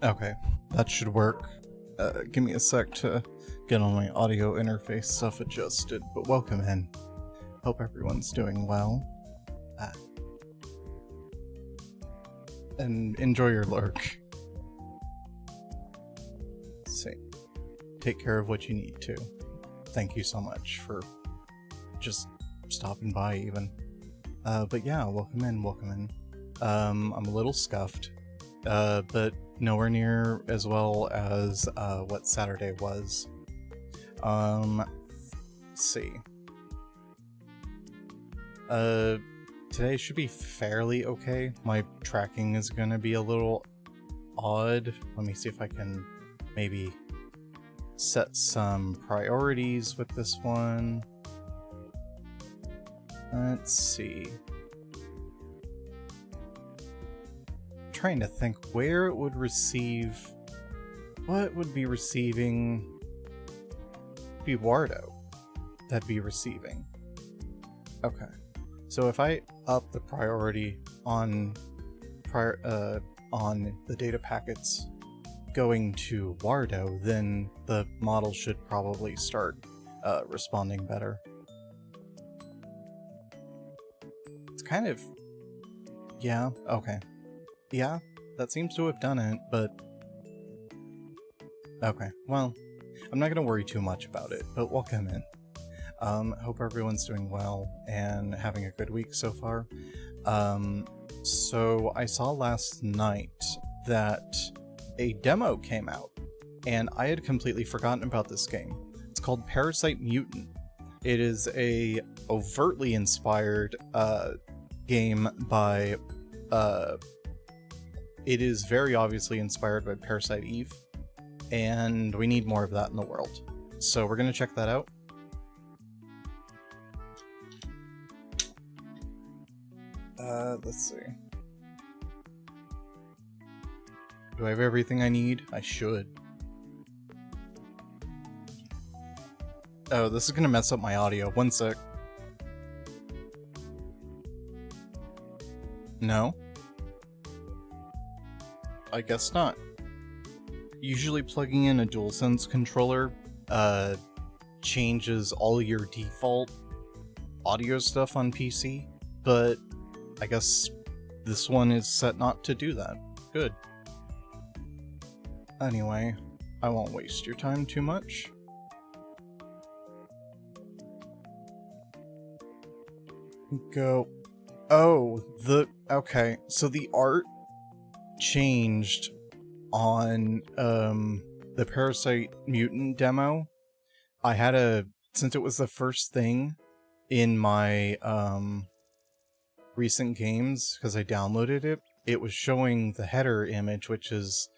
Okay, that should work. Give me a sec to get all my audio interface stuff adjusted, but welcome in. Hope everyone's doing well. And enjoy your lurk. Let's see. Take care of what you need to. Thank you so much for just stopping by even. But yeah, welcome in. I'm a little scuffed, but nowhere near as well as what Saturday was. Let's see. Today should be fairly okay. My tracking is gonna be a little odd. Let me see if I can maybe set some priorities with this one. Let's see. Trying to think where it would receive. What would be receiving? Be Wardo. That'd be receiving. Okay. So if I up the priority on the data packets going to Wardo, then the model should probably start responding better. It's kind of... yeah, okay. Yeah, that seems to have done it, but... okay, well, I'm not gonna worry too much about it, but welcome in. Hope everyone's doing well and having a good week so far. So I saw last night that a demo came out, and I had completely forgotten about this game. It's called Parasite Mutant. It is a overtly inspired game by... it is very obviously inspired by Parasite Eve, and we need more of that in the world. So we're gonna check that out. Let's see. Do I have everything I need? I should. Oh, this is gonna mess up my audio. One sec. No? I guess not. Usually plugging in a DualSense controller changes all your default audio stuff on PC, but I guess this one is set not to do that. Good. Anyway, I won't waste your time too much. Go. Oh, okay, so the art changed on the Parasite Mutant demo. I had since it was the first thing in my recent games, because I downloaded it, it was showing the header image, which is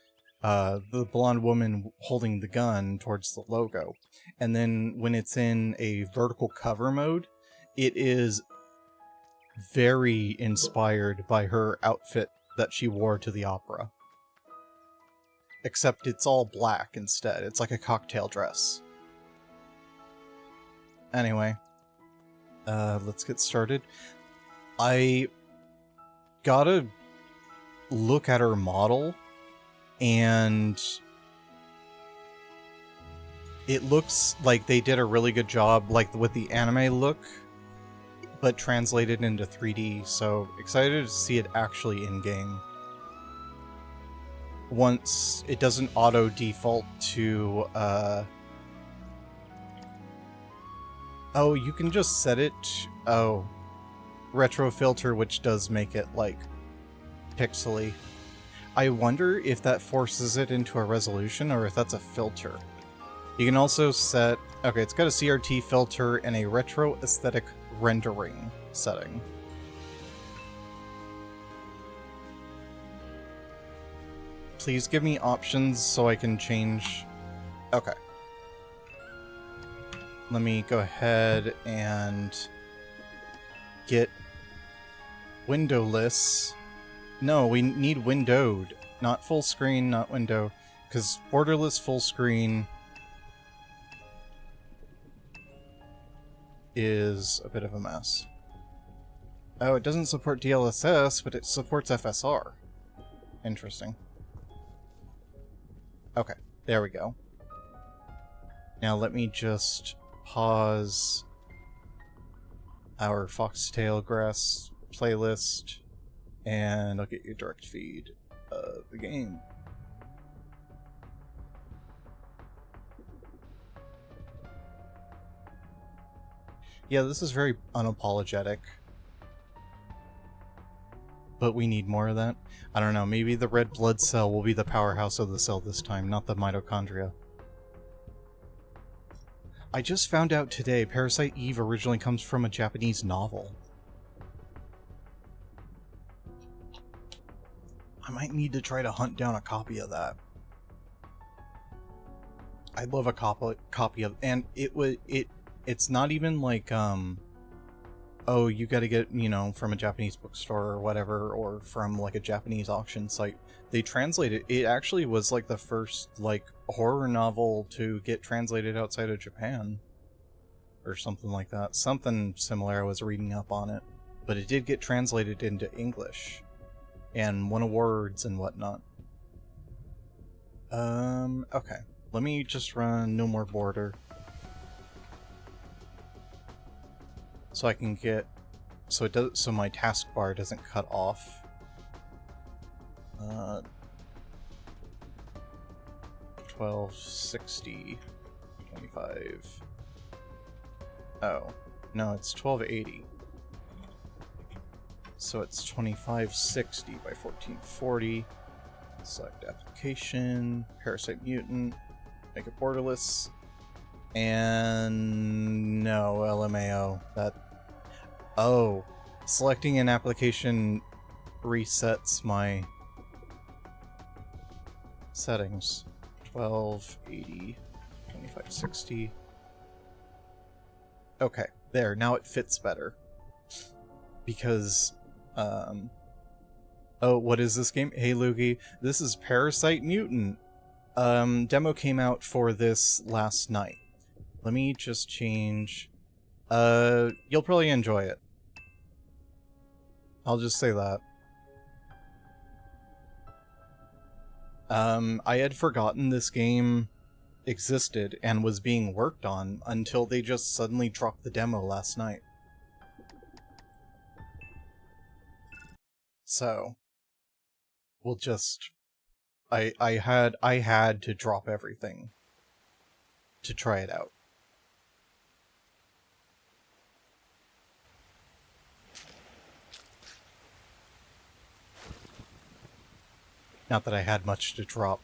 the blonde woman holding the gun towards the logo. And then when it's in a vertical cover mode, it is very inspired by her outfit that she wore to the opera. Except it's all black instead. It's like a cocktail dress. Anyway, let's get started. I gotta look at her model, and it looks like they did a really good job, like with the anime look, but translated into 3D, so excited to see it actually in-game. Once it doesn't auto-default to, oh, you can just set it... oh. Retro filter, which does make it, like, pixely. I wonder if that forces it into a resolution, or if that's a filter. You can also set... okay, it's got a CRT filter and a retro aesthetic rendering setting. Please give me options so I can change... okay. Let me go ahead and get windowless. No, we need windowed, not full screen, not window, because borderless full screen is a bit of a mess. Oh, it doesn't support DLSS, but it supports FSR. Interesting. Okay, there we go. Now let me just pause our Foxtail Grass playlist, and I'll get you a direct feed of the game. Yeah, this is very unapologetic. But we need more of that. I don't know, maybe the red blood cell will be the powerhouse of the cell this time, not the mitochondria. I just found out today Parasite Eve originally comes from a Japanese novel. I might need to try to hunt down a copy of that. I'd love a copy of, and it's not even like oh, you gotta get, you know, from a Japanese bookstore or whatever, or from like a Japanese auction site. They translated it. Actually was like the first like horror novel to get translated outside of Japan, or something like that. Something similar. I was reading up on it, but it did get translated into English and won awards and whatnot. Okay. Let me just run No More Border, so I can get, so it does, so my taskbar doesn't cut off. 1260 25. Oh no, it's 1280. So it's 2560 by 1440. Select application, Parasite Mutant, make it borderless, and no, LMAO. That, oh, selecting an application resets my settings. 1280, 2560. Okay, there, now it fits better. Because, oh, what is this game? Hey, Loogie, this is Parasite Mutant. Demo came out for this last night. Let me just change. You'll probably enjoy it. I'll just say that. I had forgotten this game existed and was being worked on until they just suddenly dropped the demo last night. So, we'll just... I had to drop everything to try it out. Not that I had much to drop.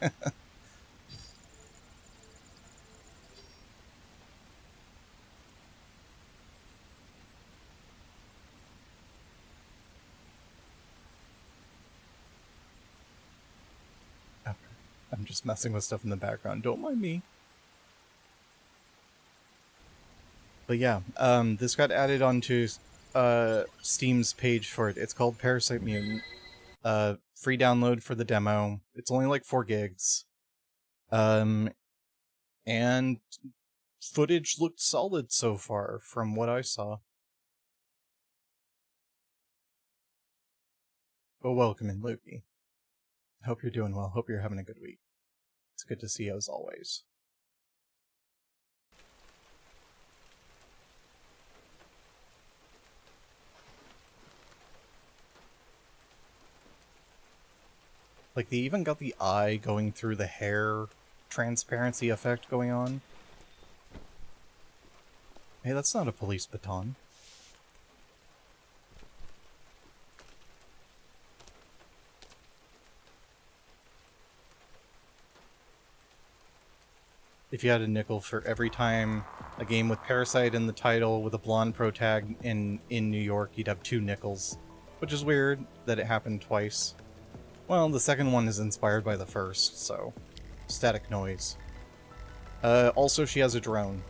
Okay. I'm just messing with stuff in the background. Don't mind me. But yeah, this got added onto Steam's page for it. It's called Parasite Mutant. Free download for the demo. It's only like 4 gigs. And footage looked solid so far from what I saw. But welcome in, Lukey. Hope you're doing well. Hope you're having a good week. It's good to see you as always. Like, they even got the eye going through the hair transparency effect going on. Hey, that's not a police baton. If you had a nickel for every time a game with Parasite in the title with a blonde pro tag in New York, you'd have 2 nickels. Which is weird that it happened twice. Well, the second one is inspired by the first, so... Static noise. Also, she has a drone.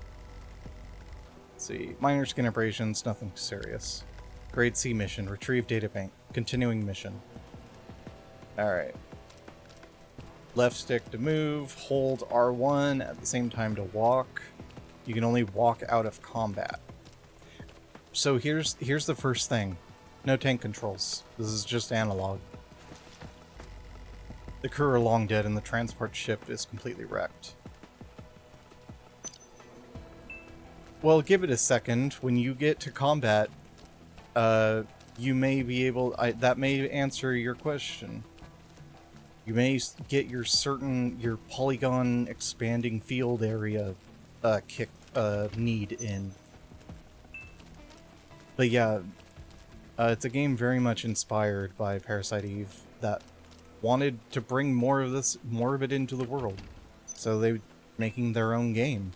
Let's see. Minor skin abrasions, nothing serious. Grade C mission. Retrieve data bank. Continuing mission. Alright. Left stick to move. Hold R1 at the same time to walk. You can only walk out of combat. So here's the first thing. No tank controls. This is just analog. The crew are long dead and the transport ship is completely wrecked. Well, give it a second. When you get to combat, you may be able... that may answer your question. You may get your polygon expanding field area need in. But yeah, it's a game very much inspired by Parasite Eve that wanted to bring more of it into the world. So they're making their own game.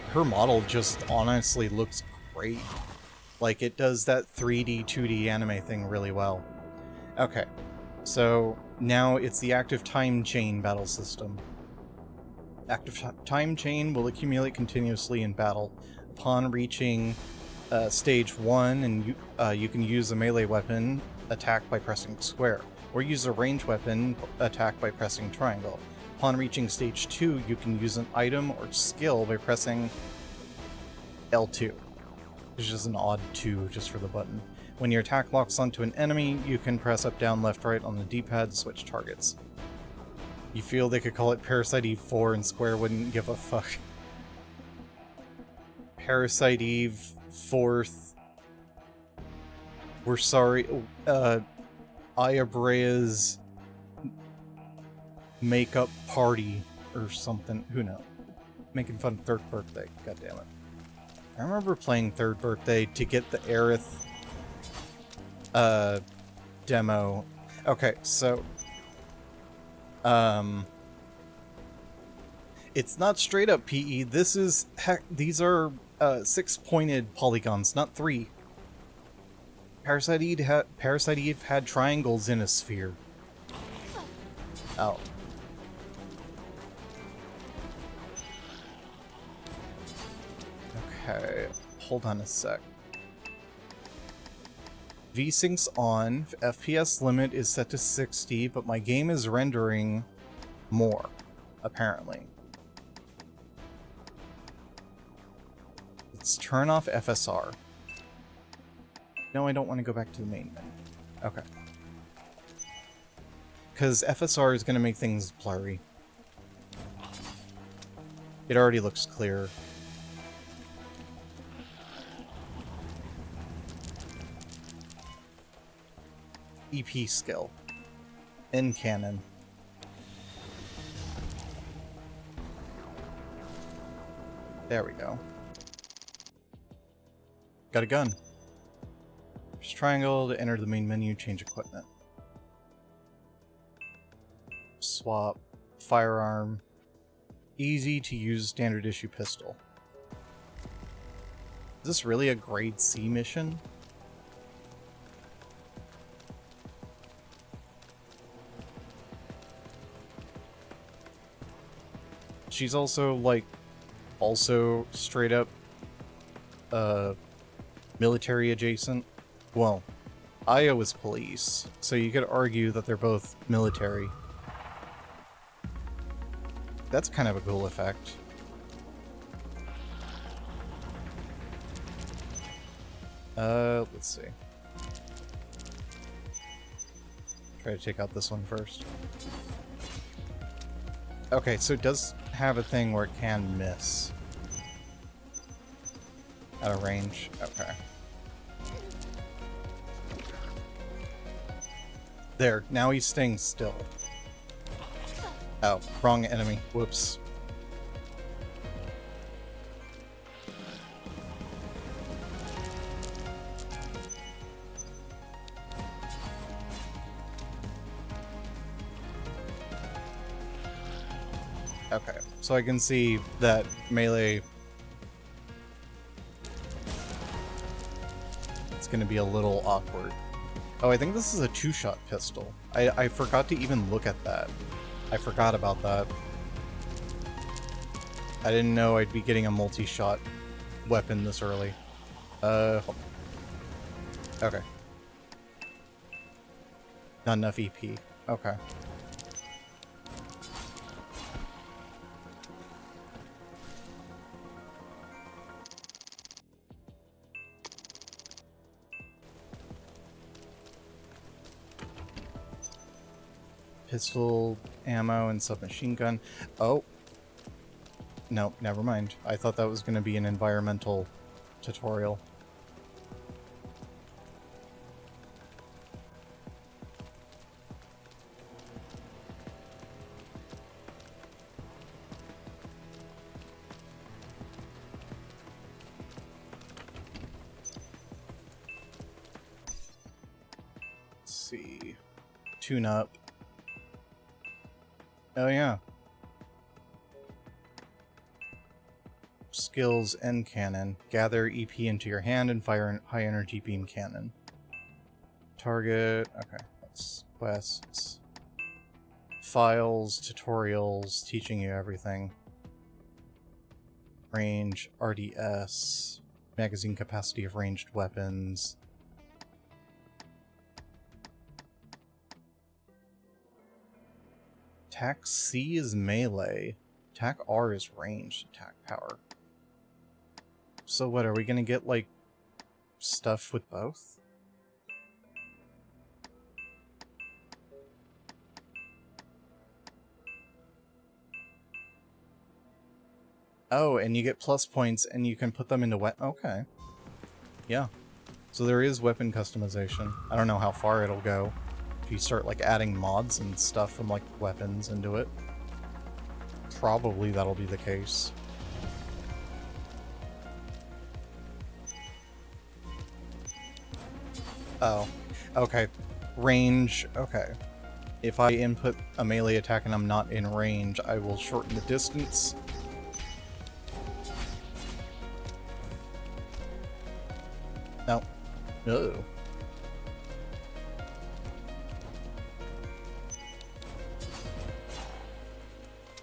Her model just honestly looks great. Like, it does that 3D, 2D anime thing really well. Okay, so now it's the active time chain battle system. Active time chain will accumulate continuously in battle. Upon reaching stage 1, and you can use a melee weapon attack by pressing square, or use a ranged weapon attack by pressing triangle. Upon reaching stage 2, you can use an item or skill by pressing L2, which is an odd 2 just for the button. When your attack locks onto an enemy, you can press up, down, left, right on the D-pad to switch targets. You feel they could call it Parasite Eve 4 and Square wouldn't give a fuck. Parasite Eve 4th. We're sorry. Ayabrea's makeup party or something. Who knows? Making fun of Third Birthday. God damn it. I remember playing Third Birthday to get the Aerith demo. Okay, so it's not straight up PE. This is these are 6-pointed polygons, not 3. Parasite Eve had triangles in a sphere. Oh. Okay, hold on a sec. VSync's on, FPS limit is set to 60, but my game is rendering more, apparently. Let's turn off FSR. No, I don't want to go back to the main menu. Okay. Because FSR is going to make things blurry. It already looks clear. EP skill. In canon. There we go. Got a gun. Press triangle to enter the main menu, change equipment. Swap. Firearm. Easy to use standard issue pistol. Is this really a grade C mission? She's also, like, straight up, military adjacent. Well, Io is police, so you could argue that they're both military. That's kind of a cool effect. Let's see. Try to take out this one first. Okay, so it does have a thing where it can miss. Out of range. Okay. There, now he's staying still. Oh, wrong enemy. Whoops. Okay, so I can see that melee... It's gonna be a little awkward. Oh, I think this is a 2-shot pistol. I forgot to even look at that. I forgot about that. I didn't know I'd be getting a multi-shot weapon this early. Okay. Not enough EP. Okay. pistol ammo and submachine gun. Oh. No, never mind. I thought that was going to be an environmental tutorial. Let's see. Tune up. Oh yeah. Skills and cannon. Gather EP into your hand and fire a high energy beam cannon. Target. Okay. That's quests. Files, tutorials, teaching you everything. Range, RDS, magazine capacity of ranged weapons. Attack C is melee. Attack R is ranged attack power. So what, are we gonna get, like, stuff with both? Oh, and you get plus points and you can put them into okay. Yeah. So there is weapon customization. I don't know how far it'll go. If you start, like, adding mods and stuff from, like, weapons into it. Probably that'll be the case. Oh. Okay. Range. Okay. If I input a melee attack and I'm not in range, I will shorten the distance. No. No.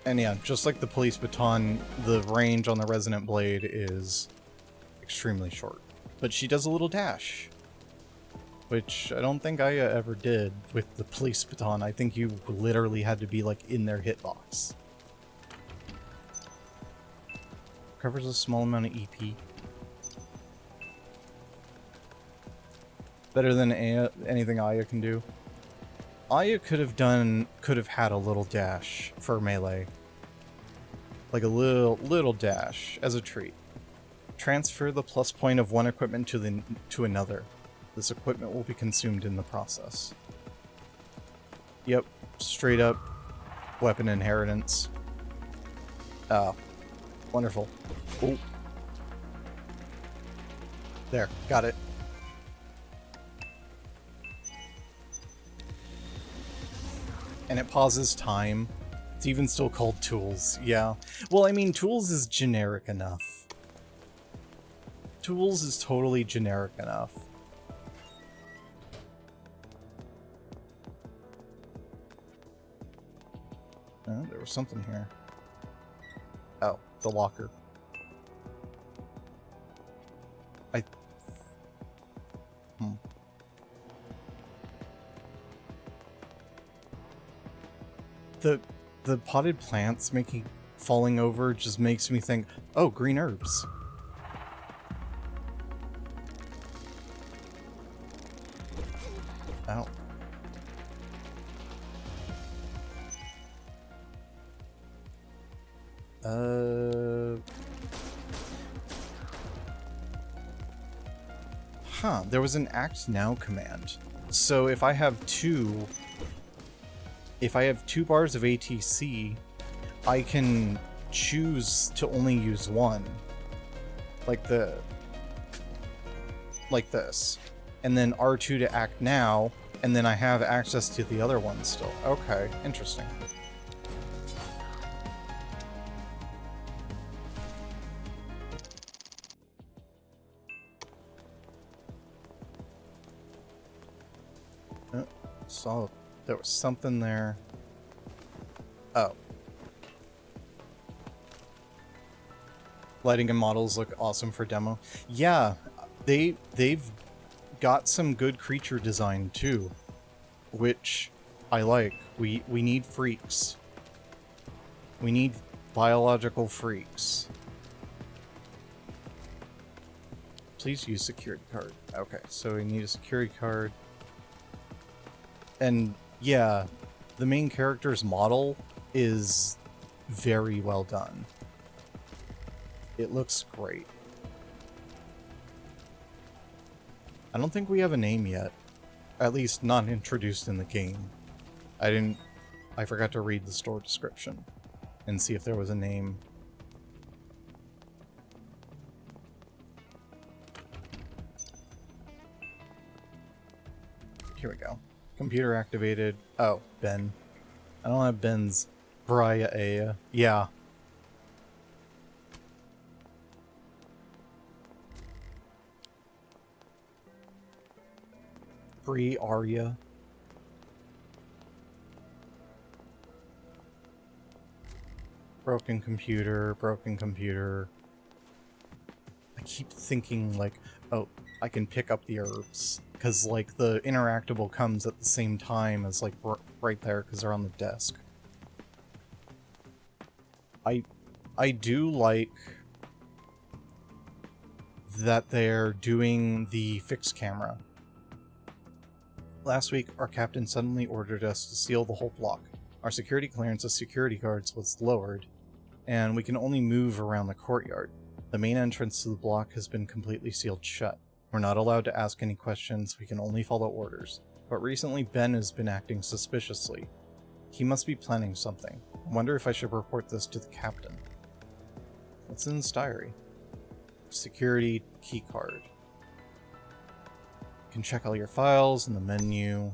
And yeah, just like the police baton, the range on the resonant blade is extremely short. But she does a little dash, which I don't think Aya ever did with the police baton. I think you literally had to be, like, in their hitbox. Covers a small amount of EP. Better than anything Aya can do. Aya could have had a little dash for melee. Like a little dash as a treat. Transfer the plus point of one equipment to another. This equipment will be consumed in the process. Yep, straight up weapon inheritance. Oh, wonderful. Oh. There, got it. And it pauses time. It's even still called tools, yeah. Well, I mean, tools is generic enough. Tools is totally generic enough. Oh, there was something here. Oh, the locker. The potted plants falling over just makes me think, oh, green herbs. Ow. Huh, there was an act now command. So if I have two bars of ATC, I can choose to only use one. Like this. And then R2 to act now, and then I have access to the other one still. Okay, interesting. Saw there was something there. Oh. Lighting and models look awesome for demo. Yeah, they've got some good creature design too, which I like. We need freaks. We need biological freaks. Please use security card. Okay, so we need a security card. And yeah, the main character's model is very well done. It looks great. I don't think we have a name yet. At least not introduced in the game. I forgot to read the store description and see if there was a name. Here we go. Computer activated. Oh, Ben. I don't have Ben's Briar. Yeah. Free Arya. Broken computer, broken computer. I keep thinking like, oh, I can pick up the herbs. Because like the interactable comes at the same time as like right there because they're on the desk. I do like that they're doing the fixed camera. Last week, our captain suddenly ordered us to seal the whole block. Our security clearance as security guards was lowered, and we can only move around the courtyard. The main entrance to the block has been completely sealed shut. We're not allowed to ask any questions, we can only follow orders. But recently Ben has been acting suspiciously. He must be planning something. I wonder if I should report this to the captain. What's in this diary? Security keycard. You can check all your files in the menu.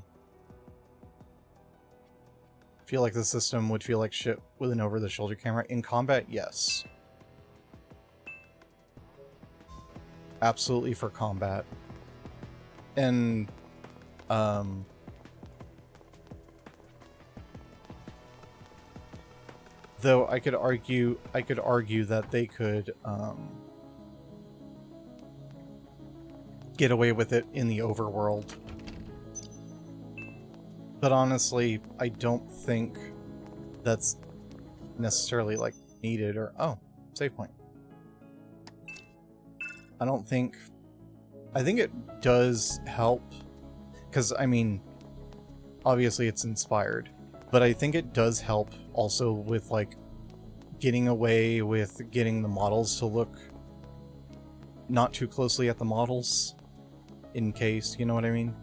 Feel like the system would feel like shit with an over-the-shoulder camera. In combat, yes. Absolutely for combat. And, though I could argue that they could, get away with it in the overworld. But honestly, I don't think that's necessarily, like, needed or... Oh, save point. I think it does help, because, I mean, obviously it's inspired, but I think it does help also with, like, getting away with getting the models to look not too closely at the models, in case, you know what I mean?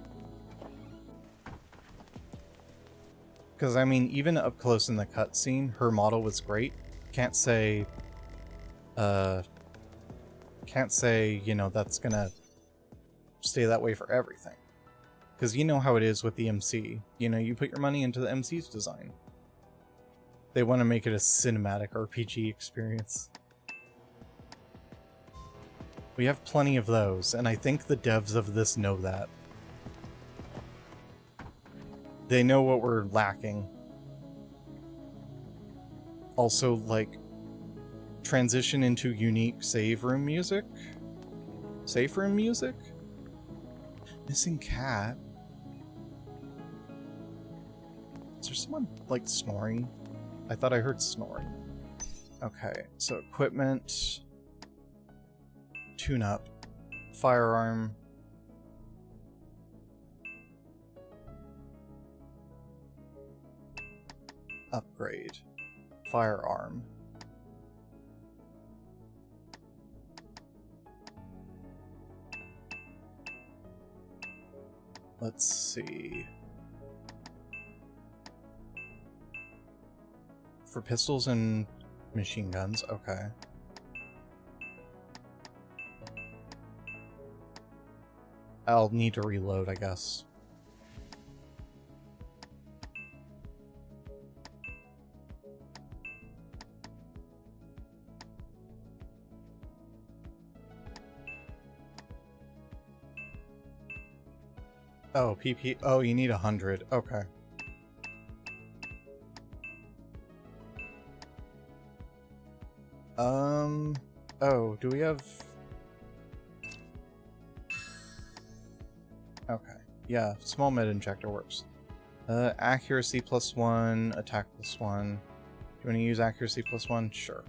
Because, I mean, even up close in the cutscene, her model was great. Can't say, you know, that's gonna stay that way for everything. Because you know how it is with the MC. You know, you put your money into the MC's design. They want to make it a cinematic RPG experience. We have plenty of those, and I think the devs of this know that. They know what we're lacking. Also, like, transition into unique save room music? Safe room music? Missing cat? Is there someone, like, snoring? I thought I heard snoring. Okay, so equipment... Tune-up. Firearm. Upgrade. Firearm. Let's see. For pistols and machine guns, okay. I'll need to reload, I guess. Oh, PP. Oh, you need 100. Okay. Oh, do we have... Okay. Yeah, small med injector works. Accuracy +1, attack +1. Do you want to use accuracy +1? Sure.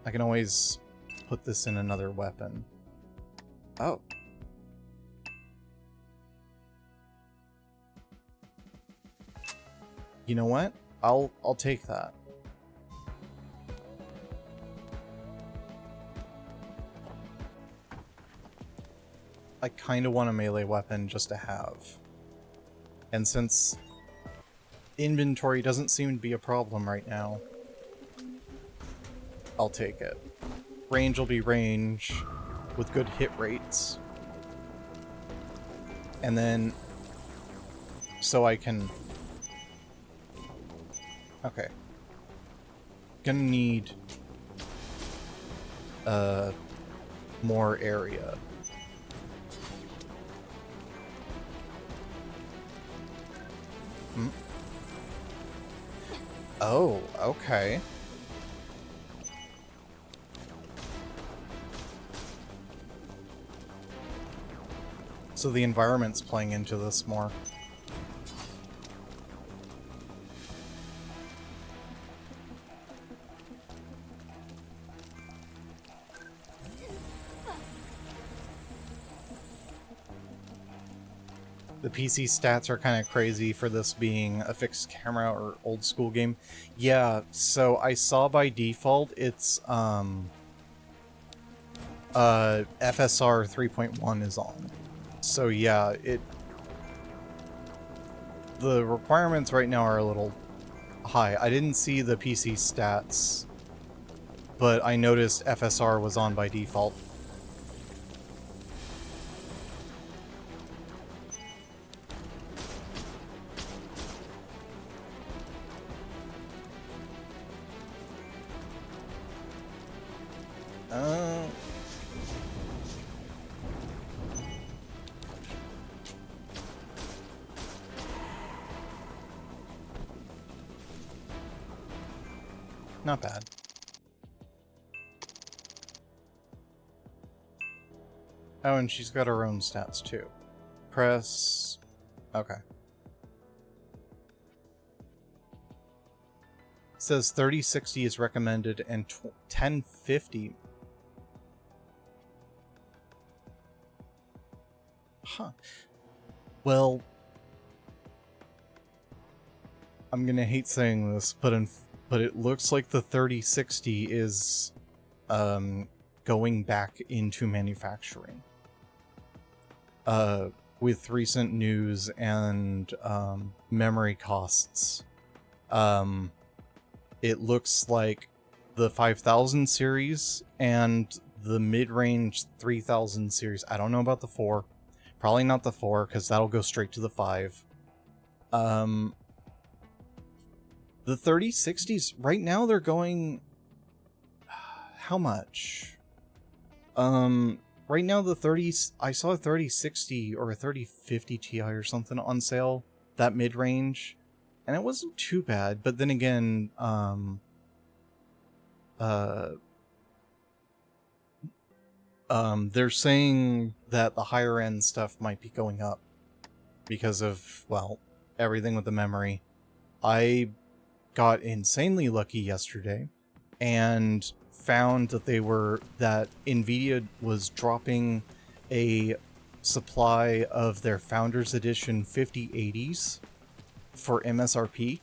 I can always put this in another weapon. Oh. You know what? I'll take that. I kind of want a melee weapon just to have. And since inventory doesn't seem to be a problem right now, I'll take it. Range will be range with good hit rates. And then, so I can... Okay. Gonna need more area. Hmm. Oh, okay. So the environment's playing into this more. The PC stats are kind of crazy for this being a fixed camera or old school game. Yeah, so I saw by default it's FSR 3.1 is on. So yeah, the requirements right now are a little high. I didn't see the PC stats, but I noticed FSR was on by default. Not bad. Oh, and she's got her own stats too. Press... Okay. It says 3060 is recommended and 1050. Huh. Well... I'm gonna hate saying this, but it looks like the 3060 is going back into manufacturing. With recent news and memory costs, it looks like the 5000 series and the mid-range 3000 series. I don't know about the 4. Probably not the 4, because that'll go straight to the 5. The 3060s, right now they're going... How much? Right now the 30s... I saw a 3060 or a 3050 Ti or something on sale, that mid-range, and it wasn't too bad, but then again, they're saying that the higher end stuff might be going up because of, well, everything with the memory. I got insanely lucky yesterday and found that that Nvidia was dropping a supply of their Founders Edition 5080s for MSRP.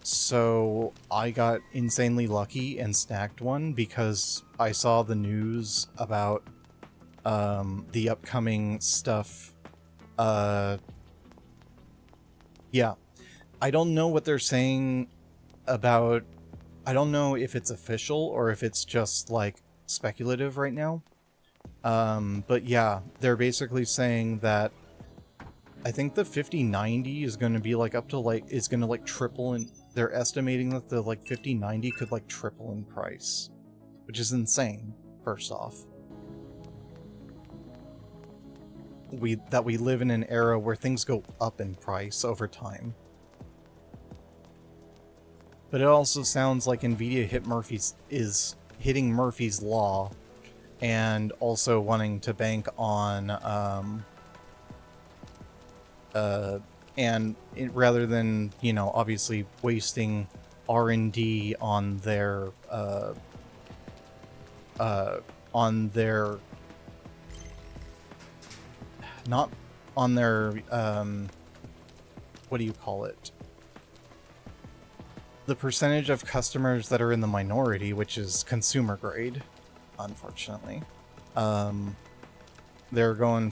So I got insanely lucky and snagged one because I saw the news about the upcoming stuff. Yeah. I don't know what they're saying about... I don't know if it's official or if it's just, like, speculative right now. But yeah, they're basically saying that I think the 5090 is going to be, like, up to, like, is going to, like, triple in... They're estimating that the, like, 5090 could, like, triple in price. Which is insane, first off. That we live in an era where things go up in price over time. But it also sounds like Nvidia is hitting Murphy's Law, and also wanting to bank on, rather than, you know, obviously wasting R&D on their, not on their, what do you call it? the percentage of customers that are in the minority, which is consumer grade, unfortunately, they're going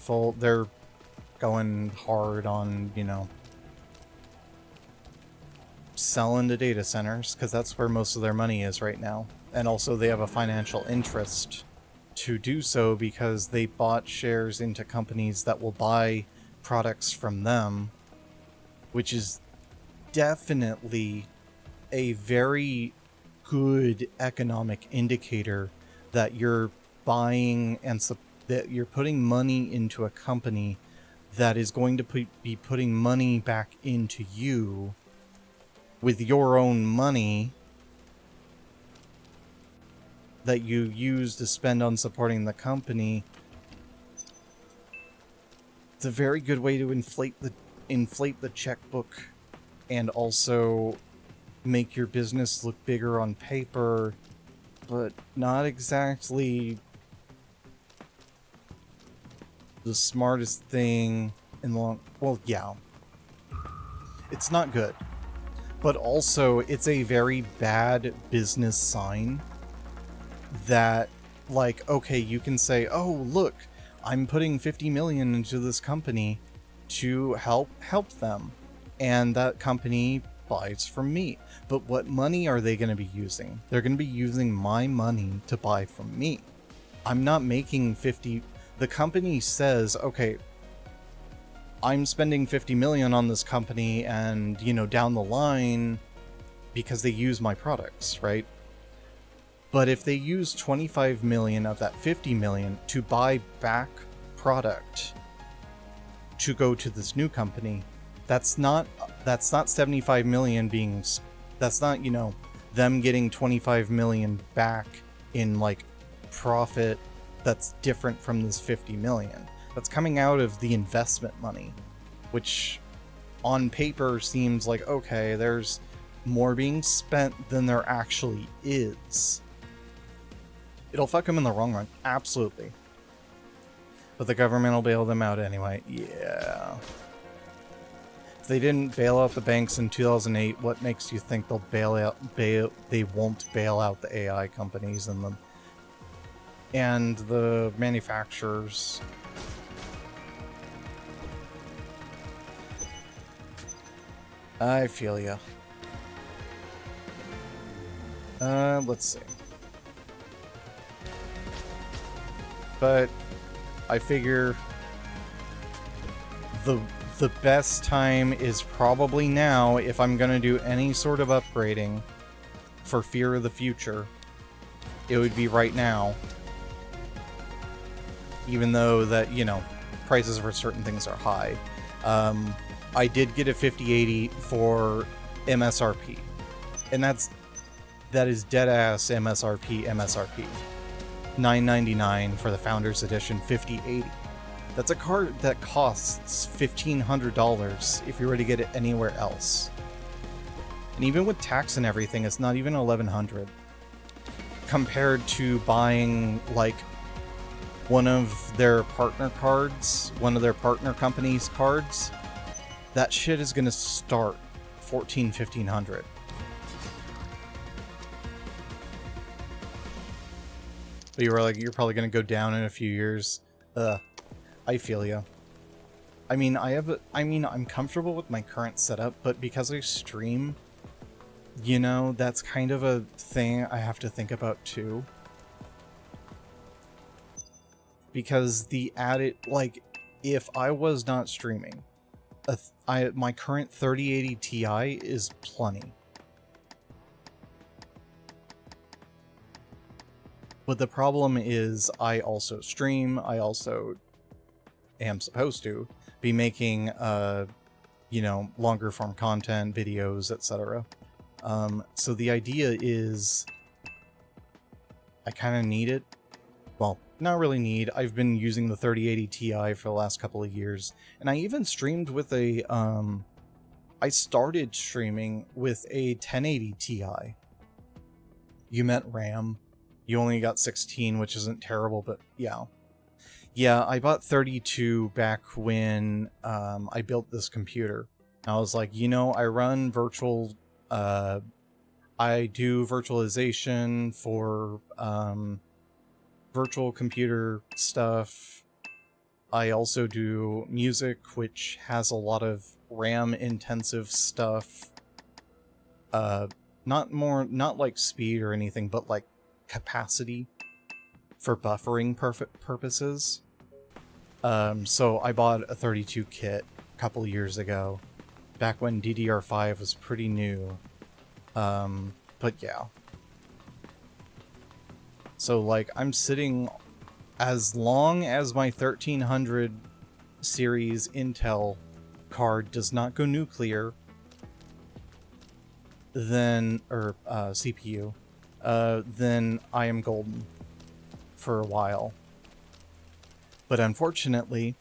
hard on, you know, selling to data centers, because that's where most of their money is right now. And also they have a financial interest to do so because they bought shares into companies that will buy products from them, which is definitely a very good economic indicator that you're buying and that you're putting money into a company that is going to be putting money back into you with your own money that you use to spend on supporting the company. It's a very good way to inflate the checkbook and also make your business look bigger on paper, but not exactly the smartest thing in the long... Well, yeah. It's not good. But also, it's a very bad business sign that, like, okay, you can say, oh, look, I'm putting 50 million into this company to help them. And that company buys from me. But what money are they going to be using? They're going to be using my money to buy from me. I'm not making 50... The company says, okay, I'm spending 50 million on this company and, you know, down the line, because they use my products, right? But if they use 25 million of that 50 million to buy back product to go to this new company, that's not 75 million being... That's not, you know, them getting 25 million back in, like, profit that's different from this 50 million. That's coming out of the investment money, which on paper seems like, okay, there's more being spent than there actually is. It'll fuck them in the long run, absolutely. But the government will bail them out anyway. Yeah. If they didn't bail out the banks in 2008, what makes you think they won't bail out the AI companies and the manufacturers? I feel ya. Let's see. But I figure the best time is probably now if I'm gonna do any sort of upgrading for fear of the future. It would be right now. Even though that, you know, prices for certain things are high. I did get a 5080 for MSRP. And that is dead-ass MSRP. $999 for the Founders Edition 5080. That's a card that costs $1,500 if you were to get it anywhere else. And even with tax and everything, it's not even $1,100. Compared to buying, like, one of their partner cards, one of their partner companies' cards, that shit is gonna start $1,400-1,500. But you were like, you're probably gonna go down in a few years. I feel ya. I mean, I'm comfortable with my current setup, but because I stream, you know, that's kind of a thing I have to think about too. Because the added, like, if I was not streaming, my current 3080 Ti is plenty. But the problem is I also stream, I also am supposed to be making, you know, longer form content, videos, etc. So the idea is I kind of need it. Well, not really need. I've been using the 3080 Ti for the last couple of years, and I even streamed with a, I started streaming with a 1080 Ti. You met RAM. You only got 16, which isn't terrible, but yeah. Yeah, I bought 32 back when I built this computer. I was like, you know, I run virtual I do virtualization for virtual computer stuff. I also do music, which has a lot of RAM intensive stuff. Not like speed or anything, but like capacity for buffering purposes. So I bought a 32 kit a couple years ago, back when DDR5 was pretty new. But yeah. So like I'm sitting, as long as my 1300 series Intel card does not go nuclear, then, or CPU, then I am golden for a while. But unfortunately,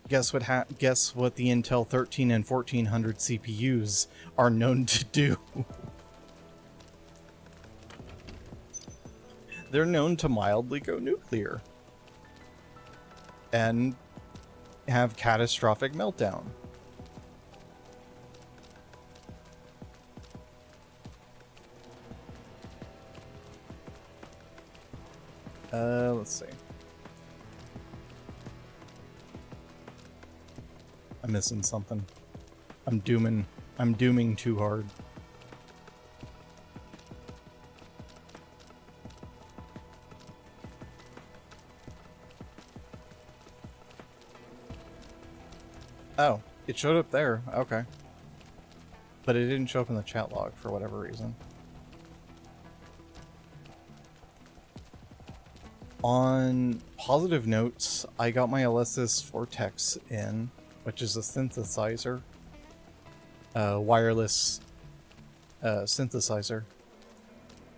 guess what the Intel 13 and 1400 CPUs are known to do? They're known to mildly go nuclear and have catastrophic meltdown. Let's see. I'm missing something. I'm dooming too hard. Oh, it showed up there. Okay. But it didn't show up in the chat log for whatever reason. On positive notes, I got my Alesis Vortex in, which is a synthesizer. Wireless synthesizer.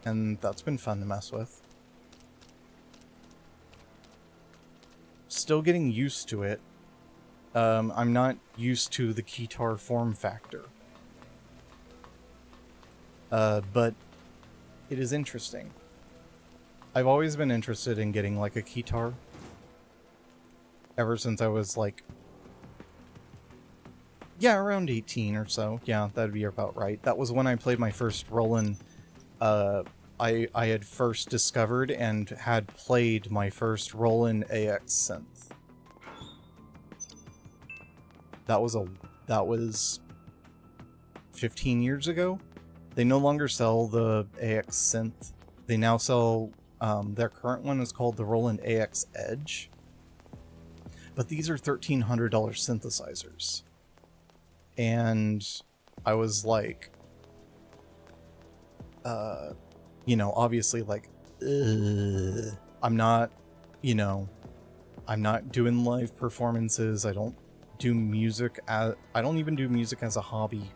And that's been fun to mess with. Still getting used to it. I'm not used to the Keytar form factor. But it is interesting. I've always been interested in getting like a Keytar. Ever since I was like, yeah, around 18 or so. Yeah, that'd be about right. That was when I played my first Roland. I had first discovered and had played my first Roland AX synth. That was 15 years ago. They no longer sell the AX synth. They now sell, their current one is called the Roland AX Edge. But these are $1,300 synthesizers. And I was like, you know, obviously like, I'm not doing live performances. I don't even do music as a hobby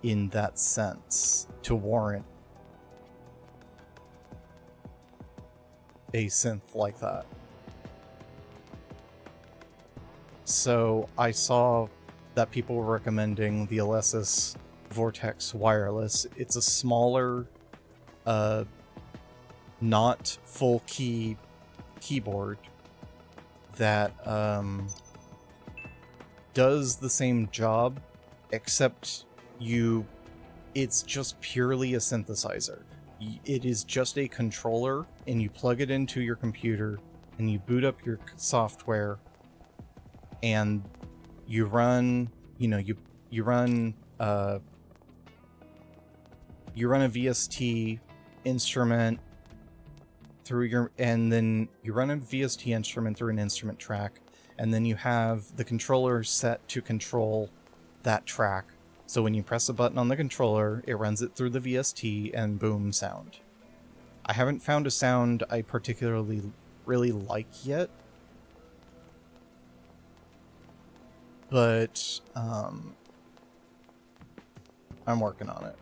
in that sense to warrant a synth like that. So I saw that people were recommending the Alesis Vortex Wireless. It's a smaller, not full key keyboard that does the same job, except it's just purely a synthesizer. It is just a controller, and you plug it into your computer, and you boot up your software, and you run, you run a VST instrument through then you run a VST instrument through an instrument track, and then you have the controller set to control that track. So when you press a button on the controller, it runs it through the VST, and boom, sound. I haven't found a sound I particularly really like yet, but I'm working on it.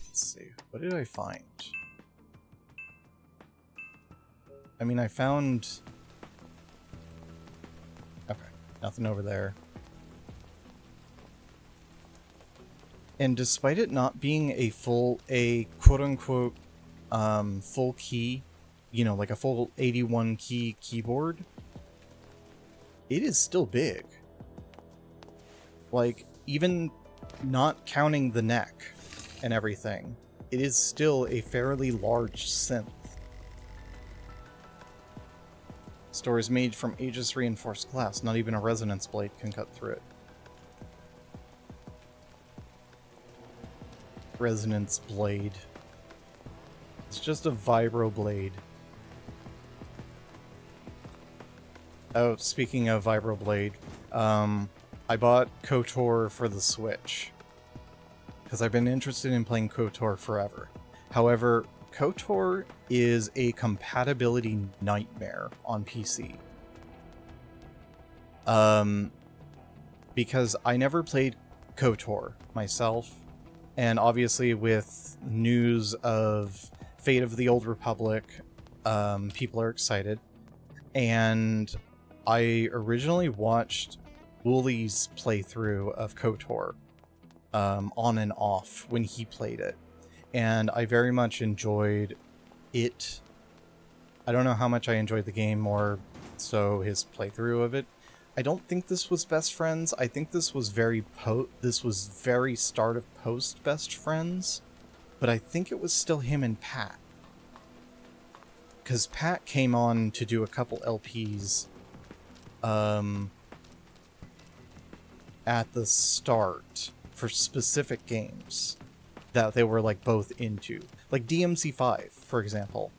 Let's see, what did I find? I mean, I found... Okay, nothing over there. And despite it not being a quote-unquote full key you know, like a full 81 key keyboard, it is still big. Like, even not counting the neck and everything, it is still a fairly large synth. Store is made from Aegis reinforced glass. Not even a resonance blade can cut through it. Resonance blade. It's just a vibro blade. Oh, speaking of vibroblade, I bought KOTOR for the Switch because I've been interested in playing KOTOR forever. However, KOTOR is a compatibility nightmare on PC. Because I never played KOTOR myself, and obviously with news of Fate of the Old Republic, people are excited. And I originally watched Woolie's playthrough of KOTOR on and off when he played it, and I very much enjoyed it. I don't know how much I enjoyed the game more so his playthrough of it. I don't think this was Best Friends. I think this was very start of post Best Friends, but I think it was still him and Pat. Because Pat came on to do a couple LPs at the start for specific games that they were like both into. Like DMC5, for example.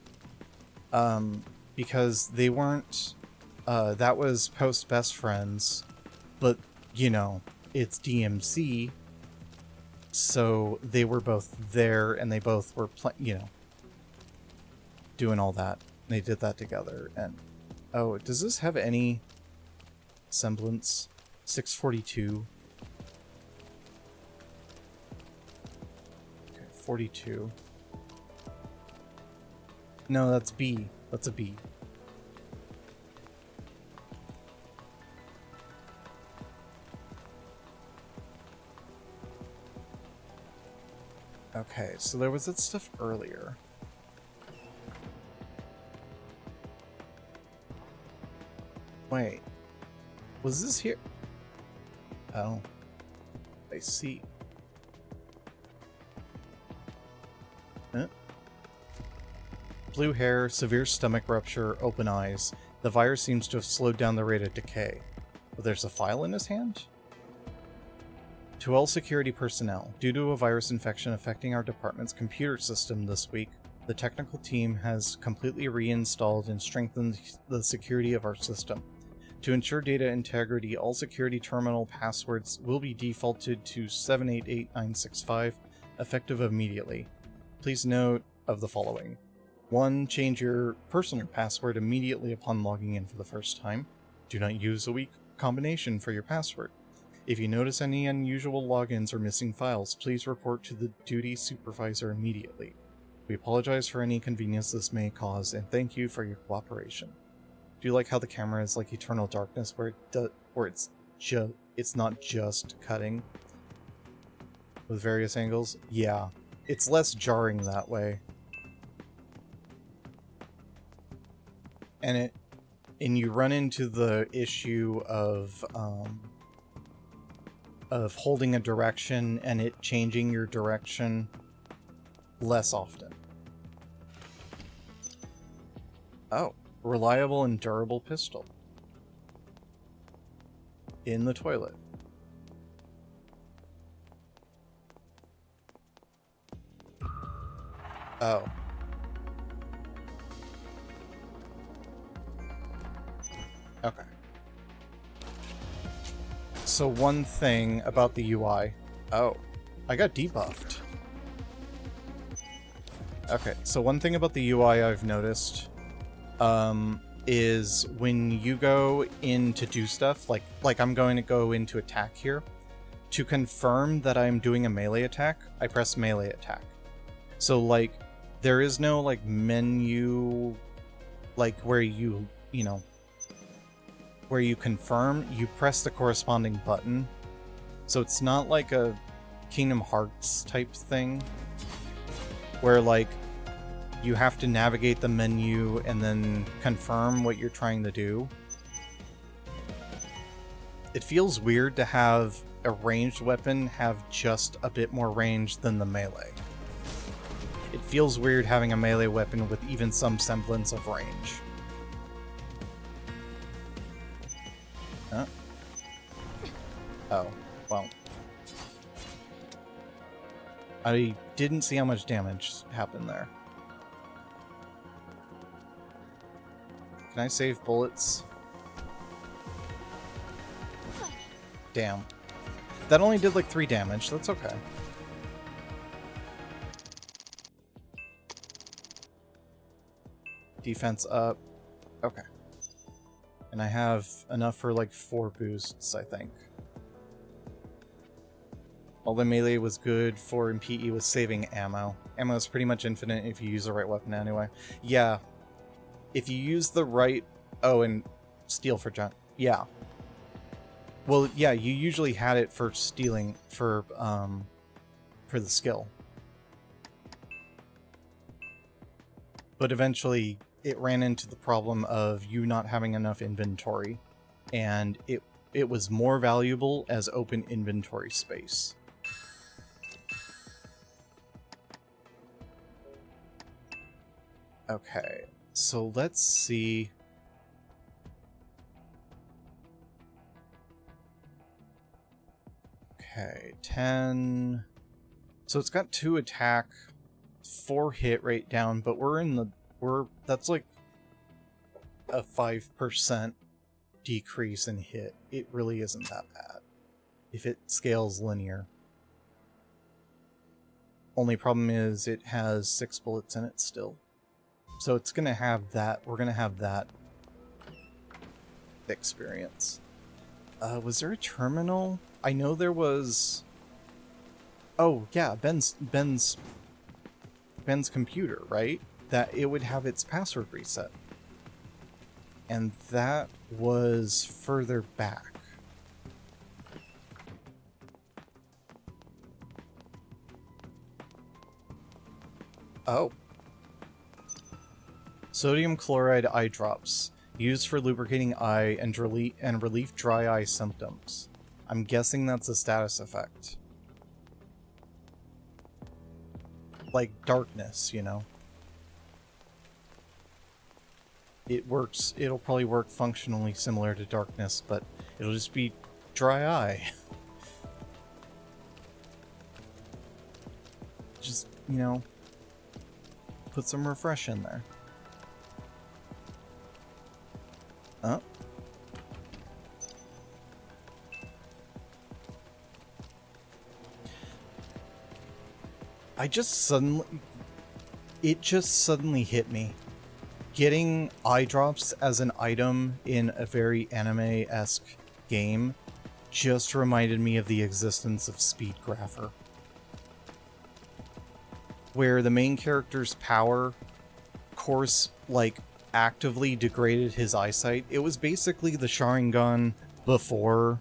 Because they weren't... that was post Best Friends, but, you know, it's DMC, so they were both there and they both were, you know, doing all that. They did that together. And oh, does this have any semblance? 642. Okay, 42. No, that's B. That's a B. Okay, so there was that stuff earlier. Wait, was this here? Oh, I see. Huh? Blue hair, severe stomach rupture, open eyes. The virus seems to have slowed down the rate of decay. But there's a file in his hand? To all security personnel, due to a virus infection affecting our department's computer system this week, the technical team has completely reinstalled and strengthened the security of our system. To ensure data integrity, all security terminal passwords will be defaulted to 788965, effective immediately. Please note of the following. 1. Change your personal password immediately upon logging in for the first time. Do not use a weak combination for your password. If you notice any unusual logins or missing files, please report to the duty supervisor immediately. We apologize for any inconvenience this may cause, and thank you for your cooperation. Do you like how the camera is like Eternal Darkness, where it's not just cutting with various angles? Yeah, it's less jarring that way. And you run into the issue of holding a direction and it changing your direction less often. Oh, reliable and durable pistol. In the toilet. Oh. Okay. So one thing about the UI... Oh, I got debuffed. Okay, so one thing about the UI I've noticed is when you go in to do stuff, like I'm going to go into attack here, to confirm that I'm doing a melee attack, I press melee attack. So, like, there is no, like, menu, like, where you know, where you confirm, you press the corresponding button. So it's not like a Kingdom Hearts type thing, where, like, you have to navigate the menu and then confirm what you're trying to do. It feels weird to have a ranged weapon have just a bit more range than the melee. It feels weird having a melee weapon with even some semblance of range. Huh? Oh, well. I didn't see how much damage happened there. Can I save bullets? Damn. That only did like 3 damage. That's okay. Defense up. Okay. And I have enough for like 4 boosts, I think. All the melee was good for, and PE was saving ammo. Ammo is pretty much infinite if you use the right weapon anyway. Yeah. If you use the right... Oh, and steal for junk. Yeah. Well, yeah, you usually had it for stealing for the skill. But eventually it ran into the problem of you not having enough inventory, and it was more valuable as open inventory space. Okay, so let's see. Okay, 10. So it's got 2 attack, 4 hit rate down, but that's like a 5% decrease in hit. It really isn't that bad if it scales linear. Only problem is it has 6 bullets in it still. So it's gonna have that. We're gonna have that experience. Was there a terminal? I know there was... Oh, yeah, Ben's computer, right? That it would have its password reset. And that was further back. Oh. Sodium chloride eye drops. Used for lubricating eye and relief dry eye symptoms. I'm guessing that's a status effect. Like darkness, you know? It works, it'll probably work functionally similar to darkness, but it'll just be dry eye. Just, you know, put some refresh in there. Oh. It just suddenly hit me. Getting eye drops as an item in a very anime-esque game just reminded me of the existence of Speedgrapher. Where the main character's power course, like, actively degraded his eyesight. It was basically the Sharingan before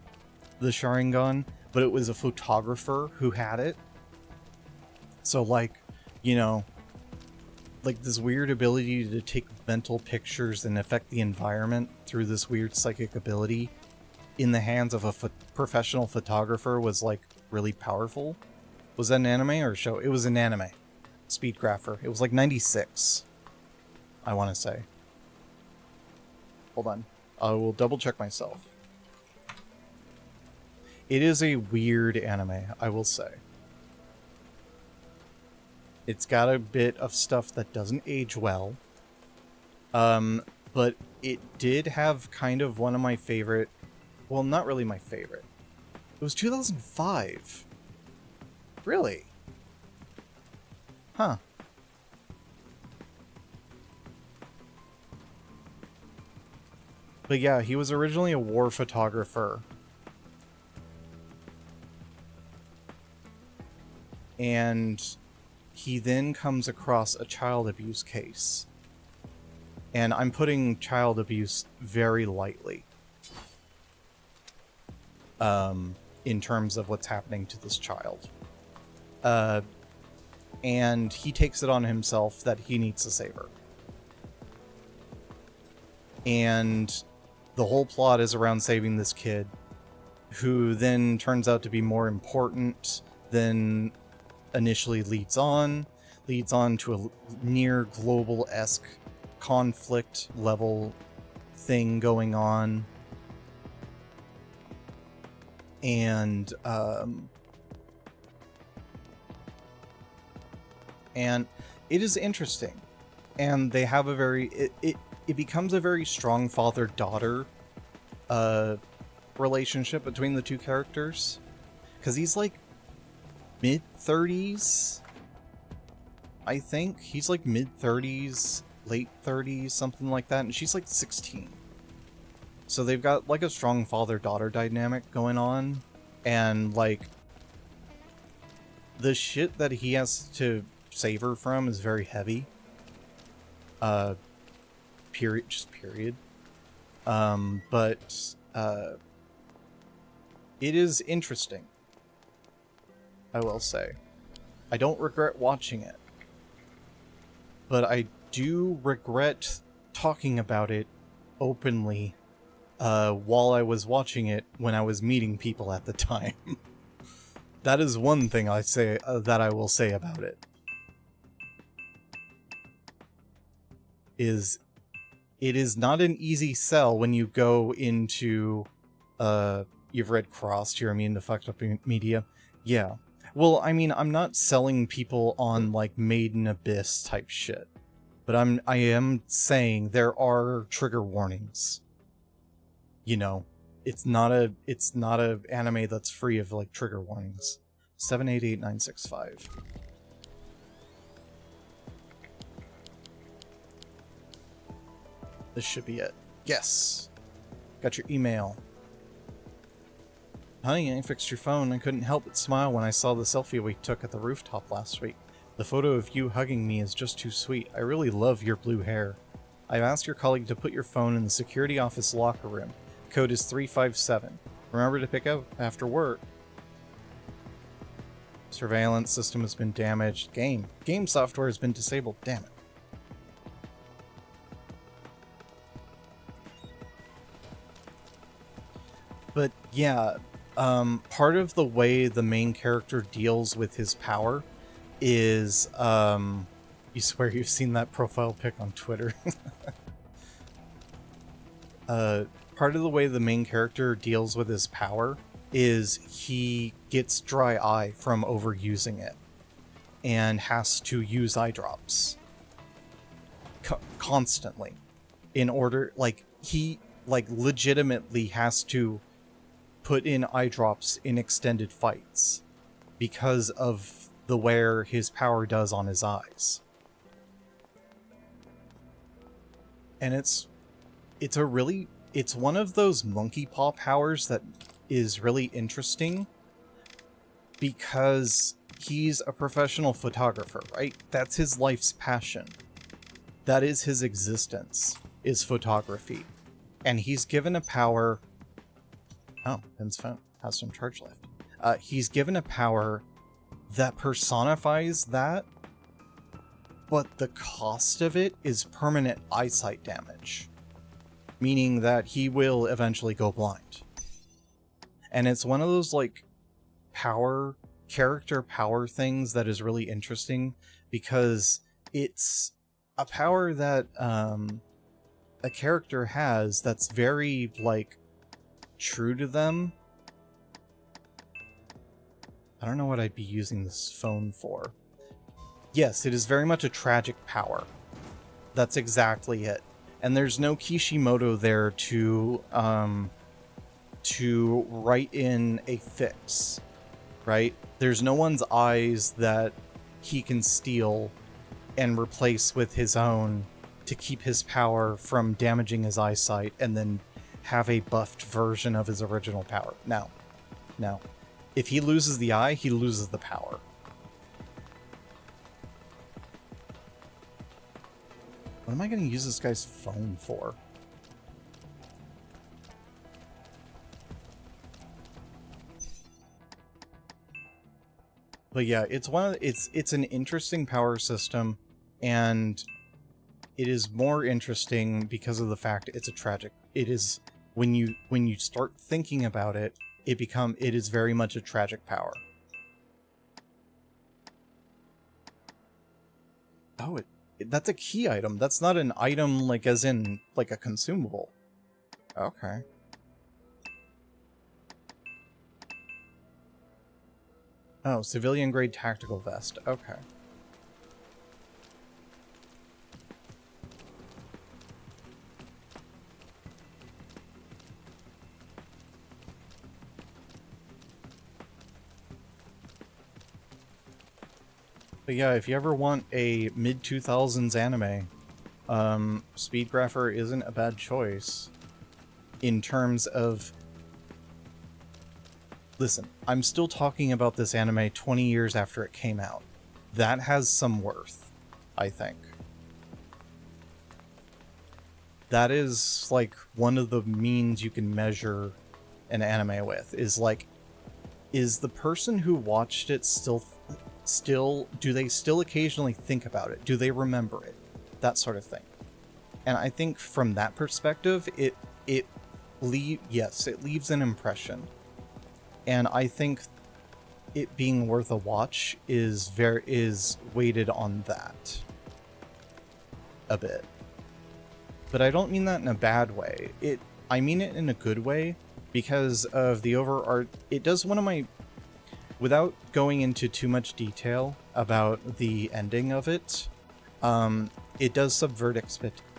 the Sharingan, but it was a photographer who had it. So, like, you know, like this weird ability to take mental pictures and affect the environment through this weird psychic ability in the hands of a professional photographer was, like, really powerful. Was that an anime or a show? It was an anime. Speedgrapher. It was like 96, I want to say. Hold on. I will double check myself. It is a weird anime, I will say. It's got a bit of stuff that doesn't age well. But it did have kind of one of my favorite... Well, not really my favorite. It was 2005. Really? Huh. But yeah, he was originally a war photographer. And he then comes across a child abuse case. And I'm putting child abuse very lightly. In terms of what's happening to this child. and he takes it on himself that he needs to save her. And the whole plot is around saving this kid, who then turns out to be more important than initially leads on to a near global-esque conflict level thing going on. And it is interesting. And they have a very... It becomes a very strong father-daughter relationship between the two characters. Because he's like mid-30s, I think. He's like mid-30s, late 30s, something like that. And she's like 16. So they've got like a strong father-daughter dynamic going on. And like the shit that he has to save her from is very heavy. Period. But it is interesting, I will say. I don't regret watching it, but I do regret talking about it openly while I was watching it when I was meeting people at the time. That is one thing I say that I will say about it. It is not an easy sell when you go into, you've read Crossed, you're immune to fucked up media. Yeah. Well, I mean, I'm not selling people on, like, Made in Abyss type shit. But I am saying there are trigger warnings. You know, it's not a anime that's free of, like, trigger warnings. 788965. This should be it. Yes. Got your email. Honey, I fixed your phone. I couldn't help but smile when I saw the selfie we took at the rooftop last week. The photo of you hugging me is just too sweet. I really love your blue hair. I've asked your colleague to put your phone in the security office locker room. Code is 357. Remember to pick up after work. Surveillance system has been damaged. Game software has been disabled. Damn it. But yeah, part of the way the main character deals with his power is, you swear you've seen that profile pic on Twitter. Part of the way the main character deals with his power is he gets dry eye from overusing it and has to use eye drops constantly in order, like, he legitimately has to put in eye drops in extended fights because of the wear his power does on his eyes. And it's one of those monkey paw powers that is really interesting because he's a professional photographer, right? That's his life's passion. That is his existence, is photography. And he's given a power... Oh, Ben's phone has some charge left. He's given a power that personifies that, but the cost of it is permanent eyesight damage. Meaning that he will eventually go blind. And it's one of those, like, character power things that is really interesting, because it's a power that a character has that's very, like, true to them. I don't know what I'd be using this phone for. Yes, it is very much a tragic power. That's exactly it. And there's no Kishimoto there to write in a fix, right? There's no one's eyes that he can steal and replace with his own to keep his power from damaging his eyesight and then have a buffed version of his original power. No. If he loses the eye, he loses the power. What am I going to use this guy's phone for? But yeah, it's an interesting power system, and it is more interesting because of the fact it's a tragic. It is when you start thinking about it, it is very much a tragic power. Oh, that's a key item. That's not an item like as in like a consumable. Okay. Oh, civilian grade tactical vest. Okay. But yeah, if you ever want a mid-2000s anime, Speedgrapher isn't a bad choice in terms of... Listen, I'm still talking about this anime 20 years after it came out. That has some worth, I think. That is, like, one of the means you can measure an anime with, is, like, is the person who watched it still do they still occasionally think about it? Do they remember it? That sort of thing. And I think from that perspective, it leaves an impression. And I think it being worth a watch is weighted on that a bit. But I don't mean that in a bad way. I mean it in a good way because of the it does one of my... Without going into too much detail about the ending of it, it does subvert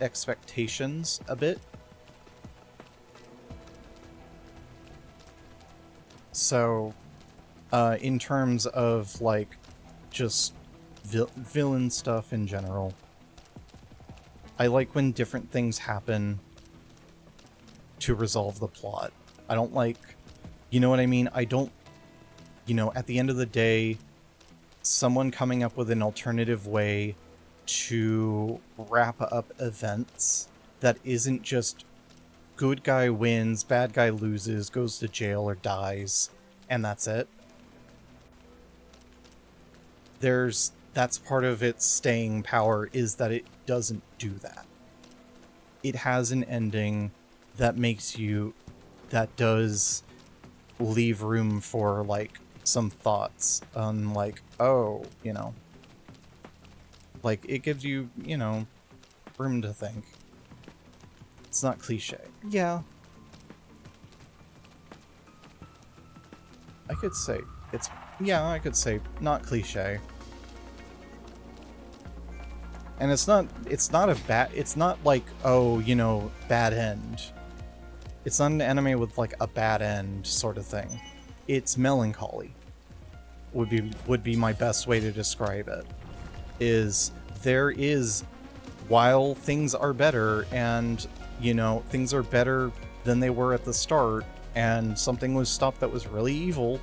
expectations a bit. So, in terms of, like, just villain stuff in general, I like when different things happen to resolve the plot. I don't like... You know what I mean? I don't... You know, at the end of the day, someone coming up with an alternative way to wrap up events that isn't just good guy wins, bad guy loses, goes to jail or dies, and that's it. That's part of its staying power, is that it doesn't do that. It has an ending that that does leave room for, like, some thoughts on, like, oh, you know, like, it gives you, you know, room to think. It's not cliche. Yeah. I could say I could say not cliche. And it's not like, oh, you know, bad end. It's not an anime with, like, a bad end sort of thing. It's melancholy. Would be my best way to describe it. While things are better, and, you know, things are better than they were at the start, and something was stopped that was really evil,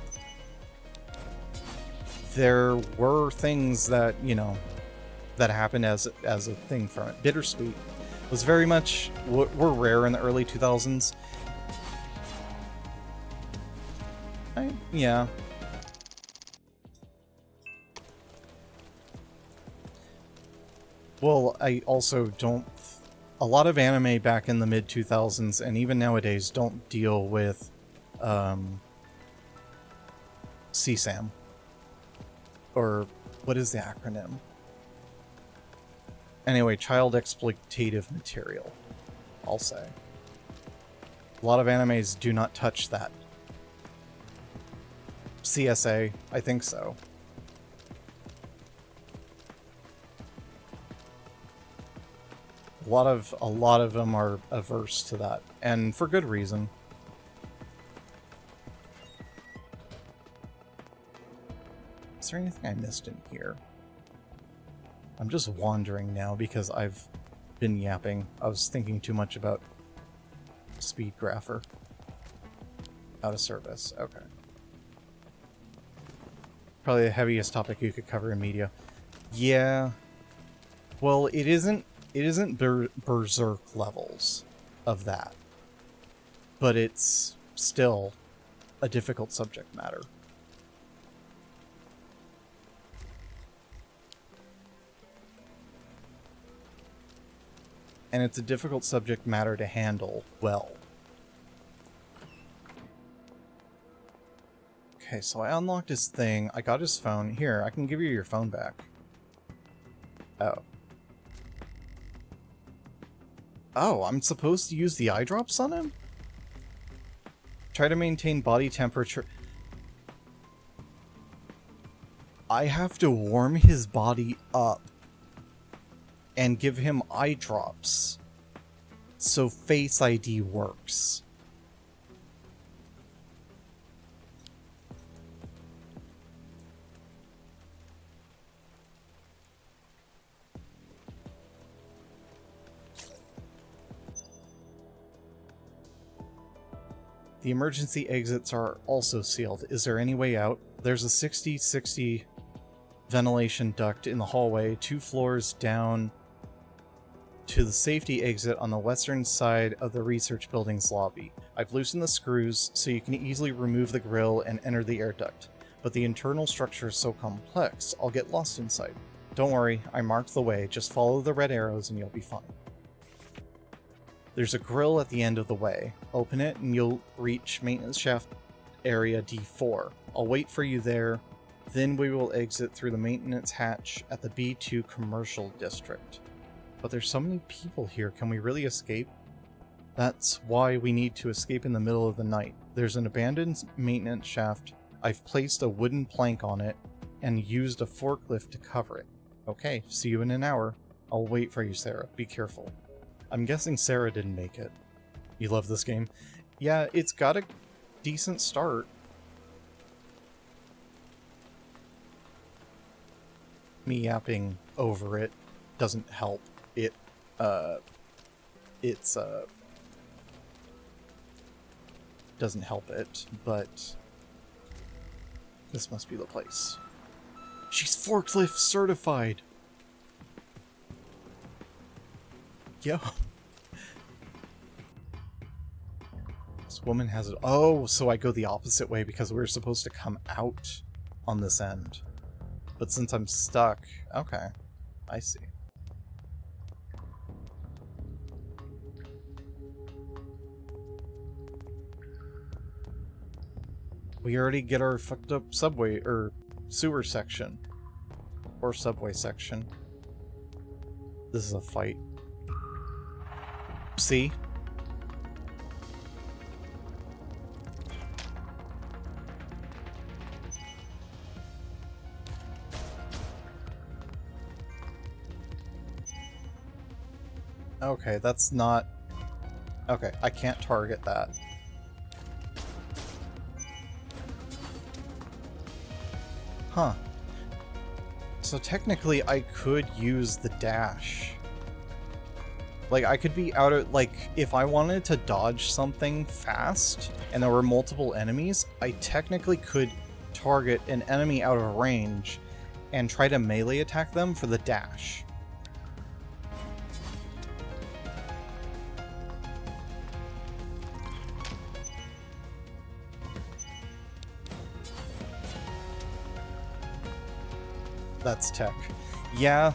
there were things that, you know, that happened as a thing from it. Bittersweet was very much were rare in the early 2000s. Yeah. Well, I also don't... A lot of anime back in the mid-2000s, and even nowadays, don't deal with CSAM. Or, what is the acronym? Anyway, child exploitative material, I'll say. A lot of animes do not touch that. CSA, I think so. A lot of them are averse to that, and for good reason. Is there anything I missed in here? I'm just wandering now because I've been yapping. I was thinking too much about Speedgrapher. Out of service. Okay. Probably the heaviest topic you could cover in media. Yeah. Well, it isn't Berserk levels of that. But it's still a difficult subject matter. and it's a difficult subject matter to handle well. Okay, so I unlocked his thing. I got his phone. Here, I can give you your phone back. Oh. Oh, I'm supposed to use the eye drops on him? Try to maintain body temperature. I have to warm his body up and give him eye drops so Face ID works. The emergency exits are also sealed. Is there any way out? There's a 60-60 ventilation duct in the hallway, 2 floors down to the safety exit on the western side of the research building's lobby. I've loosened the screws so you can easily remove the grill and enter the air duct, but the internal structure is so complex, I'll get lost inside. Don't worry, I marked the way, just follow the red arrows and you'll be fine. There's a grill at the end of the way. Open it and you'll reach maintenance shaft area D4. I'll wait for you there, then we will exit through the maintenance hatch at the B2 commercial district. But there's so many people here, can we really escape? That's why we need to escape in the middle of the night. There's an abandoned maintenance shaft. I've placed a wooden plank on it and used a forklift to cover it. Okay, see you in an hour. I'll wait for you, Sarah. Be careful. I'm guessing Sarah didn't make it. You love this game? Yeah, it's got a decent start. Me yapping over it doesn't help. Doesn't help it, but this must be the place. She's forklift certified! Yo. This woman has it. Oh, so I go the opposite way because we're supposed to come out on this end. But since I'm stuck, okay. I see. We already get our fucked up subway, or sewer section. Or subway section. This is a fight. See? Okay, that's not... Okay, I can't target that. Huh. So technically I could use the dash. Like, I could be out of... Like, if I wanted to dodge something fast, and there were multiple enemies, I technically could target an enemy out of range and try to melee attack them for the dash. That's tech. Yeah,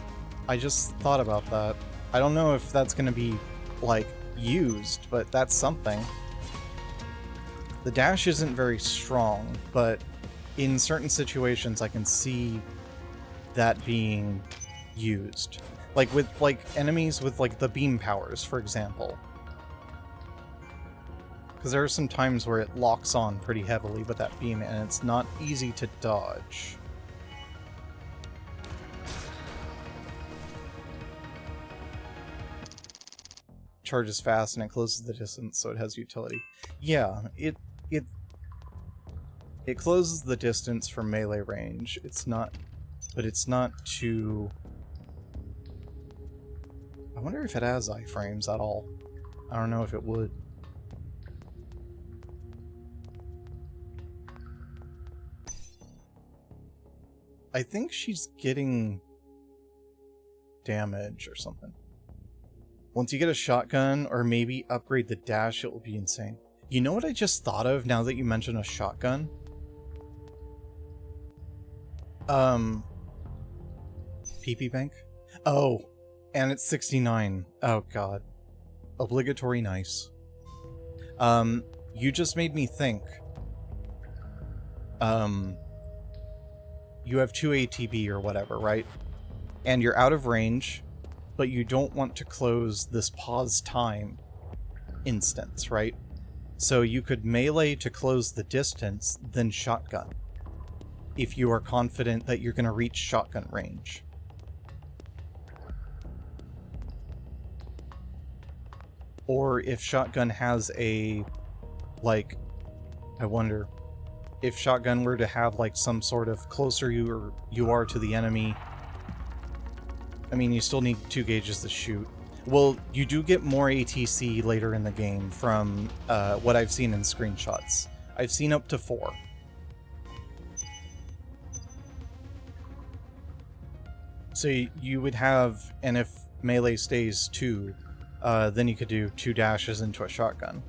I just thought about that. I don't know if that's gonna be, like, used, but that's something. The dash isn't very strong, but in certain situations I can see that being used. Like with, like, enemies with, like, the beam powers, for example. Because there are some times where it locks on pretty heavily with that beam, and it's not easy to dodge. Charges fast and it closes the distance, so it has utility. Yeah, it closes the distance from melee range. It's not, but it's not too... I wonder if it has iframes at all. I don't know if it would. I think she's getting damage or something. Once you get a shotgun, or maybe upgrade the dash, it will be insane. You know what I just thought of now that you mentioned a shotgun? PP Bank? Oh, And it's 69. Oh god. Obligatory nice. You just made me think. You have 2 ATB or whatever, right? And you're out of range, but you don't want to close this pause time instance, right? So you could melee to close the distance, then shotgun, if you are confident that you're going to reach shotgun range. Or if shotgun has a, like, I wonder, if shotgun were to have, like, some sort of closer you are to the enemy. I mean, you still need 2 gauges to shoot. Well, you do get more ATC later in the game from what I've seen in screenshots. I've seen up to 4. So you would have, and if melee stays 2, then you could do 2 dashes into a shotgun.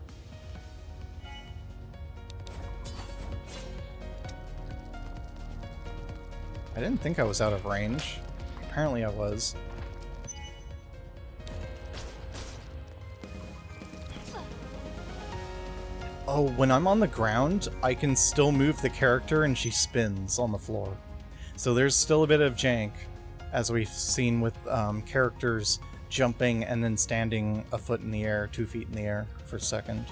I didn't think I was out of range. Apparently I was. Oh, when I'm on the ground, I can still move the character and she spins on the floor. So there's still a bit of jank, as we've seen with characters jumping and then standing a foot in the air, 2 feet in the air for a second.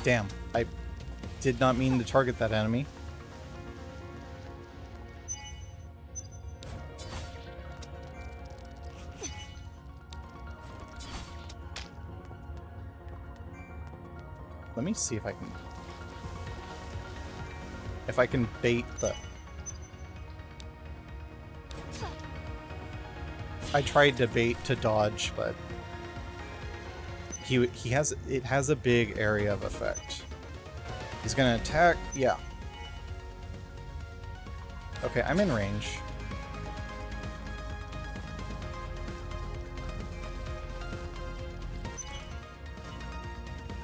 Damn, I did not mean to target that enemy. Let me see if I can bait the... I tried to bait to dodge, but it has a big area of effect. He's gonna attack, yeah. Okay, I'm in range.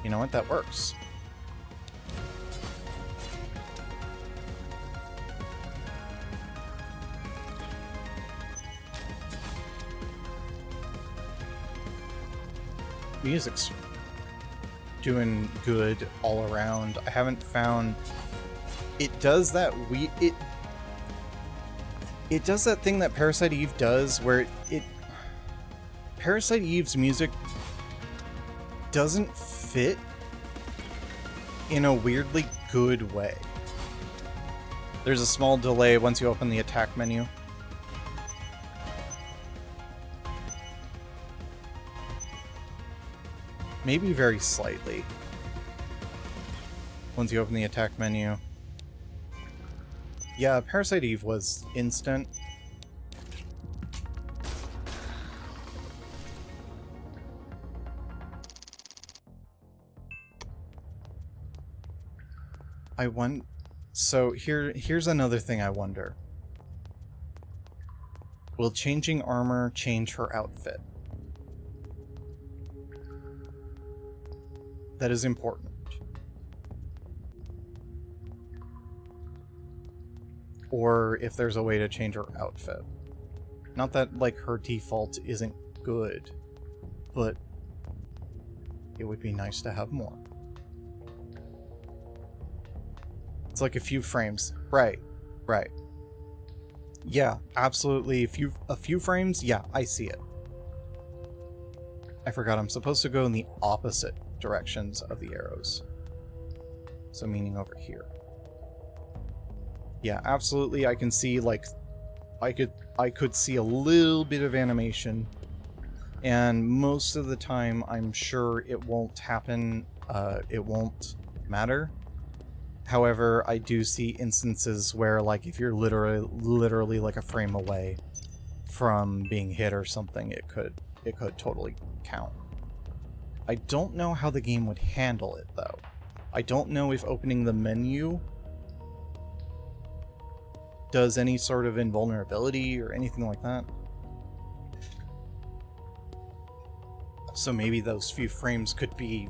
You know what? That works. Music's doing good all around. I haven't found... It does that it does that thing that Parasite Eve does where Parasite Eve's music doesn't fit in a weirdly good way. There's a small delay once you open the attack menu. Maybe very slightly. Once you open the attack menu. Yeah, Parasite Eve was instant. So here's another thing I wonder. Will changing armor change her outfit? That is important. Or if there's a way to change her outfit. Not that, like, her default isn't good, but it would be nice to have more. It's like a few frames. Right. Yeah, absolutely. A few frames, yeah, I see it. I forgot I'm supposed to go in the opposite directions of the arrows. So meaning over here. Yeah, absolutely. I can see, like, I could see a little bit of animation, and most of the time I'm sure it won't happen, it won't matter. However, I do see instances where, like, if you're literally like a frame away from being hit or something, it could totally count. I don't know how the game would handle it, though. I don't know if opening the menu does any sort of invulnerability or anything like that. So maybe those few frames could be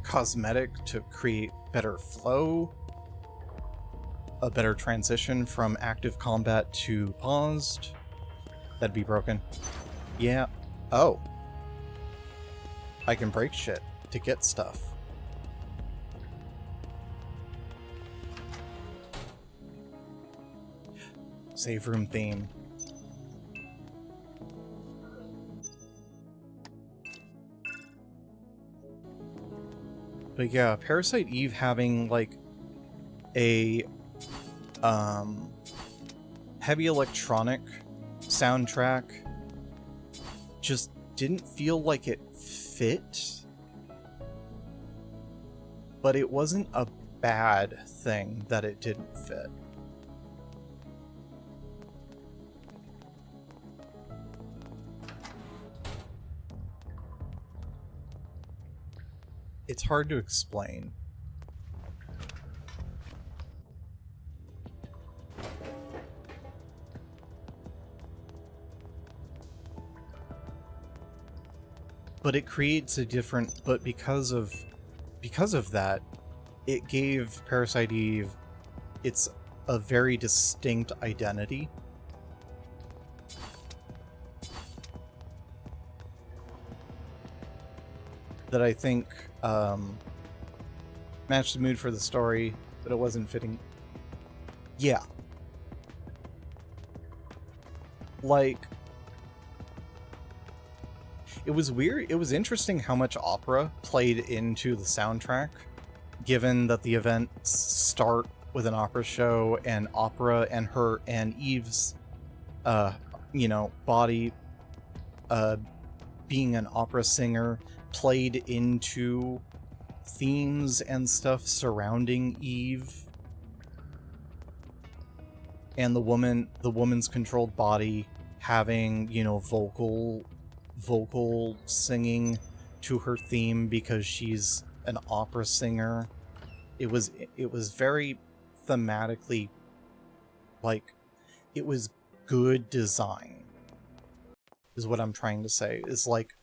cosmetic to create better flow, a better transition from active combat to paused. That'd be broken. Yeah. Oh. I can break shit to get stuff. Save room theme. But yeah, Parasite Eve having like a heavy electronic soundtrack just didn't feel like it fit. But it wasn't a bad thing that it didn't fit. It's hard to explain. But it creates a different, but because of that, it gave Parasite Eve a very distinct identity. That I think matched the mood for the story, but it wasn't fitting. Yeah. Like, it was weird. It was interesting how much opera played into the soundtrack, given that the events start with an opera show, and opera and her and Eve's, body, being an opera singer, played into themes and stuff surrounding Eve and the woman's controlled body having, vocal singing to her theme because she's an opera singer. It was very thematically, like, it was good design is what I'm trying to say. Is like,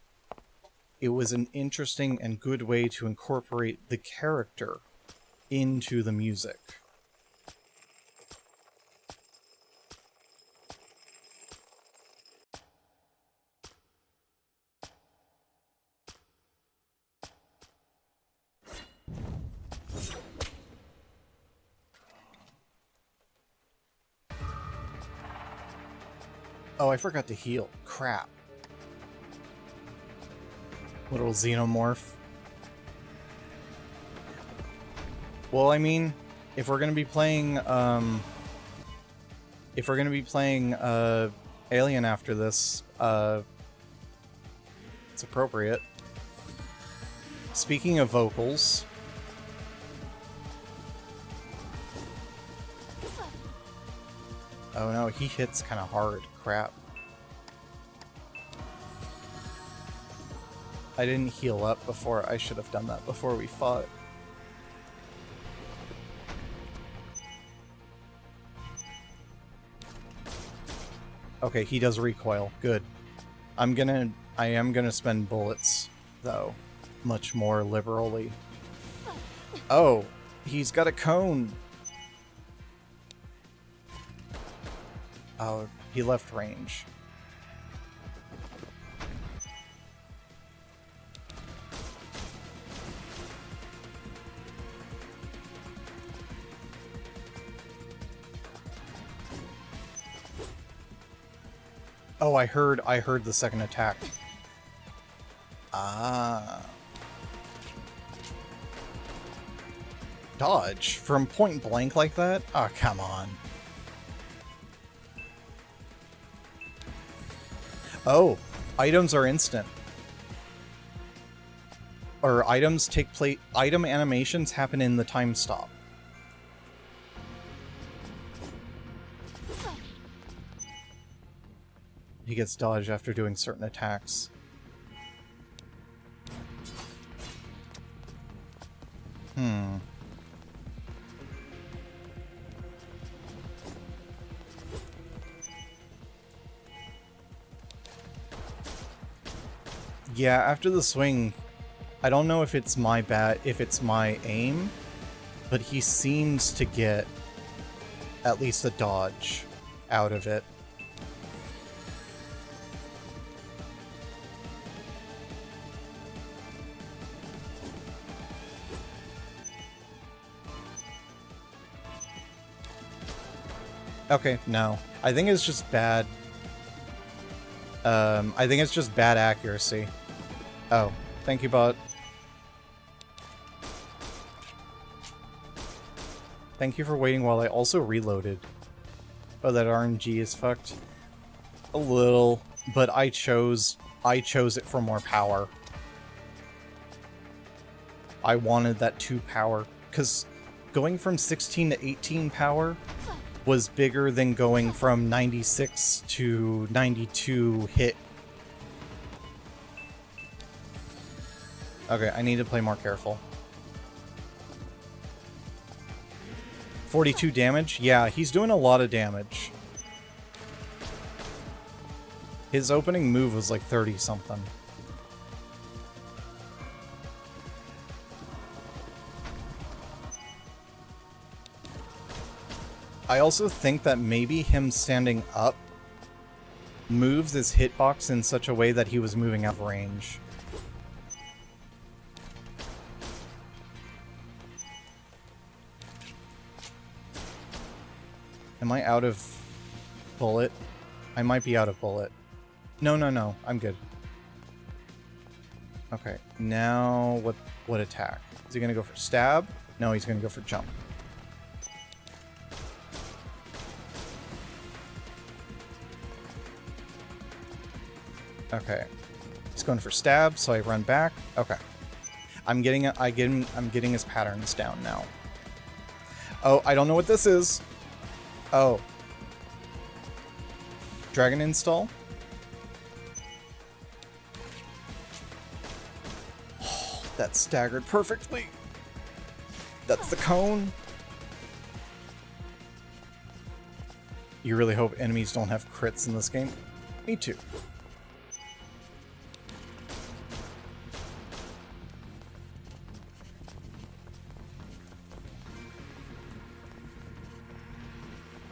it was an interesting and good way to incorporate the character into the music. Oh, I forgot to heal. Crap. Little xenomorph. Well, I mean, if we're gonna be playing, Alien after this, it's appropriate. Speaking of vocals, oh no, he hits kind of hard. Crap. I didn't heal up before. I should have done that before we fought. Okay, he does recoil. Good. I am gonna spend bullets, though, much more liberally. Oh, he's got a cone. Oh, he left range. Oh, I heard the second attack. Ah. Dodge from point blank like that? Oh, come on. Oh, items are instant. Or items take place. Item animations happen in the time stop. He gets dodged after doing certain attacks. Yeah, after the swing, I don't know if it's my aim, but he seems to get at least a dodge out of it. Okay, no. I think it's just bad. I think it's just bad accuracy. Oh, thank you, bot. Thank you for waiting while I also reloaded. Oh, that RNG is fucked. A little, but I chose it for more power. I wanted that 2 power, because going from 16 to 18 power was bigger than going from 96 to 92 hit. Okay, I need to play more careful. 42 damage? Yeah, he's doing a lot of damage. His opening move was like 30 something. I also think that maybe him standing up moves his hitbox in such a way that he was moving out of range. Am I out of bullet? I might be out of bullet. No, no, no. I'm good. Okay, now what attack? Is he gonna go for stab? No, he's gonna go for jump. Okay. He's going for stab, so I run back. Okay. I'm getting his patterns down now. Oh, I don't know what this is. Oh. Dragon install? Oh, that staggered perfectly. That's the cone. You really hope enemies don't have crits in this game? Me too.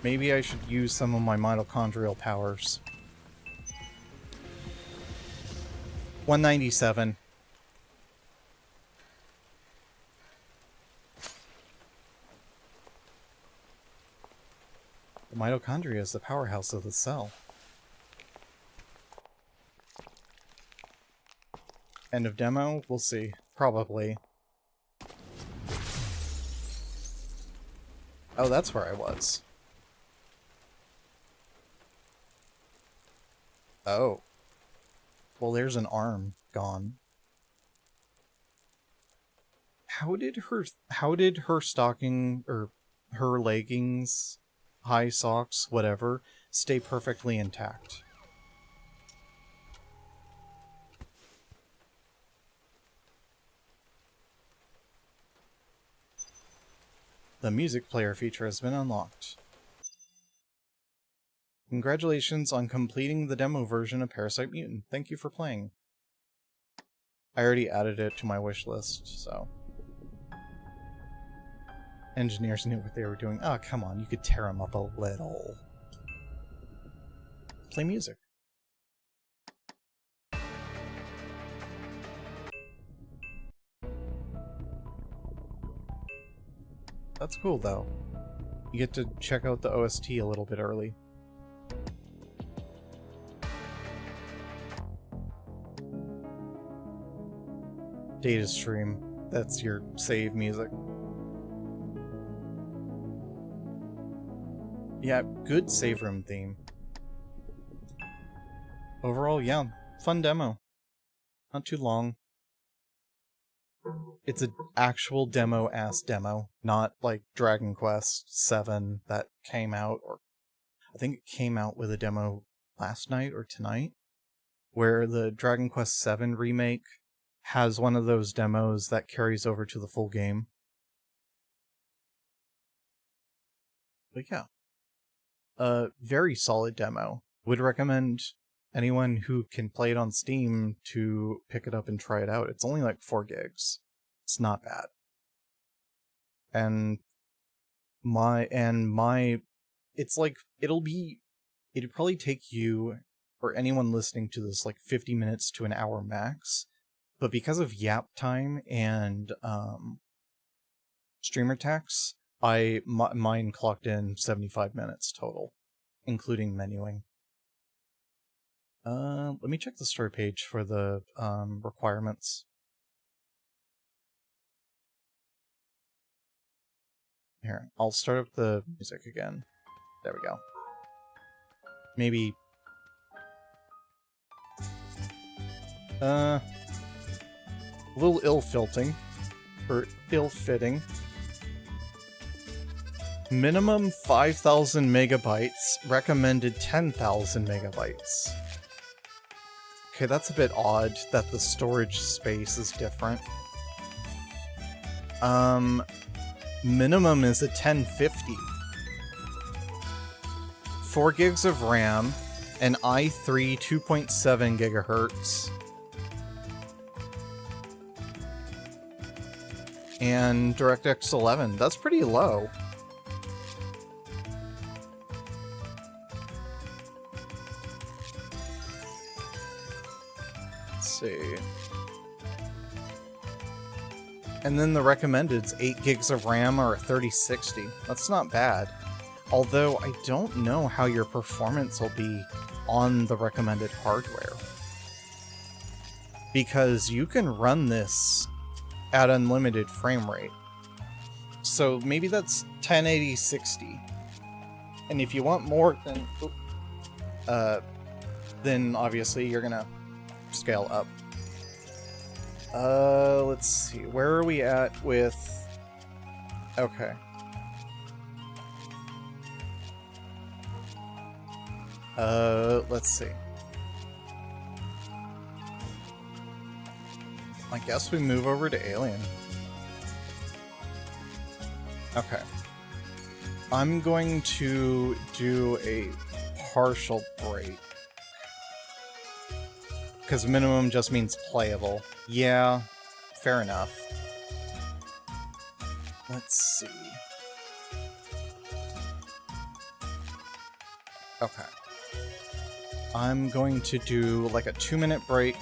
Maybe I should use some of my mitochondrial powers. 197. The mitochondria is the powerhouse of the cell. End of demo? We'll see. Probably. Oh, that's where I was. Oh. Well, there's an arm gone. How did her stocking, or her leggings, high socks, whatever, stay perfectly intact? The music player feature has been unlocked. Congratulations on completing the demo version of Parasite Mutant. Thank you for playing. I already added it to my wish list, so... Engineers knew what they were doing. Oh, come on, you could tear them up a little. Play music. That's cool, though. You get to check out the OST a little bit early. Data stream. That's your save music. Yeah, good save room theme. Overall, yeah, fun demo. Not too long. It's an actual demo-ass demo, not like Dragon Quest VII that came out, or I think it came out with a demo last night or tonight, where the Dragon Quest VII remake has one of those demos that carries over to the full game. But yeah. Very solid demo. Would recommend anyone who can play it on Steam to pick it up and try it out. It's only like 4 gigs. It's not bad. And it's like, it'd probably take you or anyone listening to this like 50 minutes to an hour max. But because of Yap time and streamer tax, mine clocked in 75 minutes total, including menuing. Let me check the story page for the requirements. Here, I'll start up the music again. There we go. Maybe... a little ill-fitting. Minimum 5,000 megabytes, recommended 10,000 megabytes. Okay, that's a bit odd that the storage space is different. Minimum is a 1050. 4 gigs of RAM, an i3 2.7 gigahertz, and DirectX 11. That's pretty low. Let's see. And then the recommended's 8 gigs of RAM or a 3060. That's not bad. Although I don't know how your performance will be on the recommended hardware. Because you can run this at unlimited frame rate. So maybe that's 1080 60. And if you want more, then obviously you're gonna scale up. Let's see. Where are we at with... Okay. Let's see. I guess we move over to Alien. Okay. I'm going to do a partial break. Because minimum just means playable. Yeah, fair enough. Let's see. Okay. I'm going to do like a 2-minute break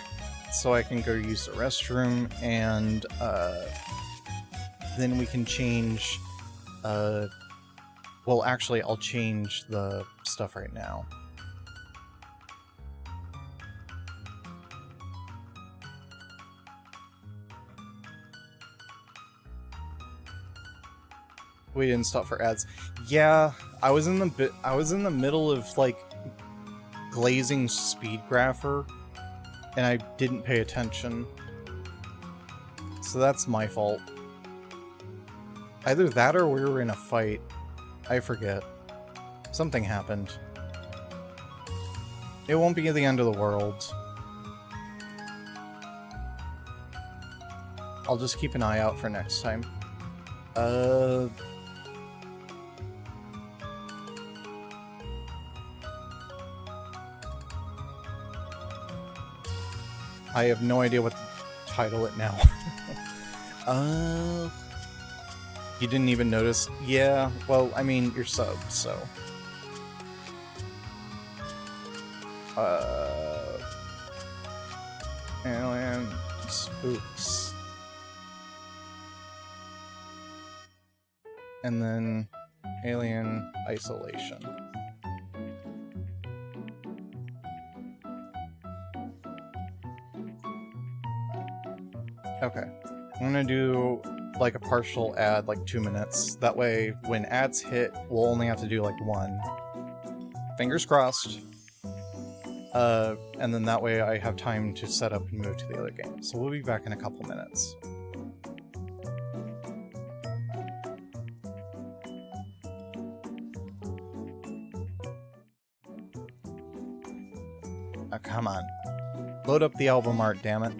so I can go use the restroom, and then we can change... well, actually, I'll change the stuff right now. We didn't stop for ads. Yeah, I was in the middle of like glazing SpeedGrapher, and I didn't pay attention. So that's my fault. Either that or we were in a fight. I forget. Something happened. It won't be the end of the world. I'll just keep an eye out for next time. I have no idea what to title it now. You didn't even notice? Yeah, well, I mean, you're subbed, so... Alien Spooks. And then Alien Isolation. Okay. I'm gonna do like a partial ad, like 2 minutes. That way, when ads hit, we'll only have to do like 1. Fingers crossed. And then that way I have time to set up and move to the other game. So we'll be back in a couple minutes. Oh, come on. Load up the album art, damn it.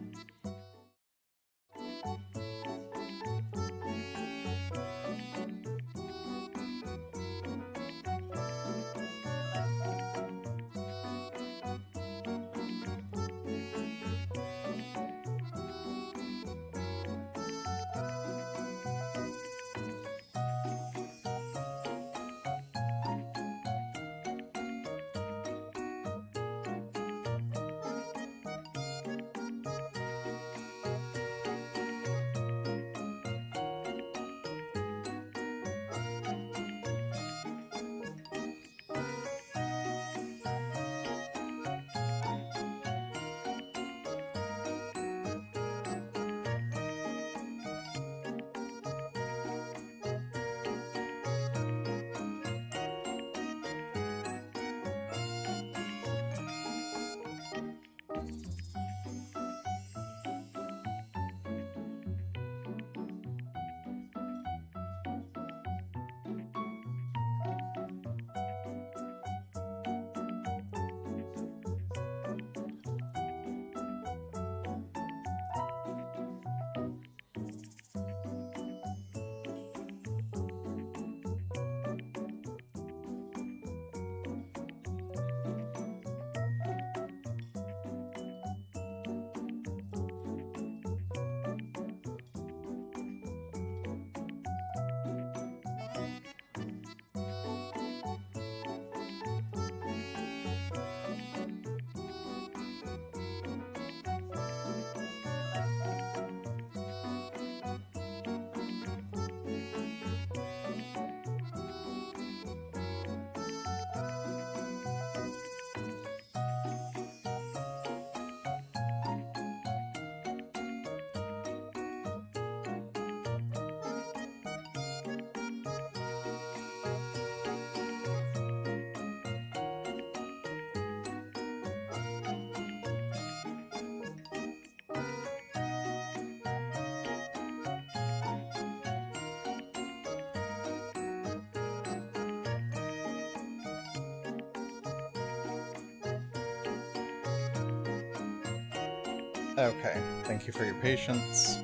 Okay, thank you for your patience.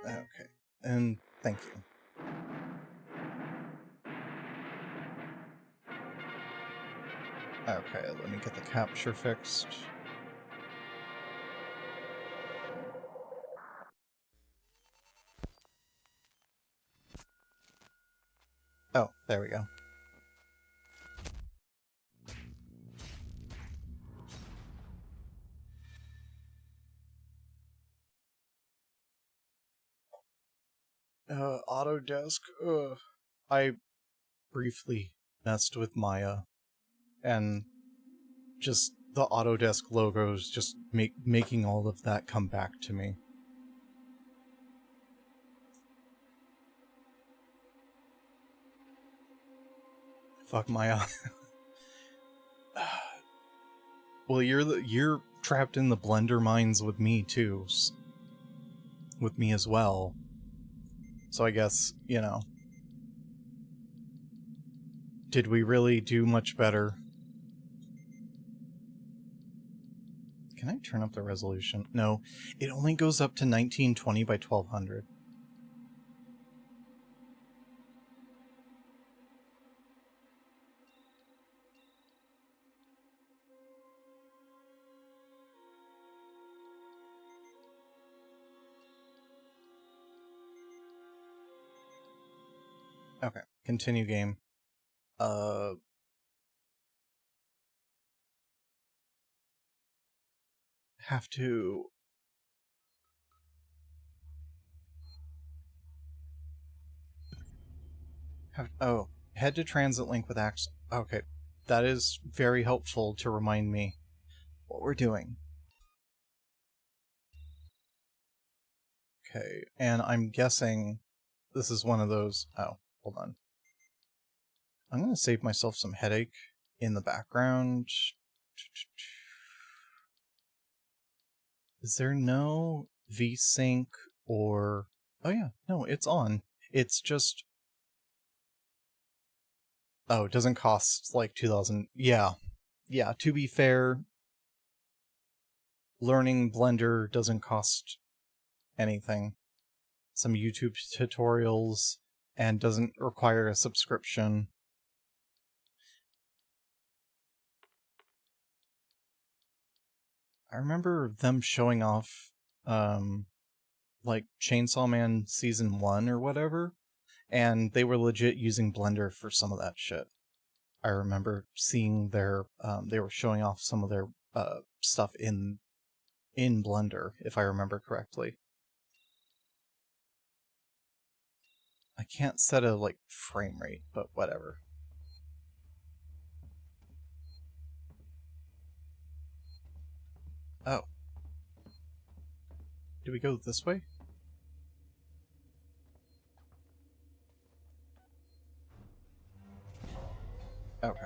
Okay, and thank you. Okay, let me get the capture fixed. Oh, there we go. Autodesk. I briefly messed with Maya, and just the Autodesk logos just making all of that come back to me. Fuck Maya. Well, you're trapped in the Blender mines with me too, with me as well. So I guess, you know, did we really do much better? Can I turn up the resolution? No, it only goes up to 1920 by 1200. Okay, continue game. Have to... Oh, head to transit link with Axel. Okay, that is very helpful to remind me what we're doing. Okay, and I'm guessing this is one of those... Oh, hold on. I'm going to save myself some headache in the background. Is there no VSync or... Oh yeah, no, it's on. It's just... Oh, it doesn't cost like 2,000... Yeah. Yeah, to be fair, learning Blender doesn't cost anything. Some YouTube tutorials, and doesn't require a subscription. I remember them showing off, like, Chainsaw Man Season 1 or whatever, and they were legit using Blender for some of that shit. I remember seeing their, they were showing off some of their, stuff in Blender, if I remember correctly. I can't set a, like, frame rate, but whatever. Oh. Do we go this way? Okay.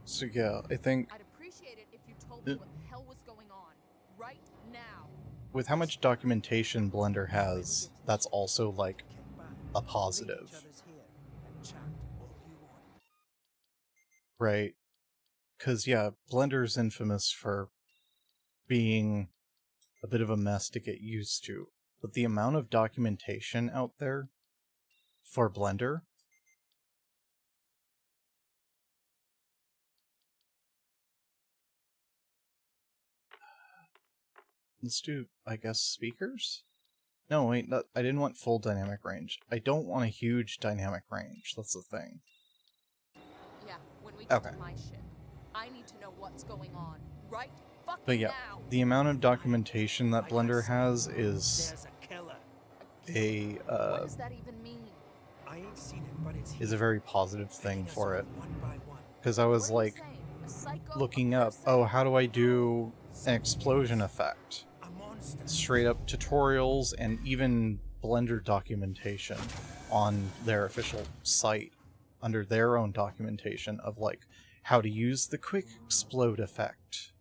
So yeah, I think... I'd appreciate it if you told me what the hell was going on right now. With how much documentation Blender has, that's also, like, a positive. Right? Because, yeah, Blender's infamous for being a bit of a mess to get used to. But the amount of documentation out there for Blender... Let's do, I guess, speakers? No, wait, I didn't want full dynamic range. I don't want a huge dynamic range, that's the thing. Yeah, when we get to my ship, I need to know what's going on, right fucking but yeah, now. The amount of documentation that Blender has is What does that even mean? I ain't seen it, but it's is a very positive thing for it. one by one. Because I was like looking up, oh, how do I do an explosion effect? A monster. Straight up tutorials and even Blender documentation on their official site under their own documentation of like how to use the quick explode effect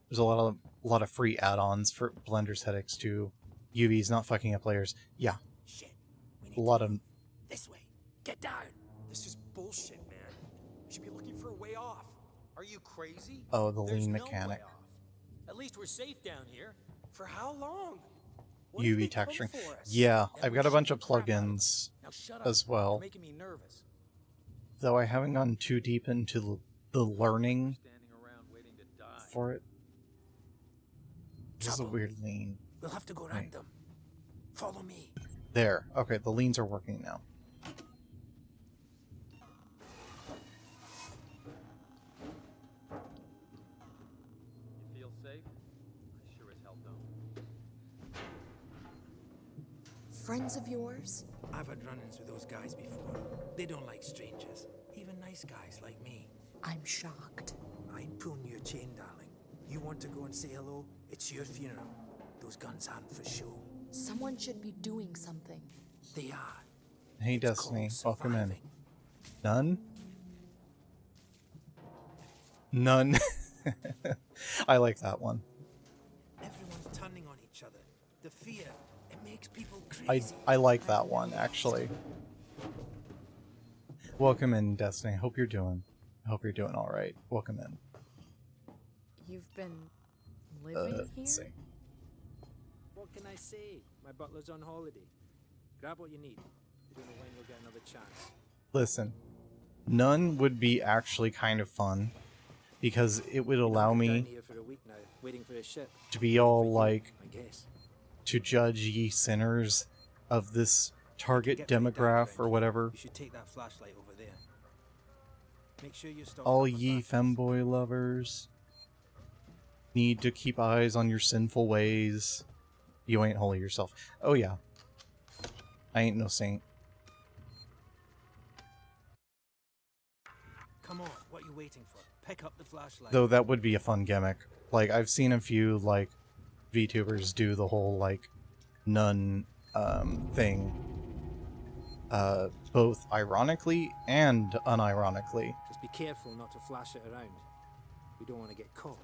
There's a lot of free add-ons for Blender's headaches too. UV's not fucking up players. Yeah, Shit. We need a lot to of move. This way. Get down. This is bullshit, man. We should be looking for a way off. Are you crazy? the There's lean no mechanic. way off. At least we're safe down here. For how long? What if UV they come texturing. for us? Yeah, And I've we got a shoot bunch the of crap out of them. plugins Now shut up. as well. You're making me nervous. Though I haven't gone too deep into the learning Standing around waiting to die. for it. This is a Trouble. weird lean. We'll have to go around them. Follow me. There. Okay, the leans are working now. You feel safe? I sure as hell don't. Friends of yours? I've had run-ins with those guys before. They don't like strangers. Even nice guys like me. I'm shocked. I ain't pulling your chain, darling. You want to go and say hello? It's your funeral. Those guns aren't for show. Someone should be doing something. They are. Hey, It's Destiny. called Welcome in. surviving. None? None. I like that one. Everyone's turning on each other. The fear, it makes people I crazy. I like that one, actually. Welcome in, Destiny. Hope you're doing alright. Welcome in. You've been living here? Let's see. What can I say? My butler's on holiday. Grab what you need. You don't know when you'll get another chance. Listen, none would be actually kind of fun because it would allow I've been me down here for a week now, waiting for a ship. to be all For you, like, I guess. to judge ye sinners of this target Get right down, demograph friend. or whatever. You should take that flashlight over there. Make sure you stop. All ye femboy lovers need to keep eyes on your sinful ways. You ain't holy yourself. Oh yeah. I ain't no saint. Come on, what you waiting for? Pick up the flashlight. Though that would be a fun gimmick. Like, I've seen a few, like, VTubers do the whole, like, nun thing. Both ironically and unironically. Just be careful not to flash it around. We don't want to get caught.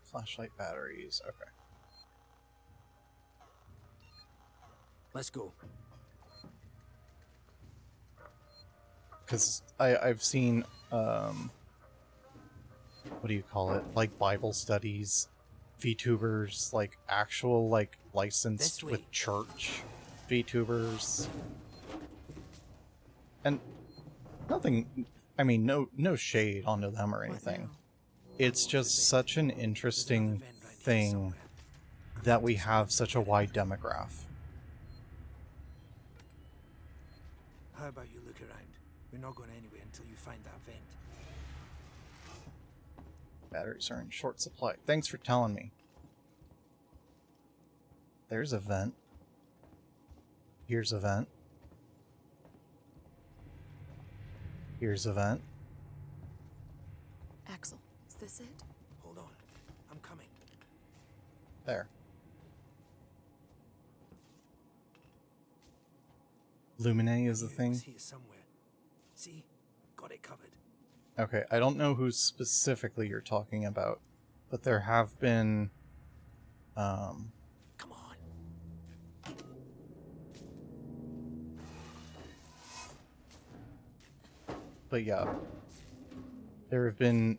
Flashlight batteries, okay. Let's go. Because I've seen, what do you call it? Like, Bible studies, VTubers, like, actual, like, licensed This way. with church VTubers. And nothing, I mean, no shade onto them or What anything. now? It's just such an interesting thing that we have such a wide demographic. How about you look around? We're not going anywhere until you find that vent. Batteries are in short supply. Thanks for telling me. There's a vent. Here's a vent. Here's a vent. Axel, is this it? Hold on. I'm coming. There. Lumine is the It was thing. here somewhere. See? Got it covered. Okay, I don't know who specifically you're talking about, but there have been, Come on. but yeah. There have been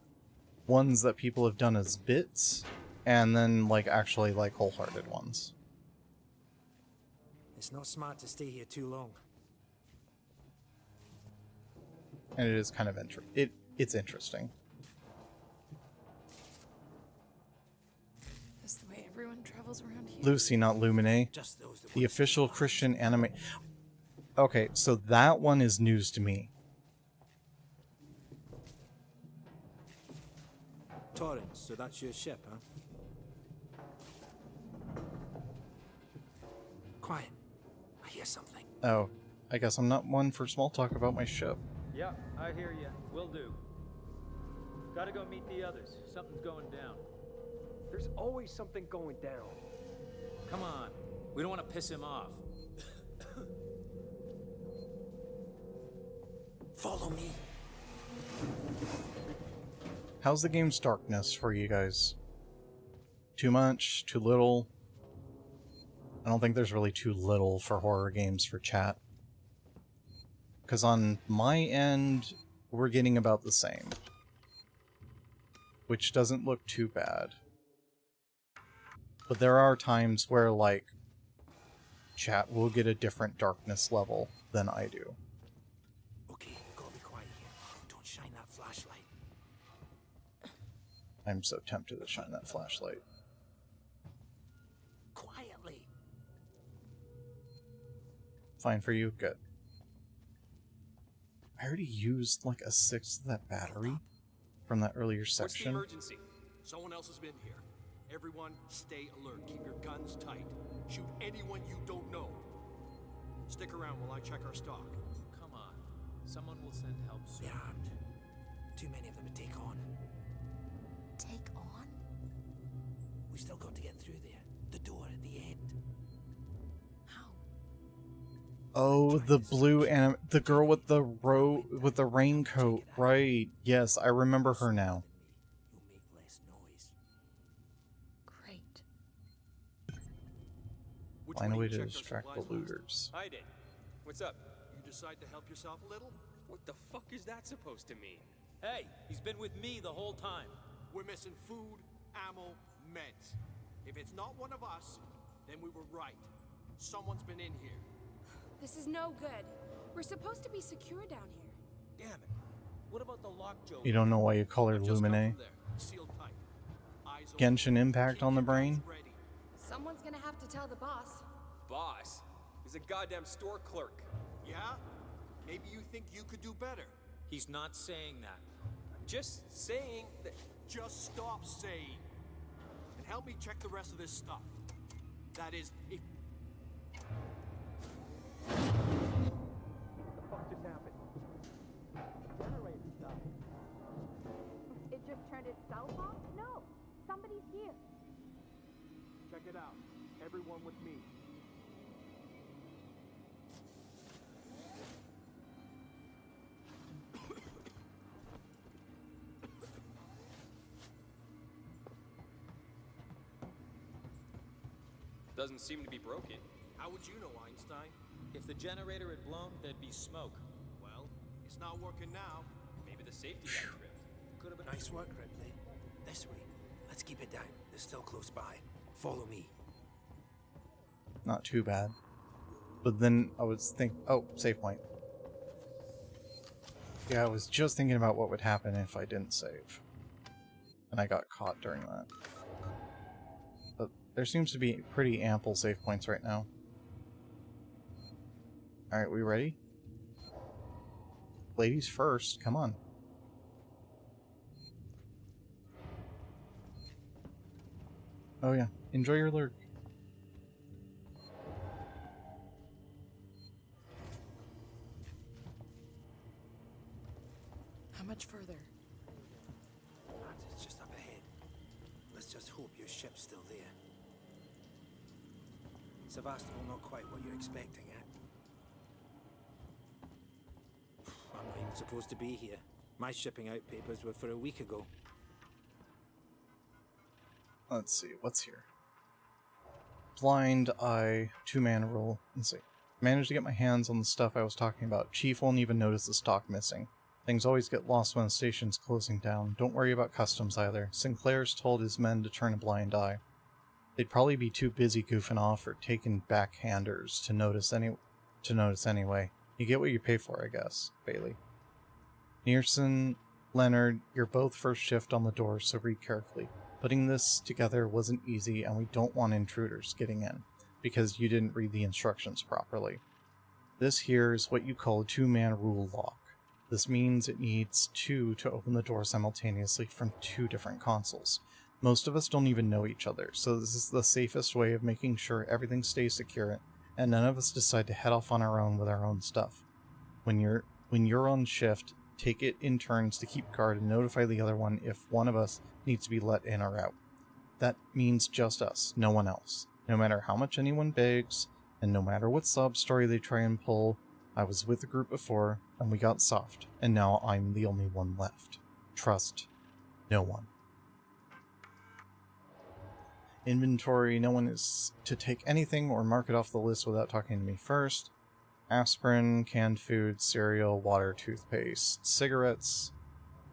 ones that people have done as bits, and then, like, actually, like, wholehearted ones. It's not smart to stay here too long. And it is kind of it's interesting. Is the way everyone travels around here? Lucy, not Lumine. Just those that The want to official survive. Christian anime. Okay, so that one is news to me. Torrance, so that's your ship, huh? Quiet. I hear something. Oh, I guess I'm not one for small talk about my ship. Yeah, I hear you. Will do. Gotta go meet the others. Something's going down. There's always something going down. Come on. We don't want to piss him off. Follow me. How's the game's darkness for you guys? Too much? Too little? I don't think there's really too little for horror games for chat. Because on my end, we're getting about the same. Which doesn't look too bad. But there are times where, like, chat will get a different darkness level than I do. Okay, gotta be quiet here. Don't shine that flashlight. I'm so tempted to shine that flashlight. Quietly. Fine for you? Good. I already used like a sixth of that battery from that earlier What's the section. emergency? Someone else has been here. Everyone, stay alert. Keep your guns tight. Shoot anyone you don't know. Stick around while I check our stock. Come on. Someone will send help soon. They're armed. Too many of them to take on. Take on? We still got to get through there. The door at the end. How? Oh, the blue the girl with the raincoat, right? Yes, I remember her now. You'll make less noise. Great. Which Find a one way of you to checked our distract the supplies last? looters. I did. What's up? You decide to help yourself a little? What the fuck is that supposed to mean? Hey, he's been with me the whole time. We're missing food, ammo, meds. If it's not one of us, then we were right. Someone's been in here. This is no good. We're supposed to be secure down here. Damn it. What about the lock, Joe? You don't know why you call her I've just come Lumine. from there. Sealed tight. Eyes open. Genshin Impact Keep on the your brain? guns ready. Someone's gonna have to tell the boss. Boss? He's a goddamn store clerk. Yeah? Maybe you think you could do better. He's not saying that. I'm just saying that. Just stop saying. And help me check the rest of this stuff. That is, if... What the fuck just happened? Generator died. It just turned itself off? No, somebody's here. Check it out. Everyone with me. Doesn't seem to be broken. How would you know, Einstein? If the generator had blown, there'd be smoke. Well, it's not working now. Maybe the safety got tripped. Could have been. Nice work, Ripley. This way. Let's keep it down. They're still close by. Follow me. Not too bad. But then I was oh, save point. Yeah, I was just thinking about what would happen if I didn't save. And I got caught during that. But there seems to be pretty ample save points right now. Alright, we ready? Ladies first, come on. Oh yeah, enjoy your lurk. How much further? It's just up ahead. Let's just hope your ship's still there. Sevastopol not quite what you're expecting, eh? I'm not even supposed to be here. My shipping out papers were for a week ago. Let's see, what's here? Blind Eye, 2-man rule. Let's see. Managed to get my hands on the stuff I was talking about. Chief won't even notice the stock missing. Things always get lost when the station's closing down. Don't worry about customs either. Sinclair's told his men to turn a blind eye. They'd probably be too busy goofing off or taking backhanders to notice anyway. You get what you pay for, I guess. Bailey. Nearson, Leonard, you're both first shift on the door, so read carefully. Putting this together wasn't easy, and we don't want intruders getting in, because you didn't read the instructions properly. This here is what you call a 2-man rule lock. This means it needs 2 to open the door simultaneously from 2 different consoles. Most of us don't even know each other, so this is the safest way of making sure everything stays secure, and none of us decide to head off on our own with our own stuff. When you're on shift, take it in turns to keep guard and notify the other one if one of us needs to be let in or out. That means just us, no one else. No matter how much anyone begs, and no matter what sob story they try and pull, I was with the group before, and we got soft, and now I'm the only one left. Trust no one. Inventory, no one is to take anything or mark it off the list without talking to me first. Aspirin, canned food, cereal, water, toothpaste, cigarettes,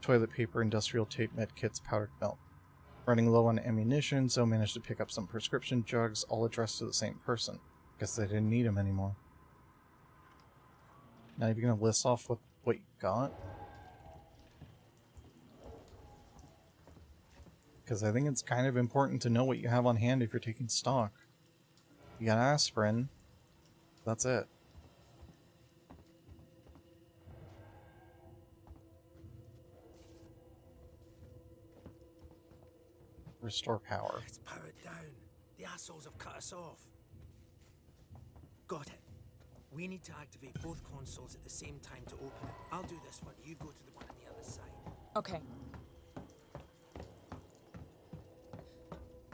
toilet paper, industrial tape, medkits, powdered milk. Running low on ammunition, so managed to pick up some prescription drugs, all addressed to the same person. Guess they didn't need them anymore. Now you're gonna list off what you got? Because I think it's kind of important to know what you have on hand if you're taking stock. You got aspirin. That's it. Restore power. It's powered down. The assholes have cut us off. Got it. We need to activate both consoles at the same time to open it. I'll do this one. You go to the one on the other side. Okay.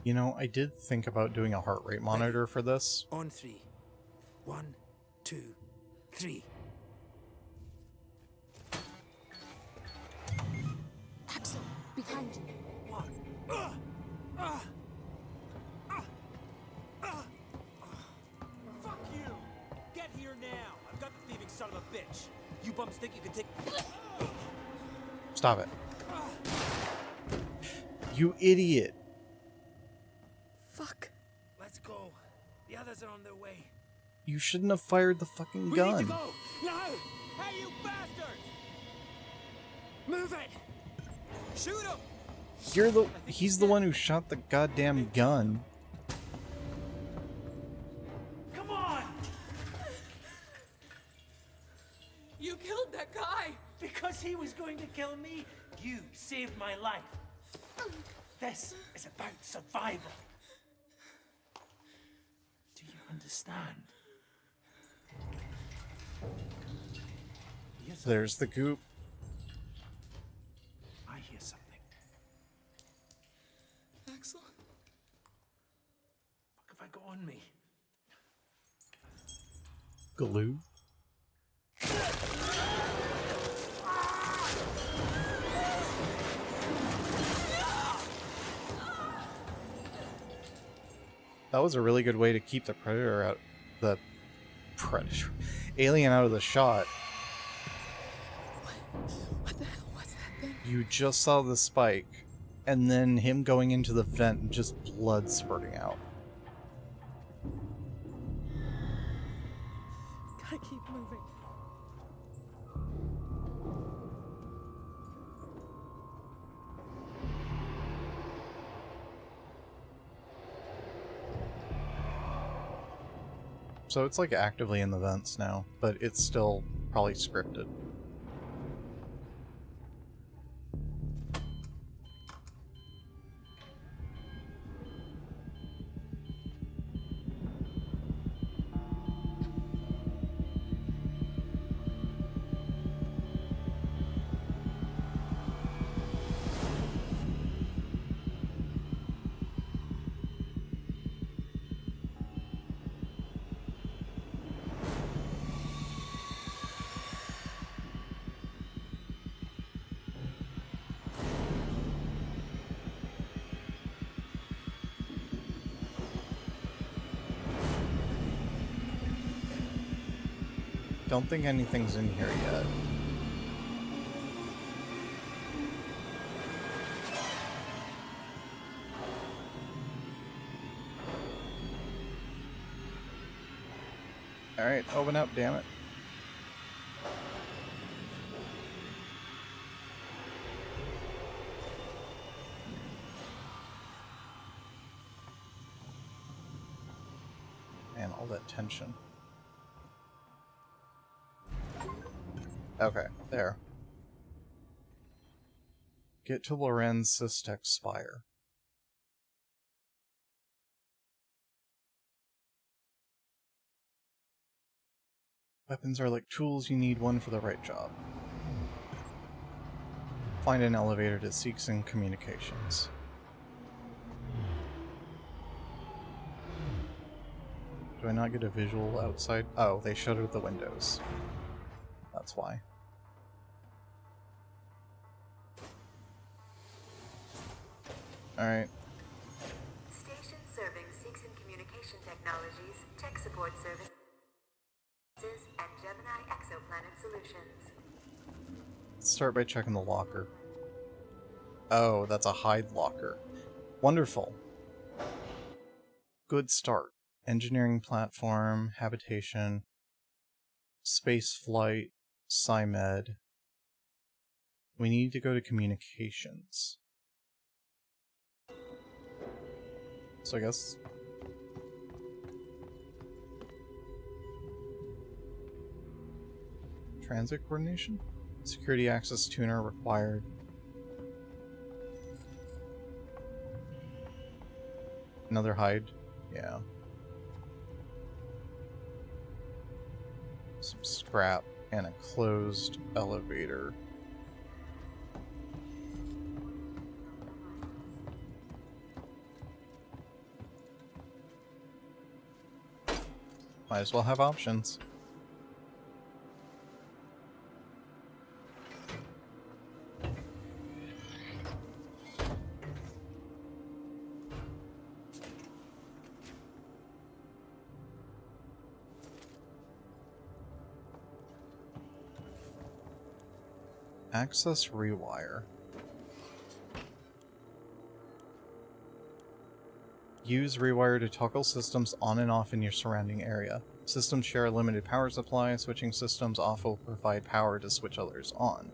You know, I did think about doing a heart rate monitor for this. On 3. 1, 2, 3. Axel, behind you. What? Fuck you! Get here now! I've got the thieving son of a bitch! You bums think you can take... Stop it. You idiot. Fuck. Let's go. The others are on their way. You shouldn't have fired the fucking We gun. need to go! Now! Hey, you bastards! Move it! Shoot him! He's the one who shot the goddamn gun. Come on! You killed that guy! Because he was going to kill me, you saved my life. This is about survival. Do you understand? There's the goop. I hear something. Axel? What have I got on me? Glue. That was a really good way to keep the predator out. The predator. Alien out of the shot. What the hell was that thing? You just saw the spike, and then him going into the vent and just blood spurting out. Gotta keep moving. So it's like actively in the vents now, but it's still probably scripted. Don't think anything's in here yet. Alright, open up, damn it. Man, all that tension. Okay, there. Get to Lorenz Systech Spire. Weapons are like tools, you need one for the right job. Find an elevator to Seegson Communications. Do I not get a visual outside? Oh, they shuttered the windows. That's why. Alright. Station serving Seegson Communication Technologies, Tech Support Services, and Gemini Exoplanet Solutions. Let's start by checking the locker. Oh, that's a hide locker. Wonderful. Good start. Engineering platform, habitation, space flight, SciMed. We need to go to communications. So I guess... Transit coordination? Security access tuner required. Another hide? Yeah. Some scrap and a closed elevator. Might as well have options. Access rewire. Use rewire to toggle systems on and off in your surrounding area. Systems share a limited power supply. Switching systems off will provide power to switch others on.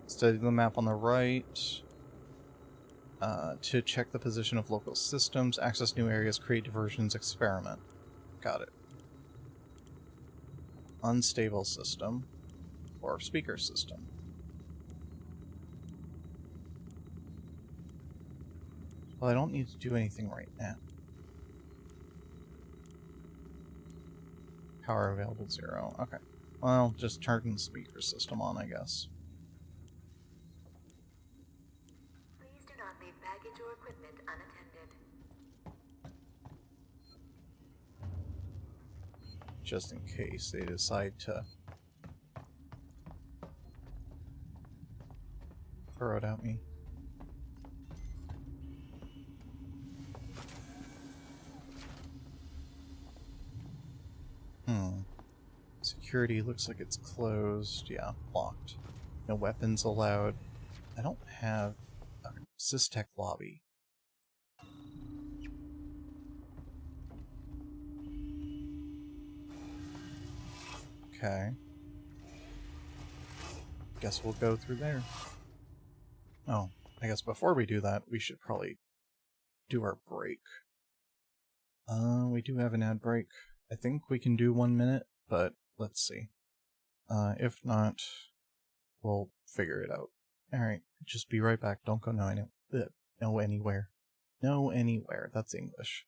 Study the map on the right. To check the position of local systems. Access new areas. Create diversions. Experiment. Got it. Unstable system. Or speaker system. Well, I don't need to do anything right now. Power available 0. Okay. Well, just turn the speaker system on, I guess. Please do not leave baggage or equipment unattended. Just in case they decide to throw it at me. Security looks like it's closed. Yeah, locked. No weapons allowed. I don't have a Systech lobby. Okay. Guess we'll go through there. Oh, I guess before we do that, we should probably do our break. We do have an ad break. I think we can do 1 minute, but let's see. If not, we'll figure it out. Alright, just be right back. Don't go anywhere. No anywhere. That's English.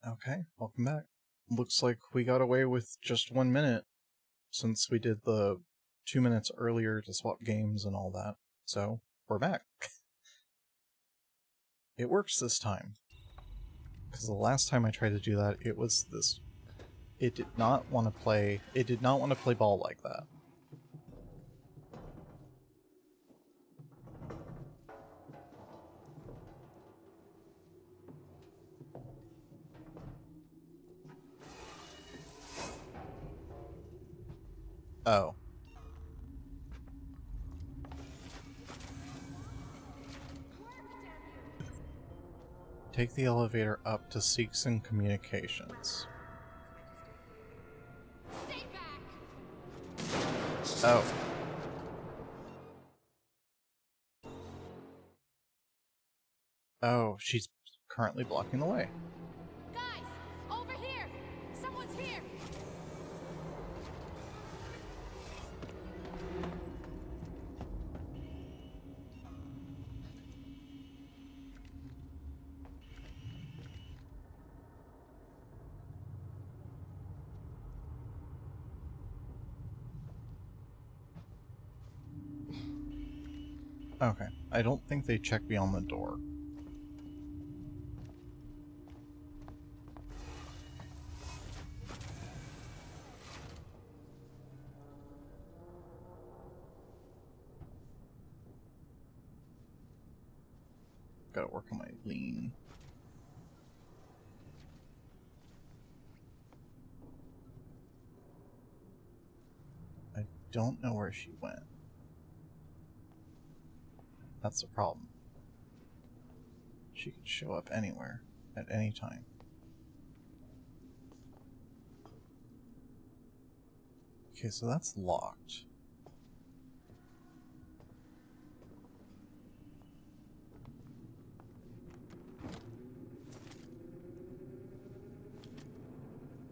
Okay, welcome back. Looks like we got away with just 1 minute, since we did the 2 minutes earlier to swap games and all that. So, we're back. It works this time. Because the last time I tried to do that, it was this it did not want to play. It did not want to play ball like that. Oh. Take the elevator up to Seegson Communications. Stay back! Oh. Oh, she's currently blocking the way. Guys, over here! Someone's here! Okay, I don't think they check beyond the door. Gotta work on my lean. I don't know where she went. That's the problem. She could show up anywhere, at any time. Okay, so that's locked.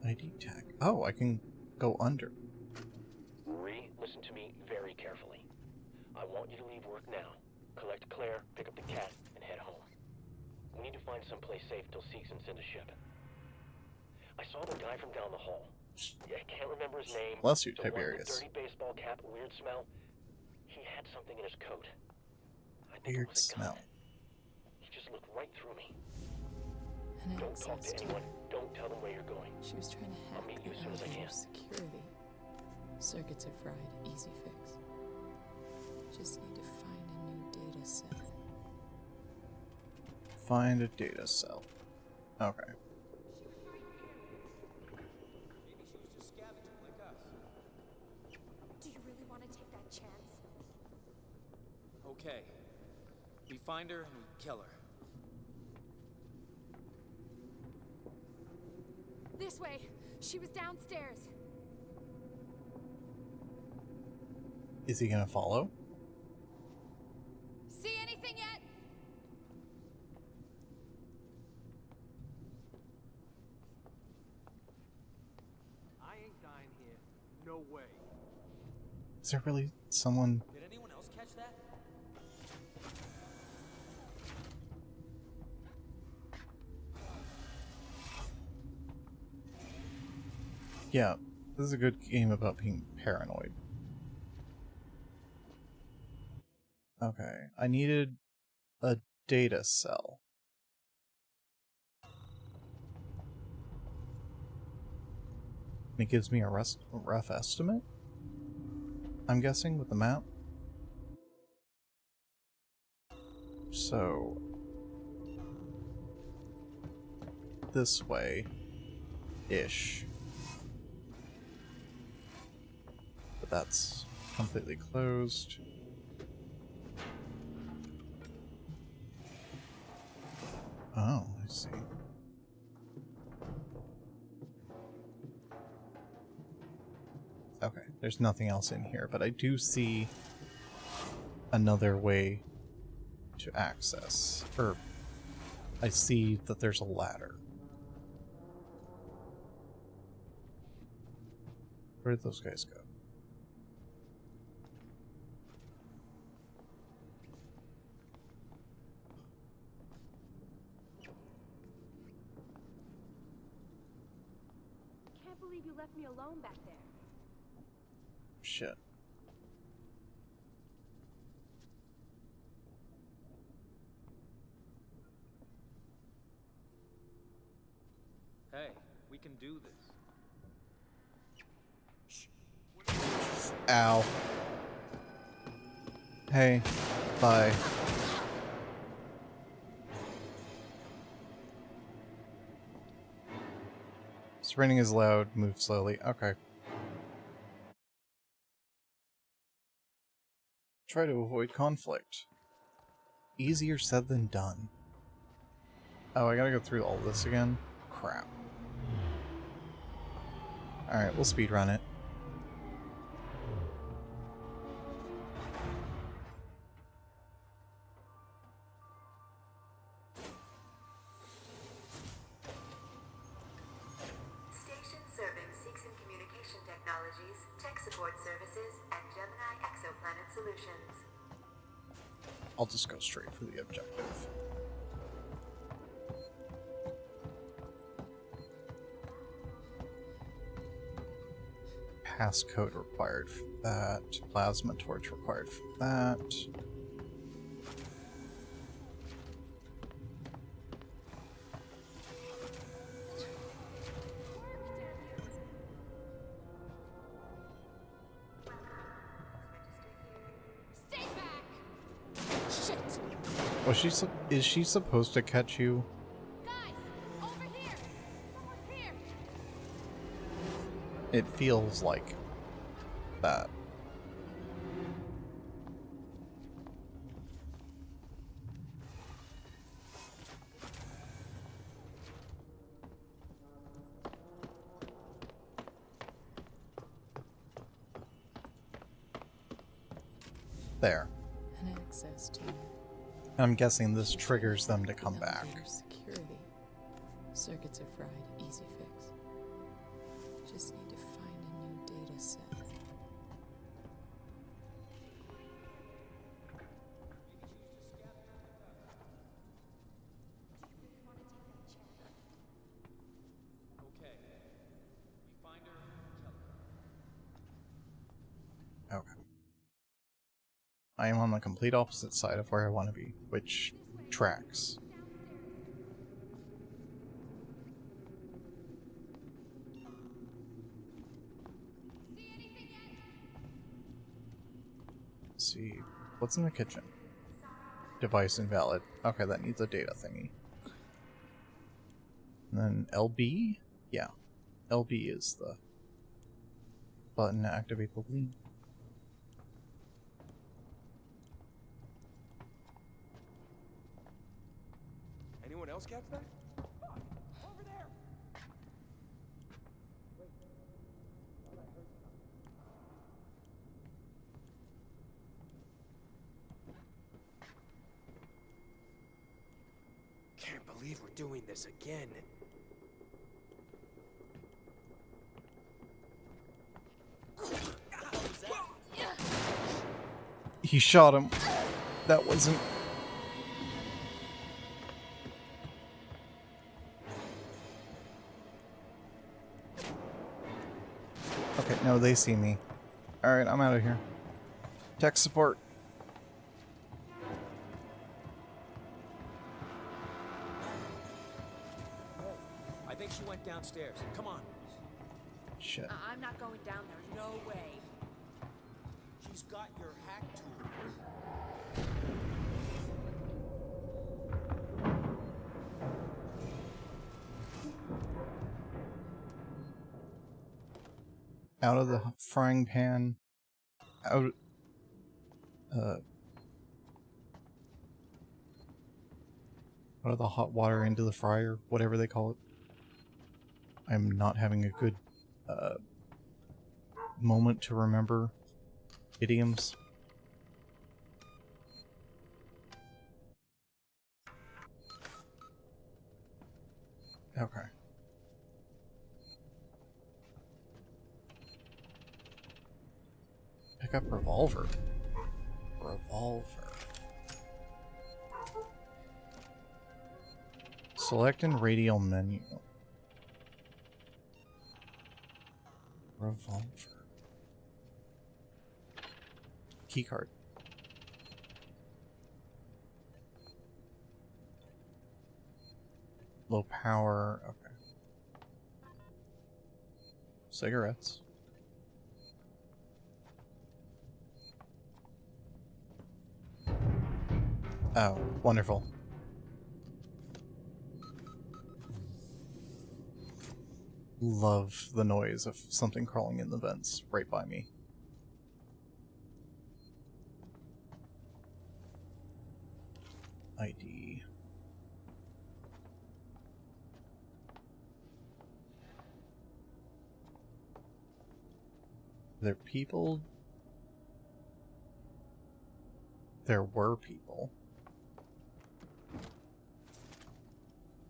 ID tag. Oh, I can go under. Marie, listen to me very carefully. I want you to leave work now. Collect Claire, pick up the cat, and head home. We need to find someplace safe till Seegson sends a ship. I saw the guy from down the hall. I can't remember his name. Bless you, The one with Tiberius. dirty baseball cap, weird smell. He had something in his coat. I think Weird it was a gun. smell. He just looked right through me. An Don't talk access to anyone. Don't tell them where you're going. She was trying to hack I'll meet you the as soon as I elevator can. security. Circuits are fried. Easy fix. Just need to find a new data set. Find a data cell. Okay. Do you really want to take that chance? Okay. We find her and we kill her. This way. She was downstairs. Is he gonna follow? See anything yet? I ain't dying here. No way. Is there really someone? Did anyone else catch that? Yeah, this is a good game about being paranoid. Okay, I needed a data cell. It gives me a rough estimate, I'm guessing, with the map. So, this way-ish. But that's completely closed. Oh, I see. Okay, there's nothing else in here, but I do see another way to access. Or, I see that there's a ladder. Where did those guys go? Can't believe you left me alone back there. Shit. Hey, we can do this. Ow. Hey. Bye. Sprinting is loud, move slowly. Okay. Try to avoid conflict. Easier said than done. Oh, I gotta go through all this again? Crap. Alright, we'll speedrun it. Station serving Seegson Communication Technologies, Tech Support Services, and Gemini Exoplanet Solutions. I'll just go straight for the objective. Passcode required for that. Plasma torch required for that. Stay back! Shit! Was she? Is she supposed to catch you? Guys, over here! Over here! It feels like that. There. An access to I'm guessing this triggers them to come back. elevator security. Circuits are fried. Easy fix. Just need to find a new data set. Okay. We find her, kill her. Okay. I am on the complete opposite side of where I want to be, which tracks. Let's see. What's in the kitchen? Device invalid. Okay, that needs a data thingy. And then LB? Yeah. LB is the button to activate the lead. Anyone else catch that? Over there! Can't believe we're doing this again. He shot him. That wasn't... Okay, no, they see me. Alright, I'm out of here. Tech support. I think she went downstairs. Come on. Shit. I'm not going down there. No way. She's got your hack tool. Out of the frying pan. Out of the hot water into the fryer, whatever they call it. I'm not having a good moment to remember idioms. Okay. Pick up revolver. Revolver. Select in radial menu. Revolver. Keycard. Low power. Okay. Cigarettes. Oh, wonderful. Love the noise of something crawling in the vents right by me. ID. There people? There were people.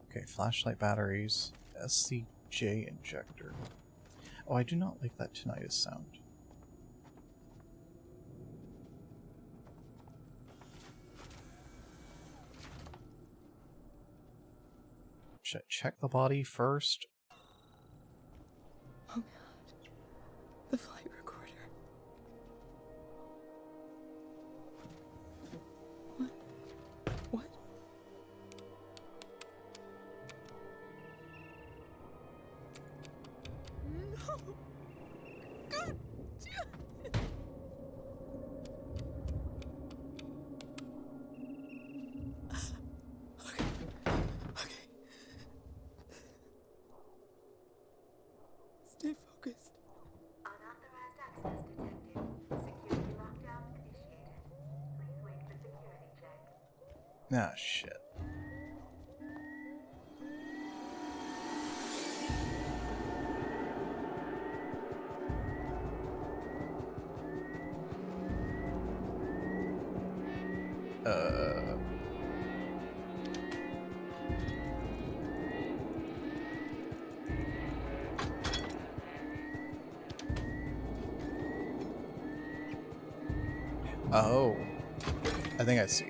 Okay, flashlight batteries, SCJ injector. Oh, I do not like that tinnitus sound. Should I check the body first? Oh god. The flight recorder. What? What? No! God! Okay. Stay focused. Unauthorized access detected. Security lockdown initiated. Please wait for security check. Ah, shit. Oh. I think I see.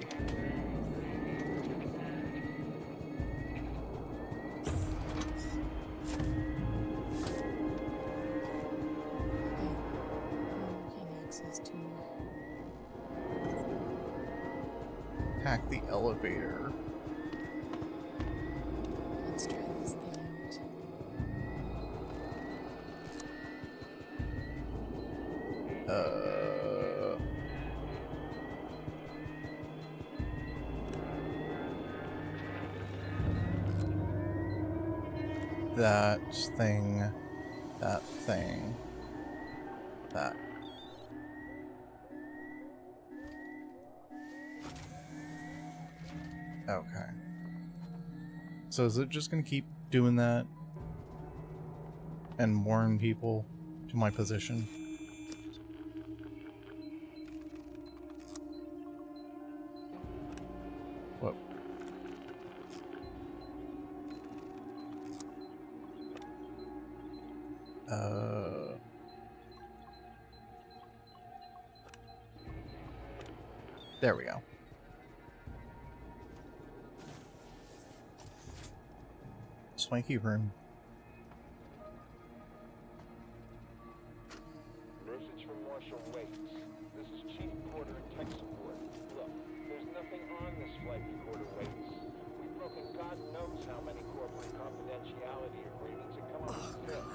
Unlocking access to Hack the elevator. Let's try this thing out. That thing. That thing. That. Okay. So is it just gonna keep doing that? And warn people to my position? Whoa. There we go. Swanky room. Message from Marshal Waits. This is Chief Porter in tech support. Look, there's nothing on this flight recorder, Waits. We've broken God knows how many corporate confidentiality agreements and come up with this.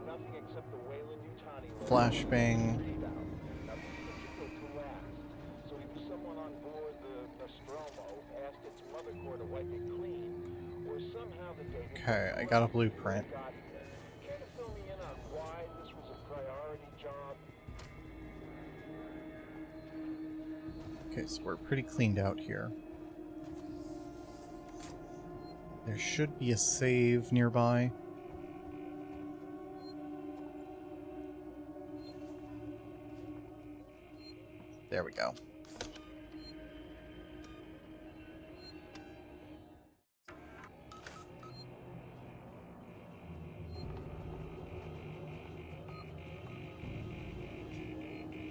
Nothing except the Weyland-Yutani Flashbang. Nothing particular to last. So either someone on board the Nostromo asked its mother core to wipe it clean, or somehow the data... Okay, I got a blueprint. Care to fill me in on why this was a priority job? Okay, so we're pretty cleaned out here. There should be a save nearby. There we go.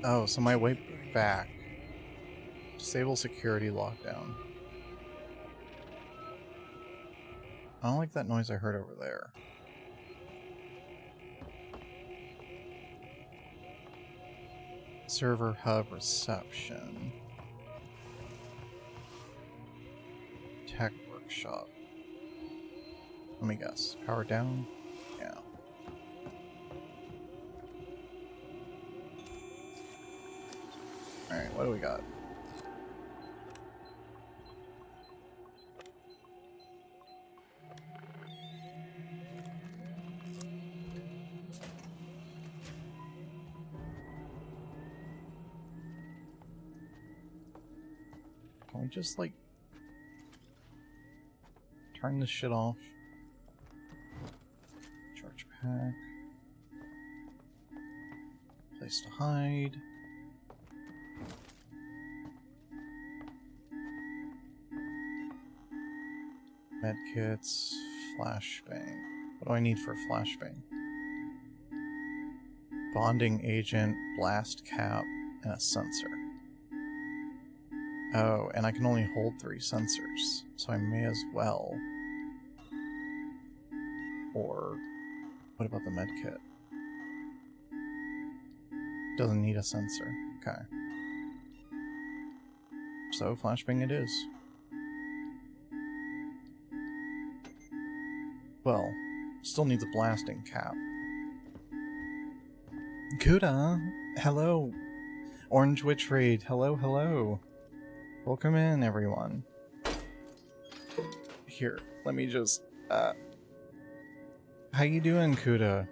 Oh, so my way back. Disable security lockdown. I don't like that noise I heard over there. Server hub reception. Tech workshop. Let me guess. Power down? Yeah. Alright, what do we got? Can we just, like, turn this shit off? Charge pack. Place to hide. Medkits, flashbang. What do I need for flashbang? Bonding agent, blast cap, and a sensor. Oh, and I can only hold 3 sensors, so I may as well. Or, what about the medkit? Doesn't need a sensor. Okay. So, flashbang it is. Well, still needs a blasting cap. Kuda! Hello! Orange Witch Raid, hello, hello! Welcome in, everyone. Here, let me just, how you doing, Kuda?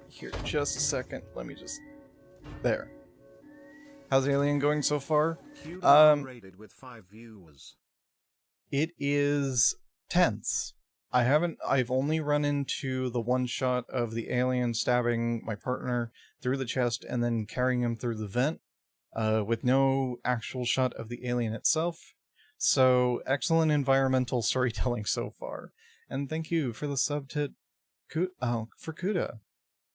Here, just a second, let me just... There. How's Alien going so far? Rated with 5 viewers. It is tense. I've only run into the one shot of the alien stabbing my partner through the chest and then carrying him through the vent, with no actual shot of the alien itself. So, excellent environmental storytelling so far. And thank you for the sub to for Kuda.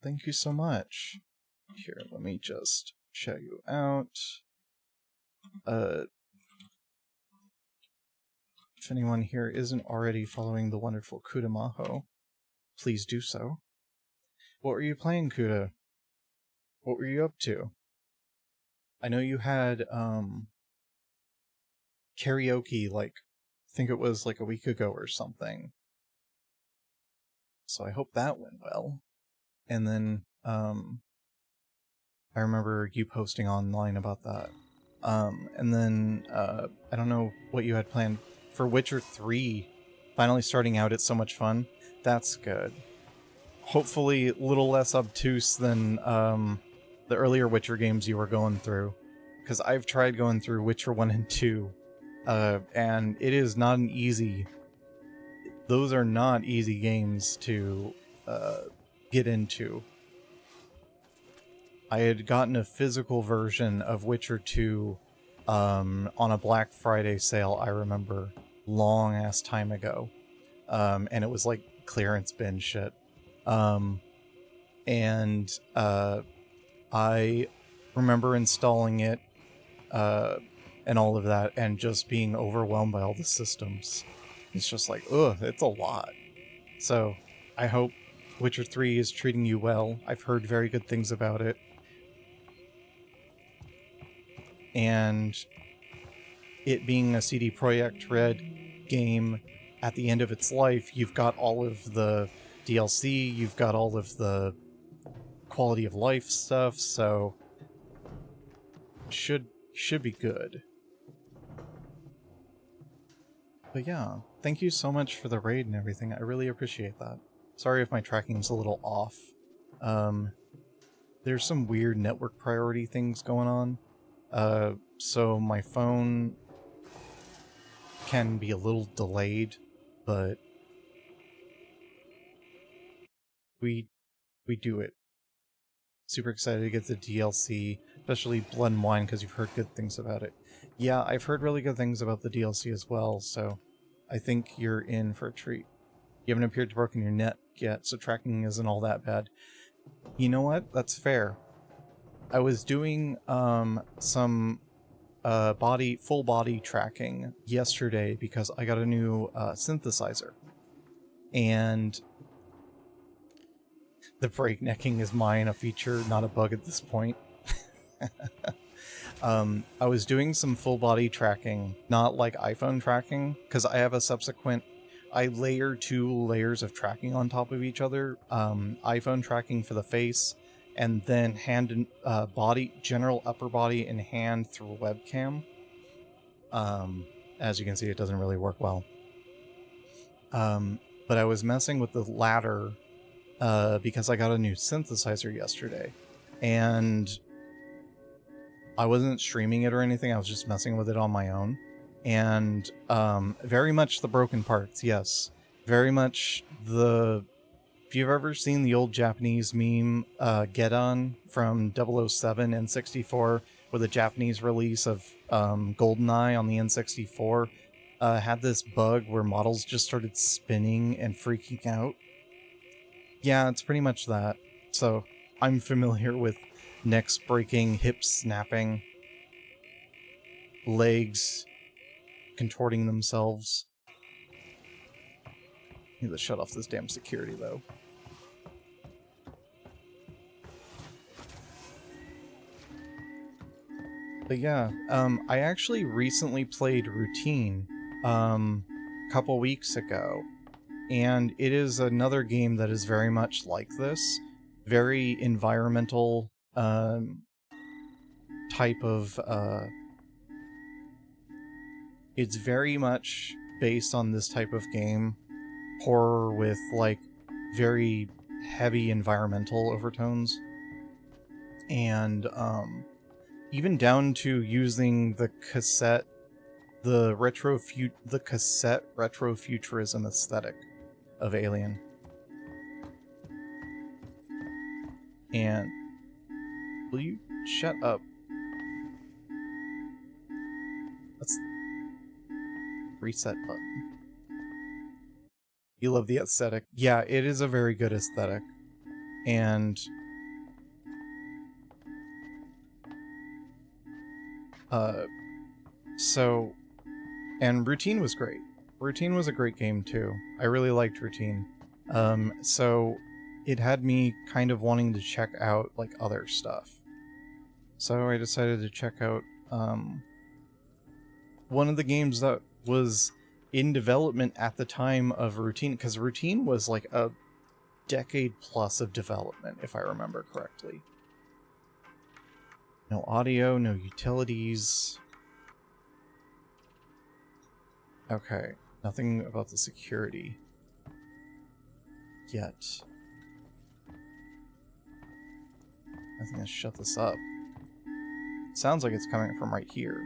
Thank you so much. Here, let me just shout you out. If anyone here isn't already following the wonderful Kuda Maho, please do so. What were you playing, Kuda? What were you up to? I know you had, karaoke, like, I think it was like a week ago or something. So I hope that went well. And then, I remember you posting online about that. And then, I don't know what you had planned for Witcher 3. Finally starting out, it's so much fun. That's good. Hopefully a little less obtuse than, the earlier Witcher games you were going through. Because I've tried going through Witcher 1 and 2. And it is not an easy... Those are not easy games to, get into. I had gotten a physical version of Witcher 2 on a Black Friday sale, I remember, long ass time ago. And it was like clearance bin shit. I remember installing it and all of that and just being overwhelmed by all the systems. It's just like, ugh, it's a lot. So I hope Witcher 3 is treating you well. I've heard very good things about it. And it being a CD Projekt Red game, at the end of its life, you've got all of the DLC, you've got all of the quality of life stuff, so should be good. But yeah, thank you so much for the raid and everything. I really appreciate that. Sorry if my tracking's a little off. There's some weird network priority things going on. So my phone can be a little delayed, but we do it. Super excited to get the DLC, especially Blood and Wine, because you've heard good things about it. Yeah, I've heard really good things about the DLC as well, so I think you're in for a treat. You haven't appeared to broken your net yet, so tracking isn't all that bad. You know what? That's fair. I was doing some full body tracking yesterday because I got a new synthesizer. And the breaknecking is mine, a feature, not a bug at this point. I was doing some full body tracking, not like iPhone tracking, because I have a subsequent... I layer 2 layers of tracking on top of each other. iPhone tracking for the face, and then hand and body, general upper body and hand through a webcam. As you can see, it doesn't really work well. But I was messing with the latter because I got a new synthesizer yesterday. And I wasn't streaming it or anything. I was just messing with it on my own. And very much the broken parts, yes. Very much the... If you've ever seen the old Japanese meme, Geddon from 007 N64, with the Japanese release of GoldenEye on the N64, had this bug where models just started spinning and freaking out. Yeah, it's pretty much that. So I'm familiar with necks breaking, hips snapping, legs contorting themselves. Need to shut off this damn security, though. But yeah, I actually recently played Routine a couple weeks ago, and it is another game that is very much like this. Very environmental type of... It's very much based on this type of game. Horror with, like, very heavy environmental overtones. And, even down to using the cassette retrofuturism aesthetic of Alien. And will you shut up? Let's reset button. You love the aesthetic. Yeah, it is a very good aesthetic. And and Routine was great. Routine was a great game too. I really liked Routine. So it had me kind of wanting to check out like other stuff. So I decided to check out one of the games that was in development at the time of Routine, because Routine was like a decade plus of development, if I remember correctly. No audio, no utilities. Okay, nothing about the security yet. Nothing to shut this up. Sounds like it's coming from right here.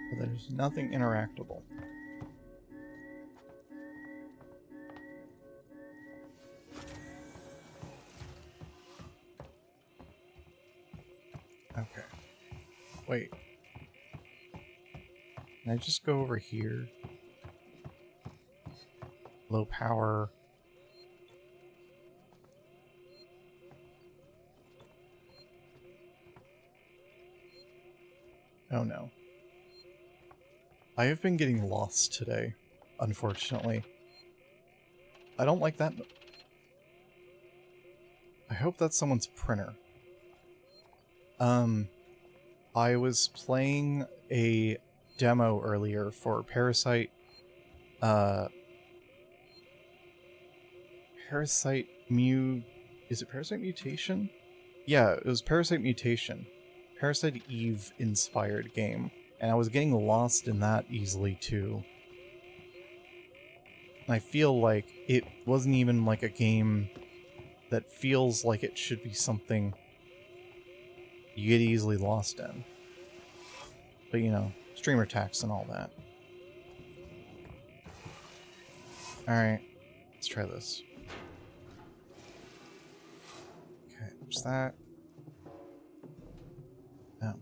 But there's nothing interactable. Okay. Wait. Can I just go over here? Low power. Oh no. I have been getting lost today, unfortunately. I don't like that. I hope that's someone's printer. I was playing a demo earlier for Parasite, is it Parasite Mutation? Yeah, it was Parasite Mutation. Parasite Eve inspired game. And I was getting lost in that easily too. And I feel like it wasn't even like a game that feels like it should be something you get easily lost in. But you know, streamer tax and all that. Alright, let's try this. Okay, there's that. No.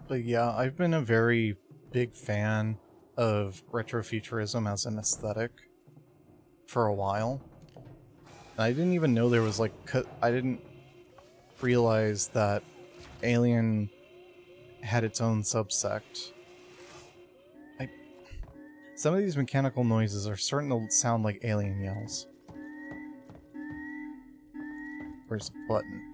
But yeah, I've been a very big fan of retrofuturism as an aesthetic for a while. And I didn't even know there was like, I didn't realize that Alien had its own subsect. Some of these mechanical noises are starting to sound like alien yells. Where's the button?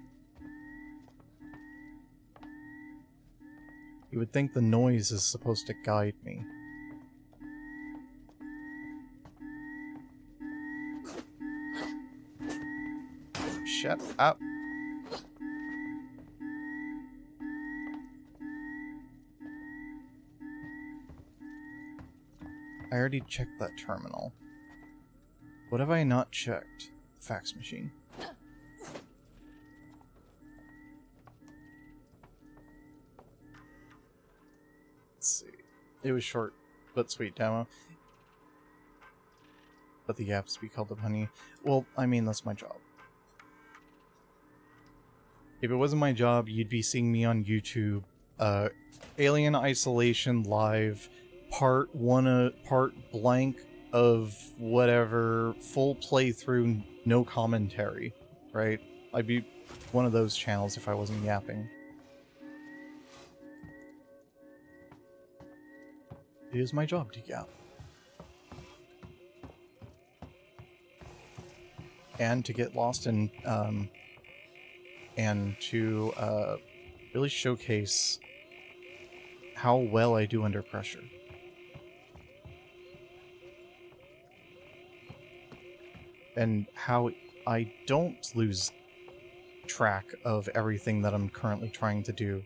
You would think the noise is supposed to guide me. Shut up. I already checked that terminal. What have I not checked? Fax machine. Let's see. It was short but sweet demo. But the apps be called up, honey. Well, I mean, that's my job. If it wasn't my job, you'd be seeing me on YouTube. Alien Isolation Live, part blank of whatever, full playthrough, no commentary, right? I'd be one of those channels if I wasn't yapping. It is my job to yap. And to get lost in, and to really showcase how well I do under pressure. And how I don't lose track of everything that I'm currently trying to do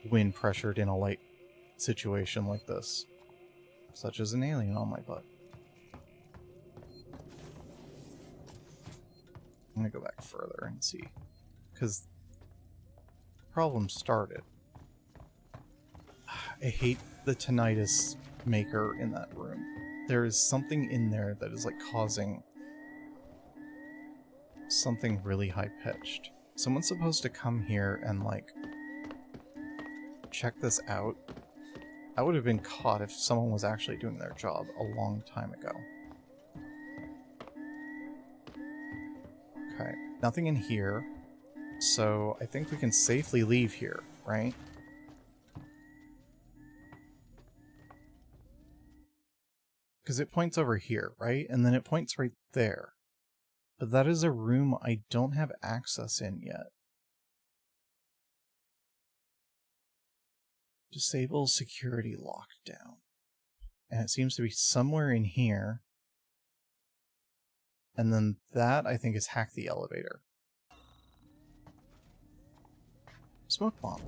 when pressured in a light situation like this. Such as an alien on my butt. I'm gonna go back further and see. Because the problem started. I hate the tinnitus maker in that room. There is something in there that is like causing something really high-pitched. Someone's supposed to come here and like check this out. I would have been caught if someone was actually doing their job a long time ago. Okay, nothing in here. So I think we can safely leave here, right? Because it points over here, right? And then it points right there. But that is a room I don't have access in yet. Disable security lockdown. And it seems to be somewhere in here. And then that, I think, is hack the elevator. Smoke bomb.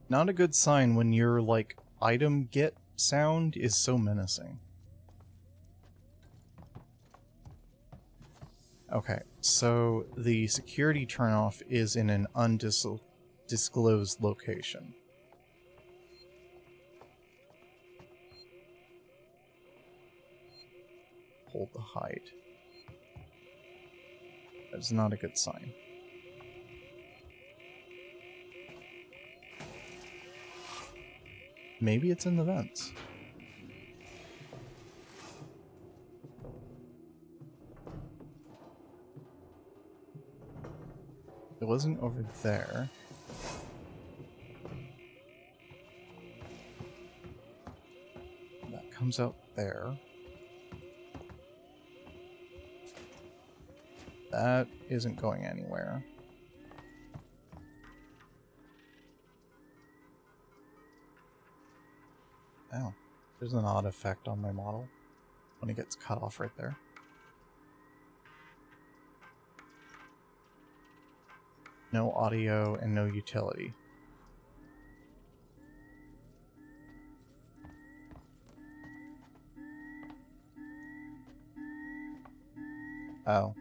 Not a good sign when your, like, item get sound is so menacing. Okay, so the security turnoff is in an undisclosed location. Hold the hide. That's not a good sign. Maybe it's in the vents. It wasn't over there. That comes out there. That isn't going anywhere. Oh, there's an odd effect on my model when it gets cut off right there. No audio and no utility. Oh.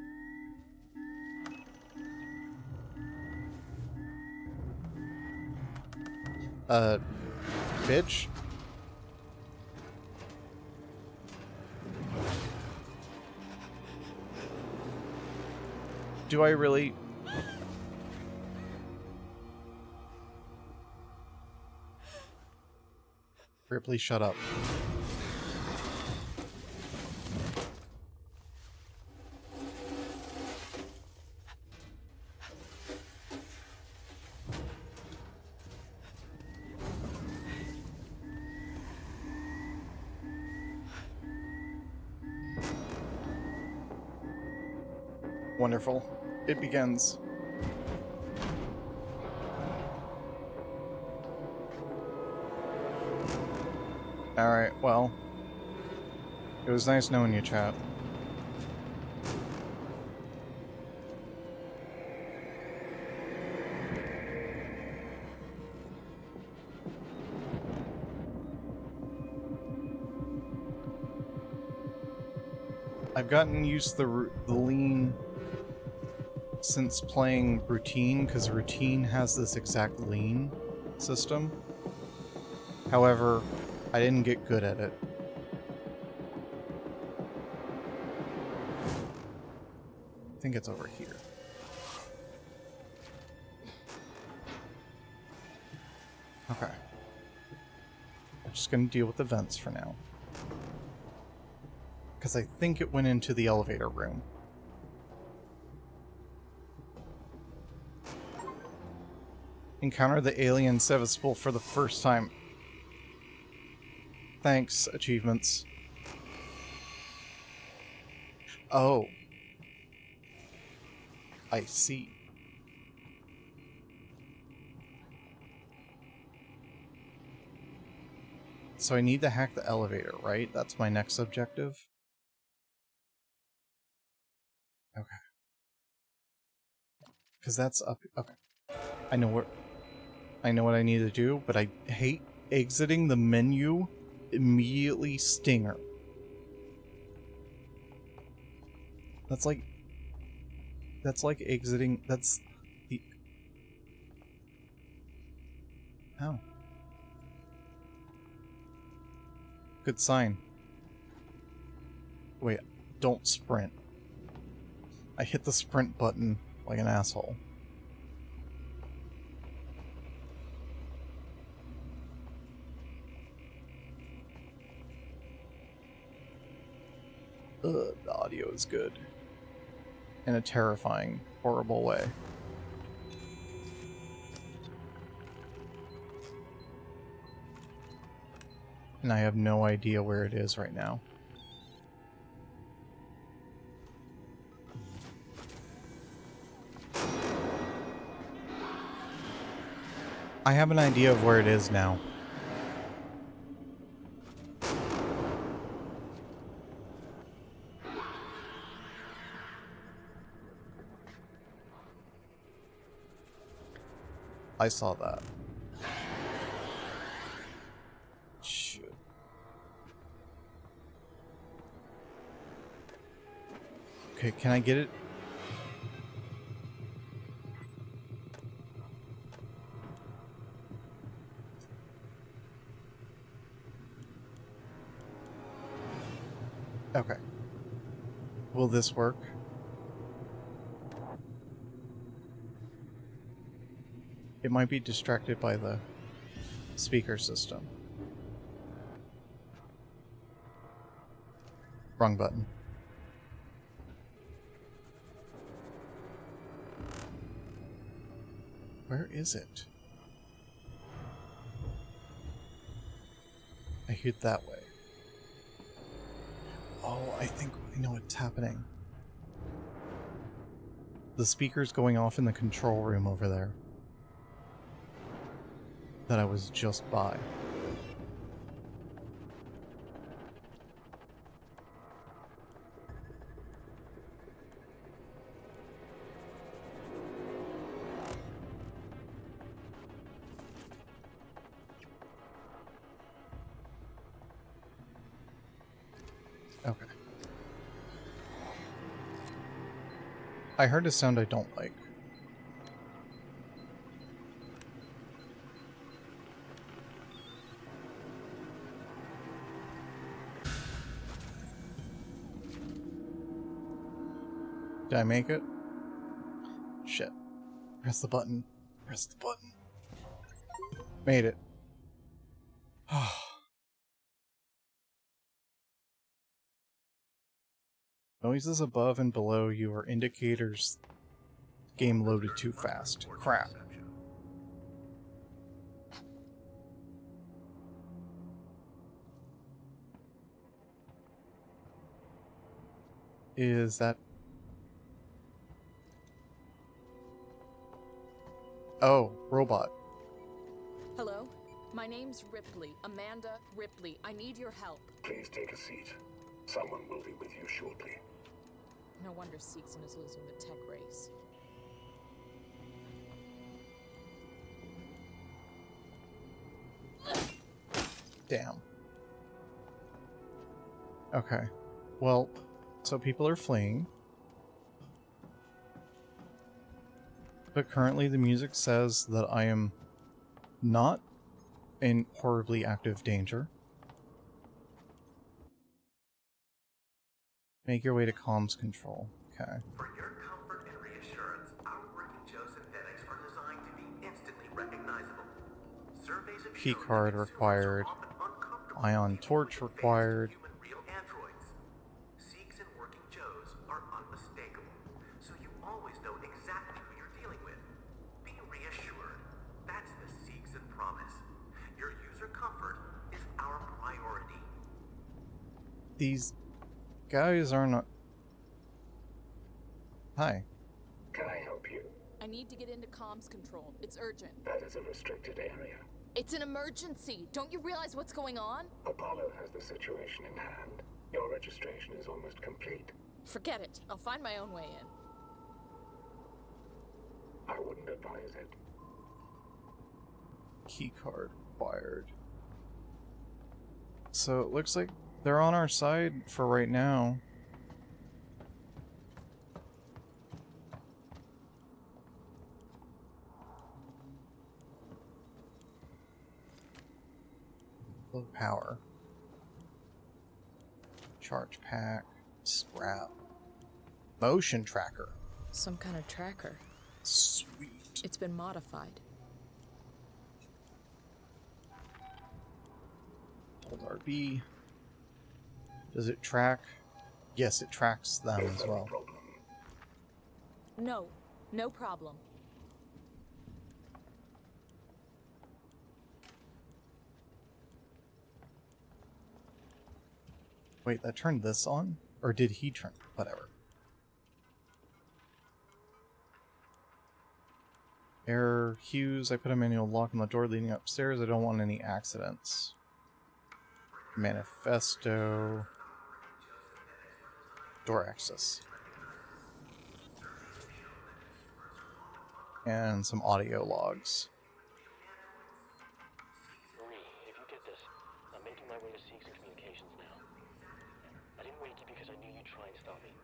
Bitch? Do I really... Ripley, shut up. Wonderful. It begins. Alright, well. It was nice knowing you, chat. I've gotten used to the lean since playing Routine, because Routine has this exact lean system. However, I didn't get good at it. I think it's over here. Okay. I'm just gonna deal with the vents for now. Because I think it went into the elevator room. Encounter the alien Sevastopol for the first time. Thanks, achievements. Oh. I see. So I need to hack the elevator, right? That's my next objective. Okay. Because that's up. Okay. I know what I need to do, but I hate exiting the menu immediately. Stinger. That's like exiting. That's the. Oh. Good sign. Wait, don't sprint. I hit the sprint button like an asshole. Ugh, the audio is good. In a terrifying, horrible way. And I have no idea where it is right now. I have an idea of where it is now. I saw that. Shit. Okay, can I get it? Okay. Will this work? It might be distracted by the speaker system. Wrong button. Where is it? I hear it that way. Oh, I think I know what's happening. The speaker's going off in the control room over there. That I was just by. Okay. I heard a sound I don't like. Did I make it? Shit. Press the button. Press the button. Made it. Noises above and below you are indicators game loaded too fast. Crap. Is that... Oh, robot. Hello? My name's Ripley. Amanda Ripley. I need your help. Please take a seat. Someone will be with you shortly. No wonder Seegson is losing the tech race. Damn. Okay. Well, So people are fleeing. But currently the music says that I am not in horribly active danger. Make your way to comms control. Okay. For your comfort and reassurance, our working Joe synthetics are designed to be instantly recognizable. Surveys have Key shown card that required. Ion torch required. human real androids. Sikhs and working Joes are unmistakable, so you always know exactly who you're dealing with. Be reassured. That's the Sikhs and promise. Your user comfort is our priority. These guys are not... Hi. Can I help you? I need to get into comms control. It's urgent. That is a restricted area. It's an emergency. Don't you realize what's going on? Apollo has the situation in hand. Your registration is almost complete. Forget it. I'll find my own way in. I wouldn't advise it. Key card required. So it looks like they're on our side for right now. Low power. Charge pack. Scrap. Motion tracker. Some kind of tracker. Sweet. It's been modified. Hold RB. Does it track? Yes, it tracks them as well. No, no problem. Wait, that turned this on? Or did he turn? Whatever. Error Hughes. I put a manual lock on the door leading upstairs. I don't want any accidents. Manifesto. Door access. And some audio logs. Marie, if you get this, I'm making my way to Siegson Communications now. I didn't wake you because I knew you'd try and stop me.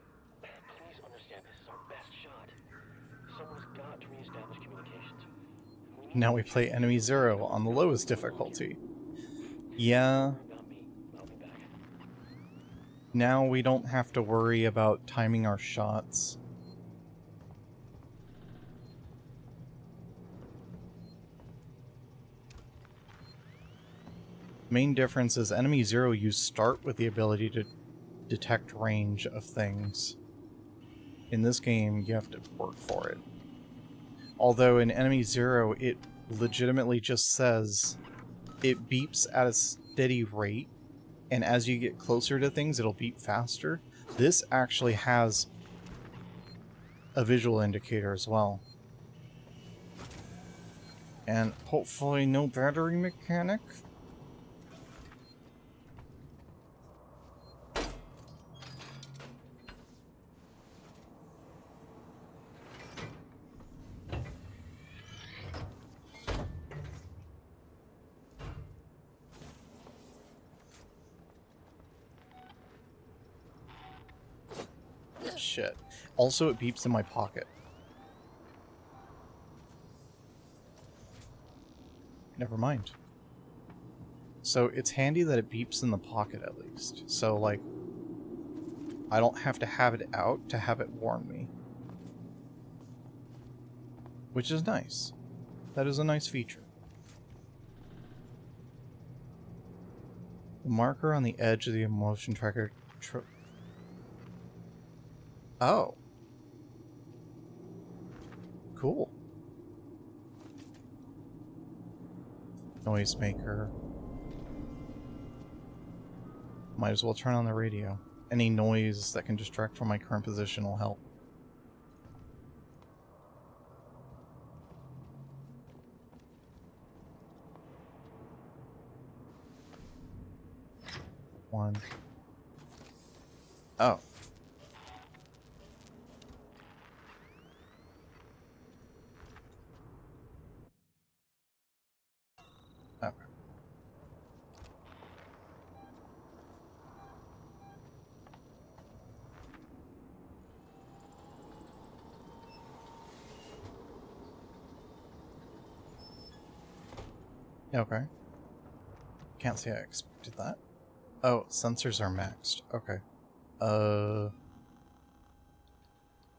Please understand, this is our best shot. Someone's got to reestablish communications. Now we play Enemy Zero on the lowest difficulty. Yeah. Now we don't have to worry about timing our shots. Main difference is Enemy Zero, you start with the ability to detect range of things. In this game, you have to work for it. Although in Enemy Zero, it legitimately just says it beeps at a steady rate, and as you get closer to things, it'll beep faster. This actually has a visual indicator as well. And hopefully no battery mechanic. Shit. Also, it beeps in my pocket. Never mind. So it's handy that it beeps in the pocket at least. So, like, I don't have to have it out to have it warn me. Which is nice. That is a nice feature. The marker on the edge of the motion tracker... Oh. Cool. Noisemaker. Might as well turn on the radio. Any noise that can distract from my current position will help. One. Oh. Okay. Okay. Can't say I expected that. Oh, sensors are maxed. Okay.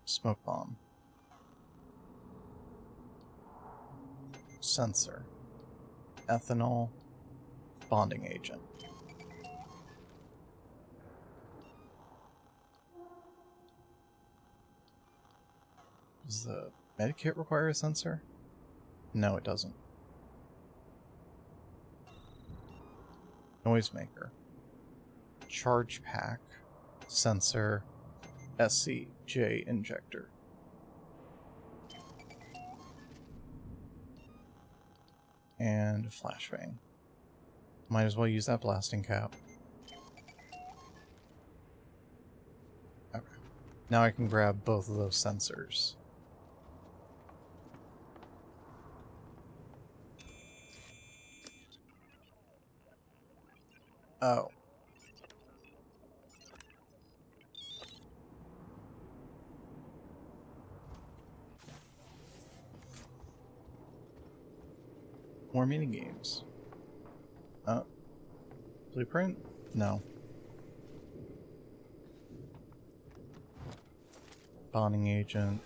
Smoke bomb. Sensor. Ethanol. Bonding agent. Does the medikit require a sensor? No, it doesn't. Noisemaker. Charge pack. Sensor. SCJ injector. And a flashbang. Might as well use that blasting cap. Okay. Now I can grab both of those sensors. Oh. More minigames. Blueprint? No. Bonding agent.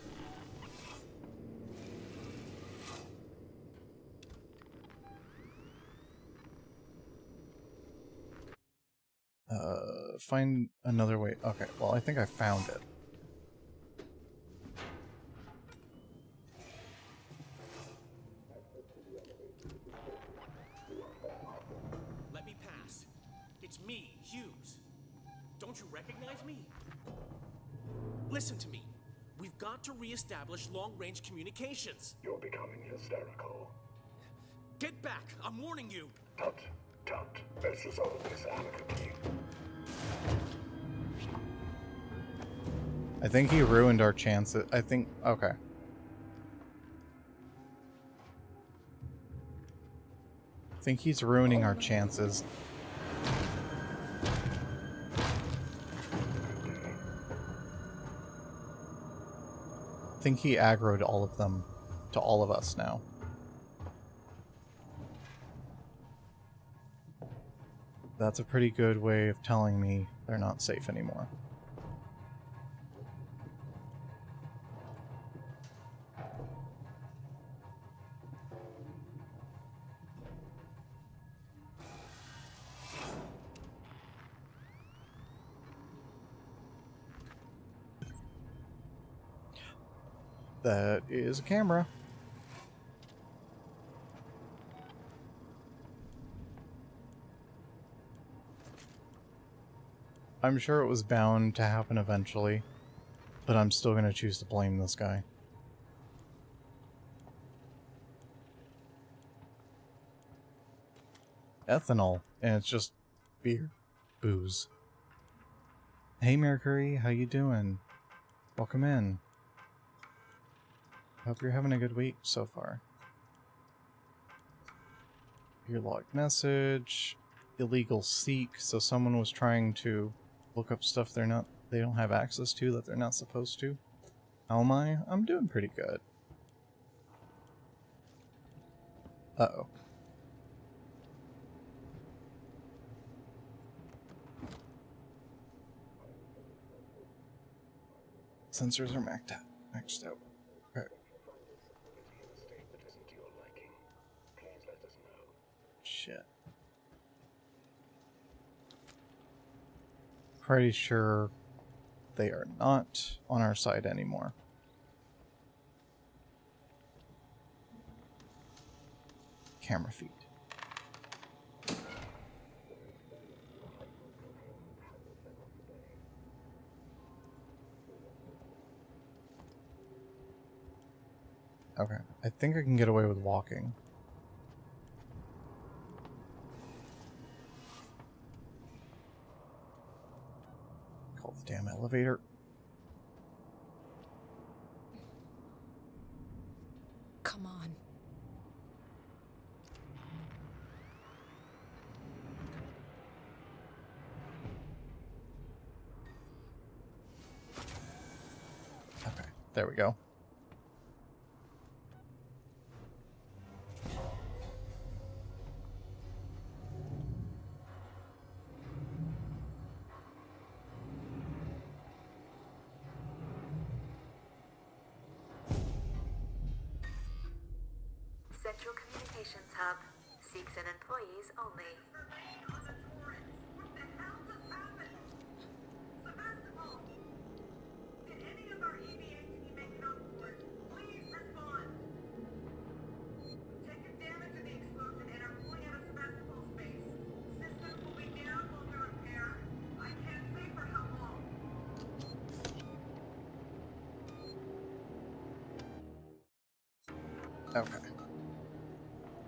Find another way. Okay, well, I think I found it. Let me pass. It's me, Hughes. Don't you recognize me? Listen to me. We've got to re-establish long-range communications. You're becoming hysterical. Get back! I'm warning you! Tut, tut. Let's resolve this amicably. I think he ruined our chances. I think... Okay. I think he's ruining our chances. I think he aggroed all of them to all of us now. That's a pretty good way of telling me they're not safe anymore. That is a camera. I'm sure it was bound to happen eventually, but I'm still going to choose to blame this guy. Ethanol, and it's just beer. Booze. Hey Mercury, how you doing? Welcome in. Hope you're having a good week so far. Your logged message. Illegal seek, so someone was trying to look up stuff they don't have access to that they're not supposed to. How am I? I'm doing pretty good. Uh-oh. Sensors are maxed out. Okay. Shit. Pretty sure they are not on our side anymore. Camera feed. Okay, I think I can get away with walking. Call the damn elevator. Come on. Okay, there we go. Central Communications Hub. Seeks and employees only. Okay.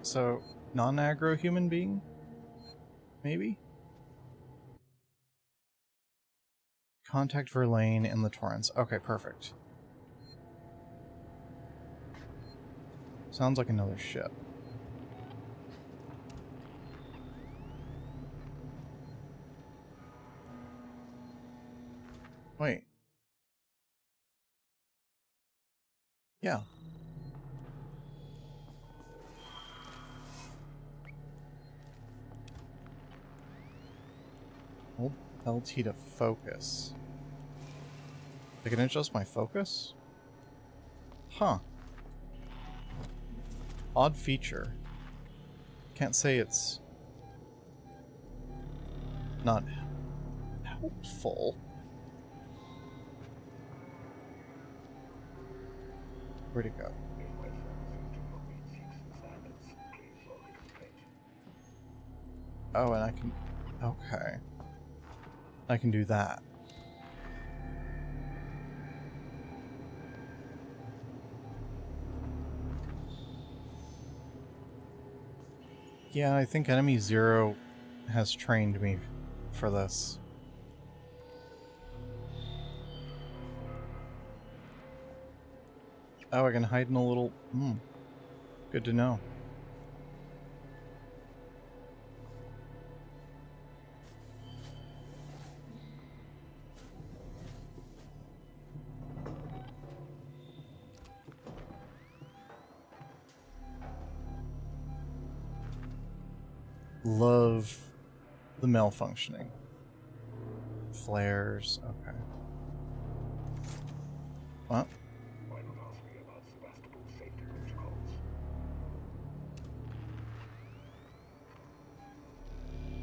So, non-aggro human being? Maybe? Contact Verlaine in the Torrents. Okay, perfect. Sounds like another ship. Wait. Yeah. Hold LT to focus. I can adjust my focus? Huh. Odd feature. Can't say it's not helpful. Where'd it go? Oh, and I can... Okay. I can do that. Yeah, I think Enemy Zero has trained me for this. Oh, I can hide in a little... Good to know. Love the malfunctioning. Flares, okay. What? Why not ask me about Sevastopol's safety protocols?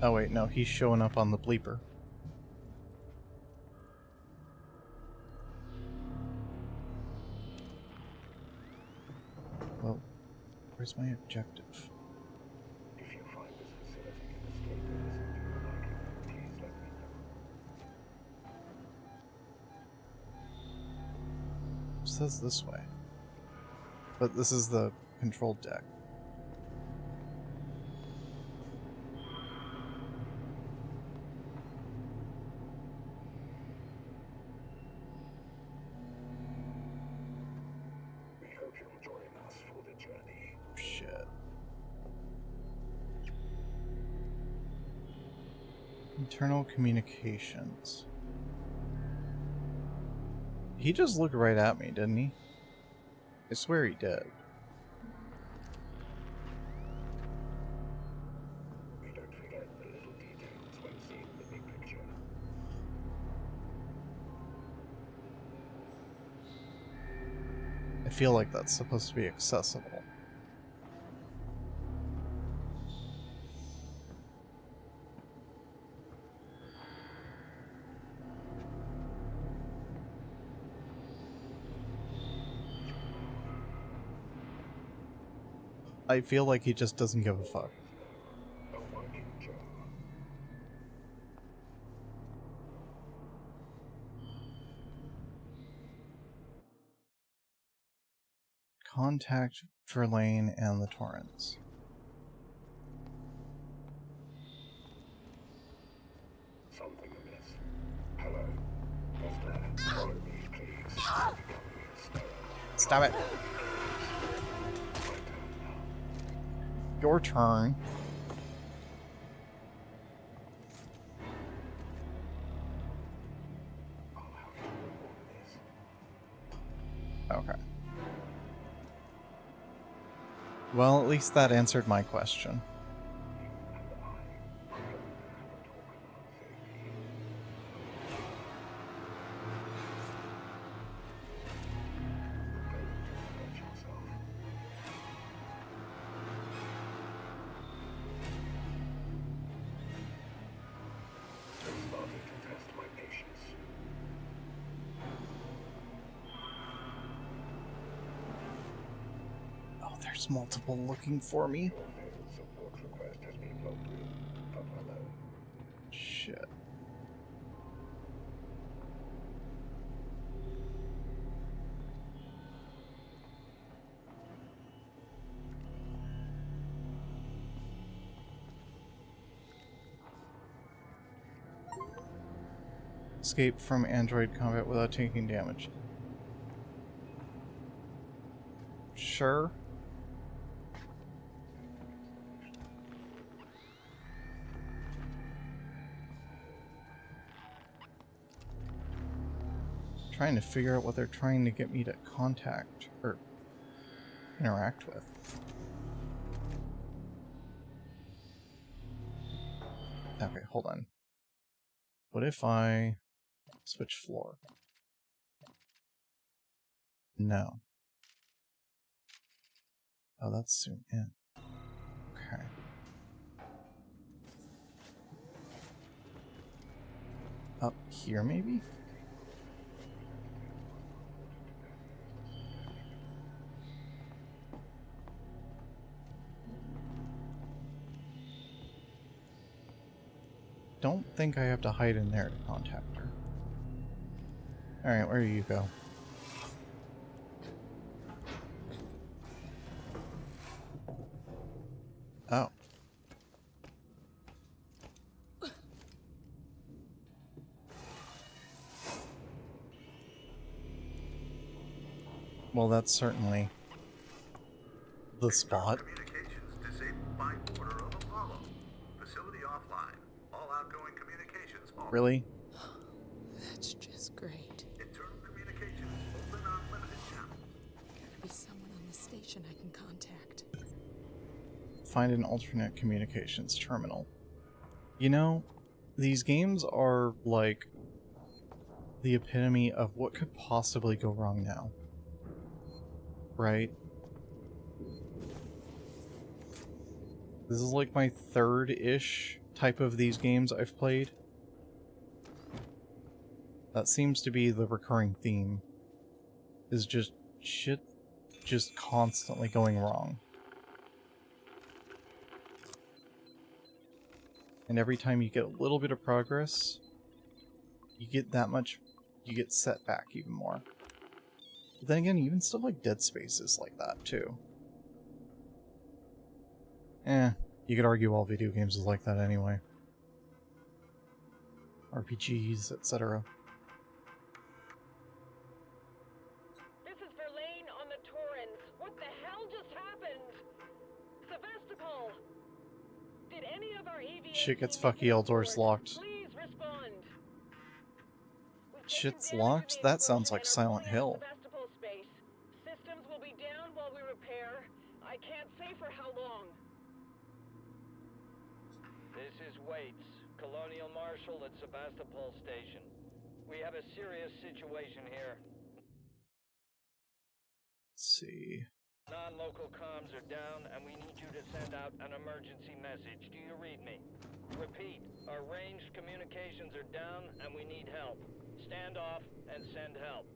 Oh wait, no, he's showing up on the bleeper. Well, where's my objective? If you find this facility in a state that isn't to your liking, please let me know. It says this way. But this is the control deck. We hope you'll join us for the journey. Shit. Internal communications. He just looked right at me, didn't he? I swear he did. We don't forget the little details when seeing the big picture. I feel like that's supposed to be accessible. I feel like he just doesn't give a fuck. A working Joe. Contact Verlaine and the Torrents. Something amiss. Hello. Who's there? Follow me, please. Stop it. Your turn. Okay. Well, at least that answered my question. there's multiple looking for me. Support request has been loaded. Hello. Shit. Escape from android combat without taking damage. Sure. Trying to figure out what they're trying to get me to contact or interact with. Okay, hold on. What if I switch floor? No. Oh, that's zoom in. Okay. Up here, maybe? Don't think I have to hide in there to contact her. Alright, where do you go? Oh. Well, that's certainly the spot. Communications disabled by order of Apollo. Facility offline. All outgoing communications off. Really? That's just great. Internal communications open on limited channels. Gotta be someone on the station I can contact. Find an alternate communications terminal. You know, these games are like the epitome of what could possibly go wrong now. Right? This is like my third-ish type of these games I've played. That seems to be the recurring theme. Is just shit just constantly going wrong. And every time you get a little bit of progress, you get that much, you get set back even more. But then again, even stuff like Dead Space is like that too. You could argue all video games is like that anyway. RPGs, etc. This is Verlaine on the Torrens. What the hell just happened? Sevastopol! Did any of our EVA Shit gets fucky, all doors locked. please respond? Shit's locked? That sounds like Silent Hill. Sevastopol space. Systems will be down while we repair. I can't say for how long. This is Waits, Colonial Marshal at Sevastopol Station. We have a serious situation here. Let's see. Non-local comms are down, and we need you to send out an emergency message. Do you read me? Repeat, our ranged communications are down, and we need help. Stand off and send help.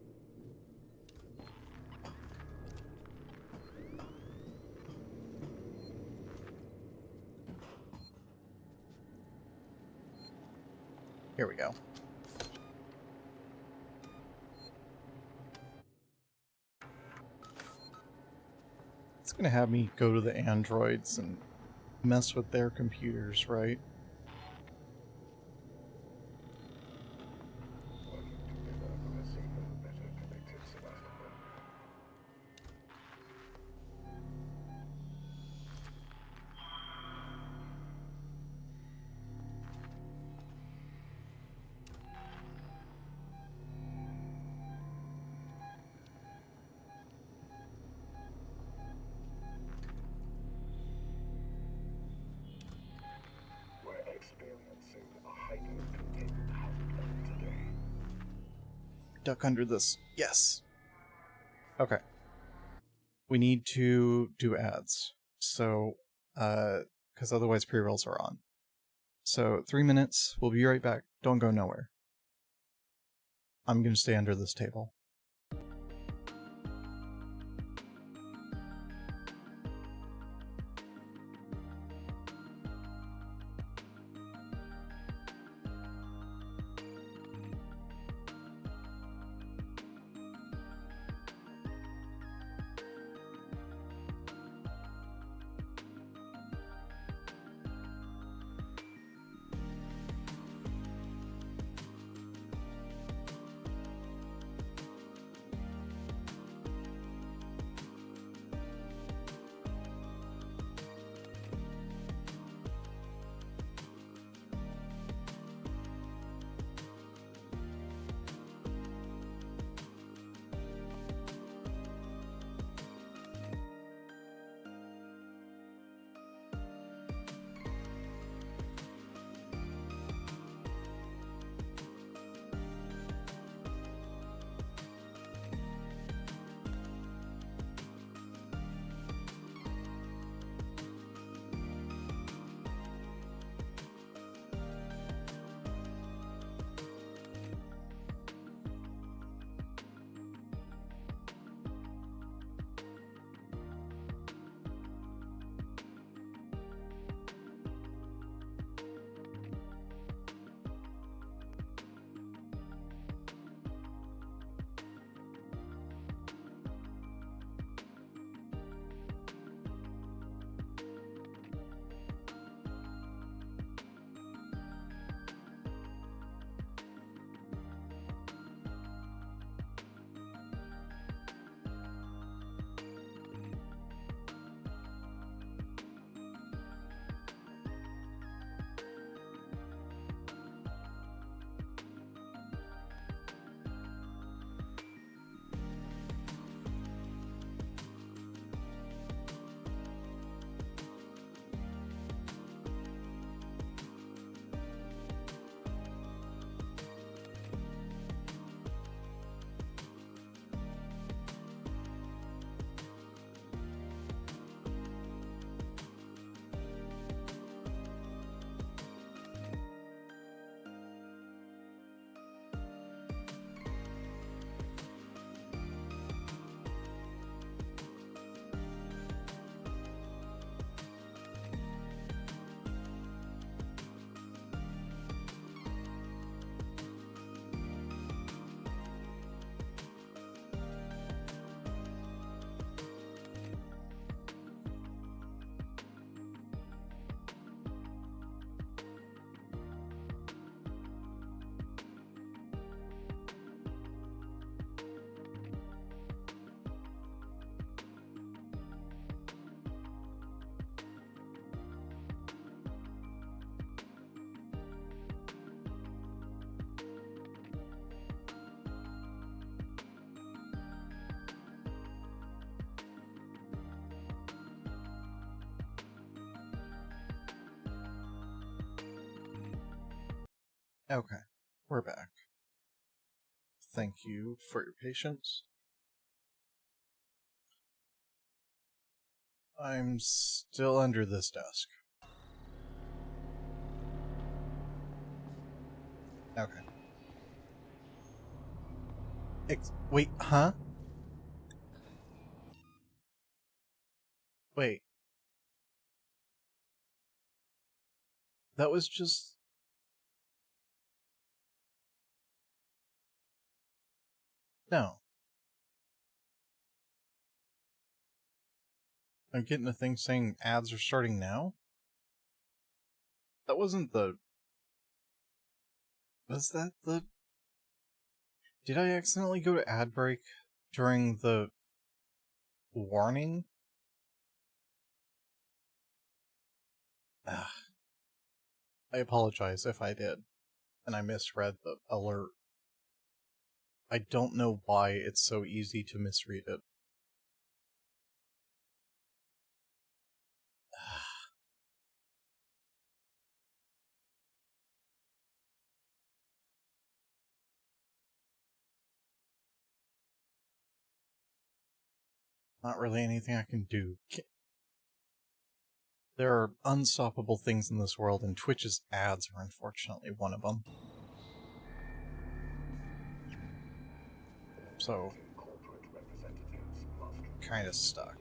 Here we go. It's gonna have me go to the androids and mess with their computers, right? Working together for a safer, better connected Sevastopol. We're experiencing a hyper-contained outbreak today. Duck under this. Yes. Okay. We need to do ads. So, because otherwise pre-rolls are on. So, 3 minutes. We'll be right back. Don't go nowhere. I'm going to stay under this table. Okay, we're back. Thank you for your patience. I'm still under this desk. Okay. Wait, huh? Wait. That was just... No. I'm getting a thing saying ads are starting now? That wasn't the... Was that the... Did I accidentally go to ad break during the warning? Ugh. I apologize if I did, and I misread the alert. I don't know why it's so easy to misread it. Not really anything I can do. There are unstoppable things in this world, and Twitch's ads are unfortunately one of them. So, kind of stuck.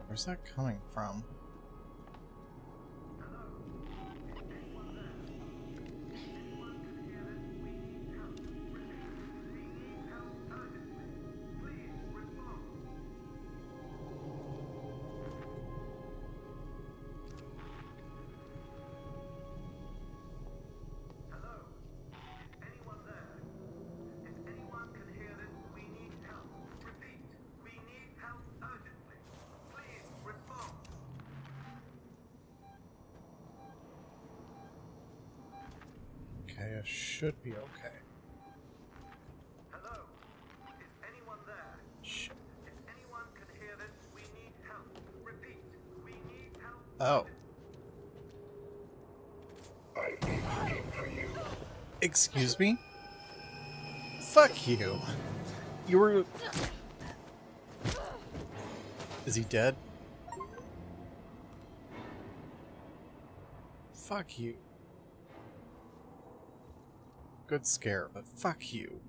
Where's that coming from? Okay, I should be okay. Hello? Is anyone there? Shit. If anyone can hear this, we need help. Repeat, we need help. Oh. I came looking for you. Excuse me? Fuck you. You were... Is he dead? Fuck you. Good scare, but fuck you.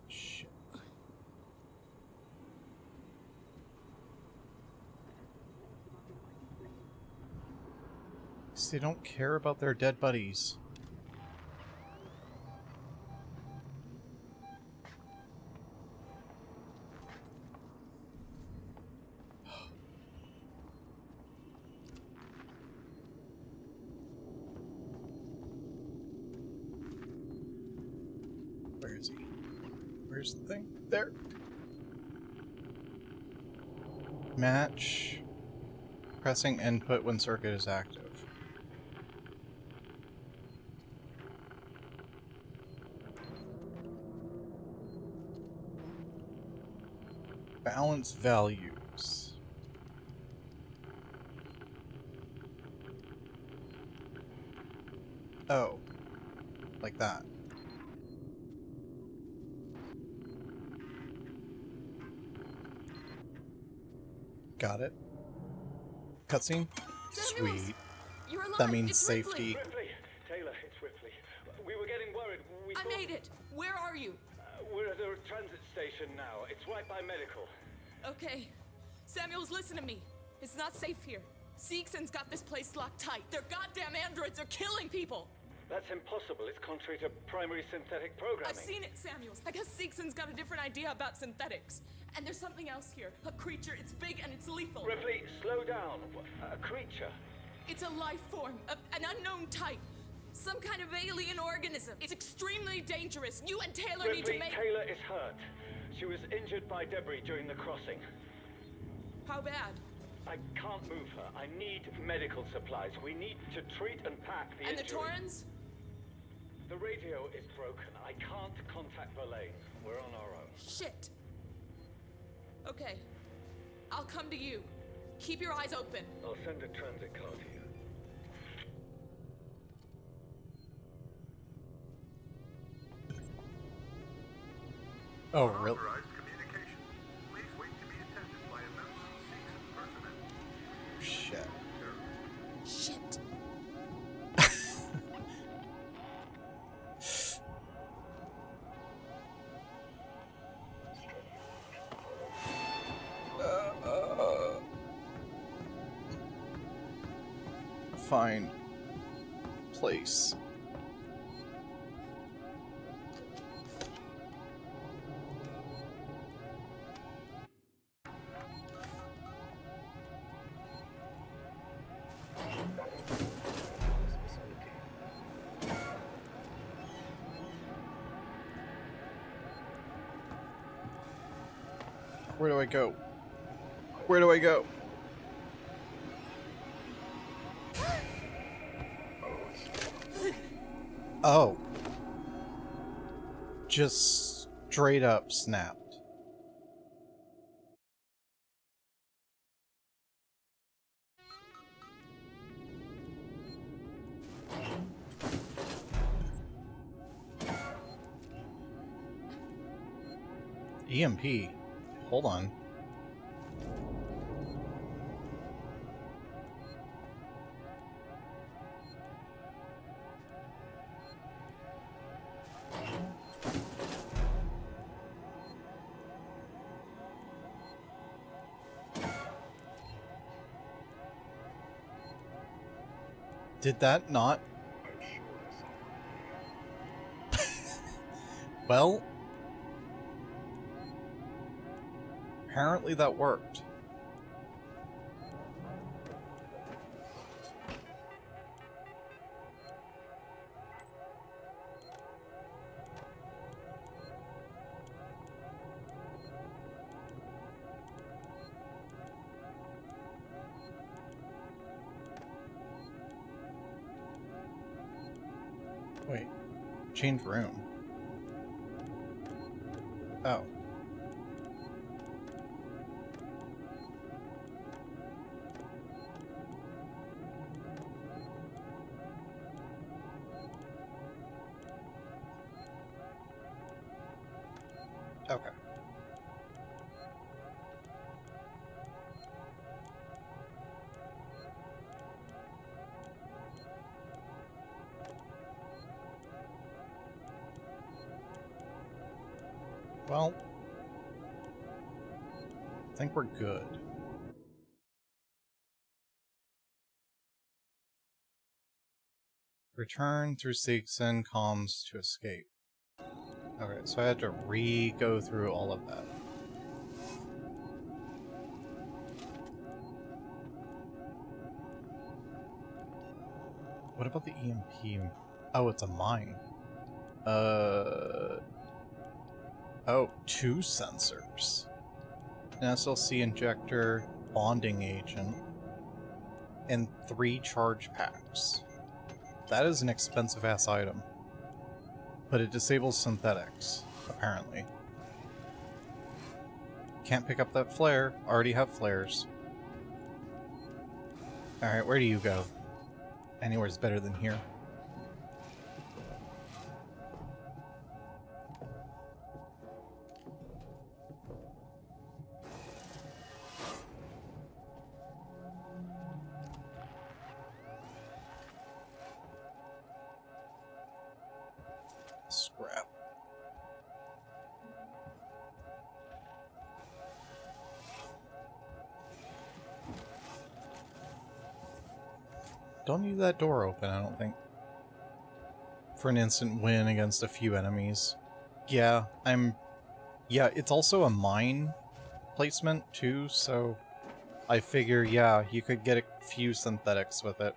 Shit. They don't care about their dead buddies. Where is he? Where's the thing? There! Match. Pressing input when circuit is active. Balance values. Oh. Like that. Got it. Cutscene? Sweet. You're alive. That means It's safety. Ripley! Taylor, it's Ripley. We were getting worried. I made it. Where are you? We're at a transit station now. It's right by medical. Okay. Samuels, listen to me. It's not safe here. Seegson's got this place locked tight. Their goddamn androids are killing people. That's impossible. It's contrary to primary synthetic programming. I've seen it, Samuels. I guess Seegson's got a different idea about synthetics. And there's something else here. A creature. It's big and it's lethal. Ripley, slow down. A creature? It's a life form. An unknown type. Some kind of alien organism. It's extremely dangerous. You and Taylor need to Ripley, make... Taylor is hurt. She was injured by debris during the crossing. How bad? I can't move her. I need medical supplies. We need to treat and pack the And injury. the Torrens? The radio is broken. I can't contact Verlaine. We're on our own. Shit. Okay. I'll come to you. Keep your eyes open. I'll send a transit car to you. Oh, really? Unauthorized communication. Please wait to be attended by a member of Seegson personnel. Shit. Find place. Where do I go? Where do I go? Oh. Just straight up snapped. EMP. Hold on. Did that not? Well, apparently that worked. Wait, change room. Oh. Okay. Well, I think we're good. Return through Seegson comms to escape. Okay, so I had to re-go through all of that. What about the EMP? Oh, it's a mine. Oh, 2 sensors. An SLC injector, bonding agent, and 3 charge packs. That is an expensive-ass item. But it disables synthetics, apparently. Can't pick up that flare. Already have flares. Alright, where do you go? Anywhere's better than here. Scrap. Don't leave that door open, I don't think. For an instant win against a few enemies. Yeah, yeah, it's also a mine placement too, so I figure, yeah, you could get a few synthetics with it.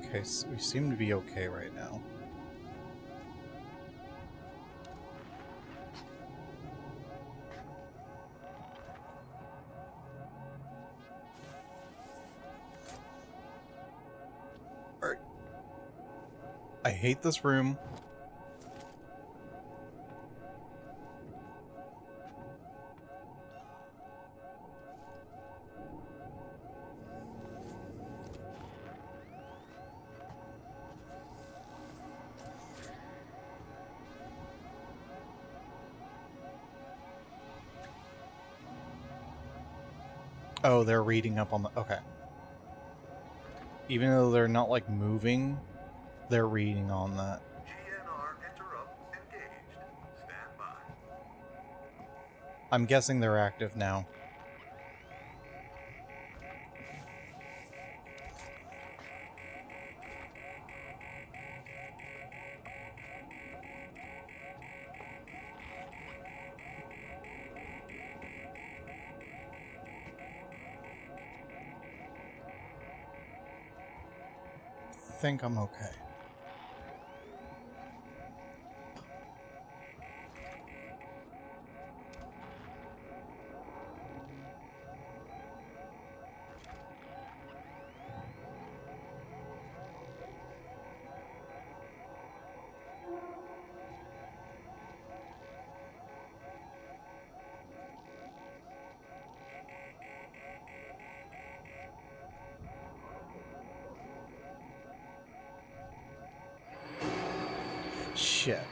Okay, so we seem to be okay right now. Alright. I hate this room. Oh, they're reading up on the... Okay. Even though they're not, like, moving, they're reading on that. GNR interrupt engaged. Stand by. I'm guessing they're active now. I think I'm okay. Shit.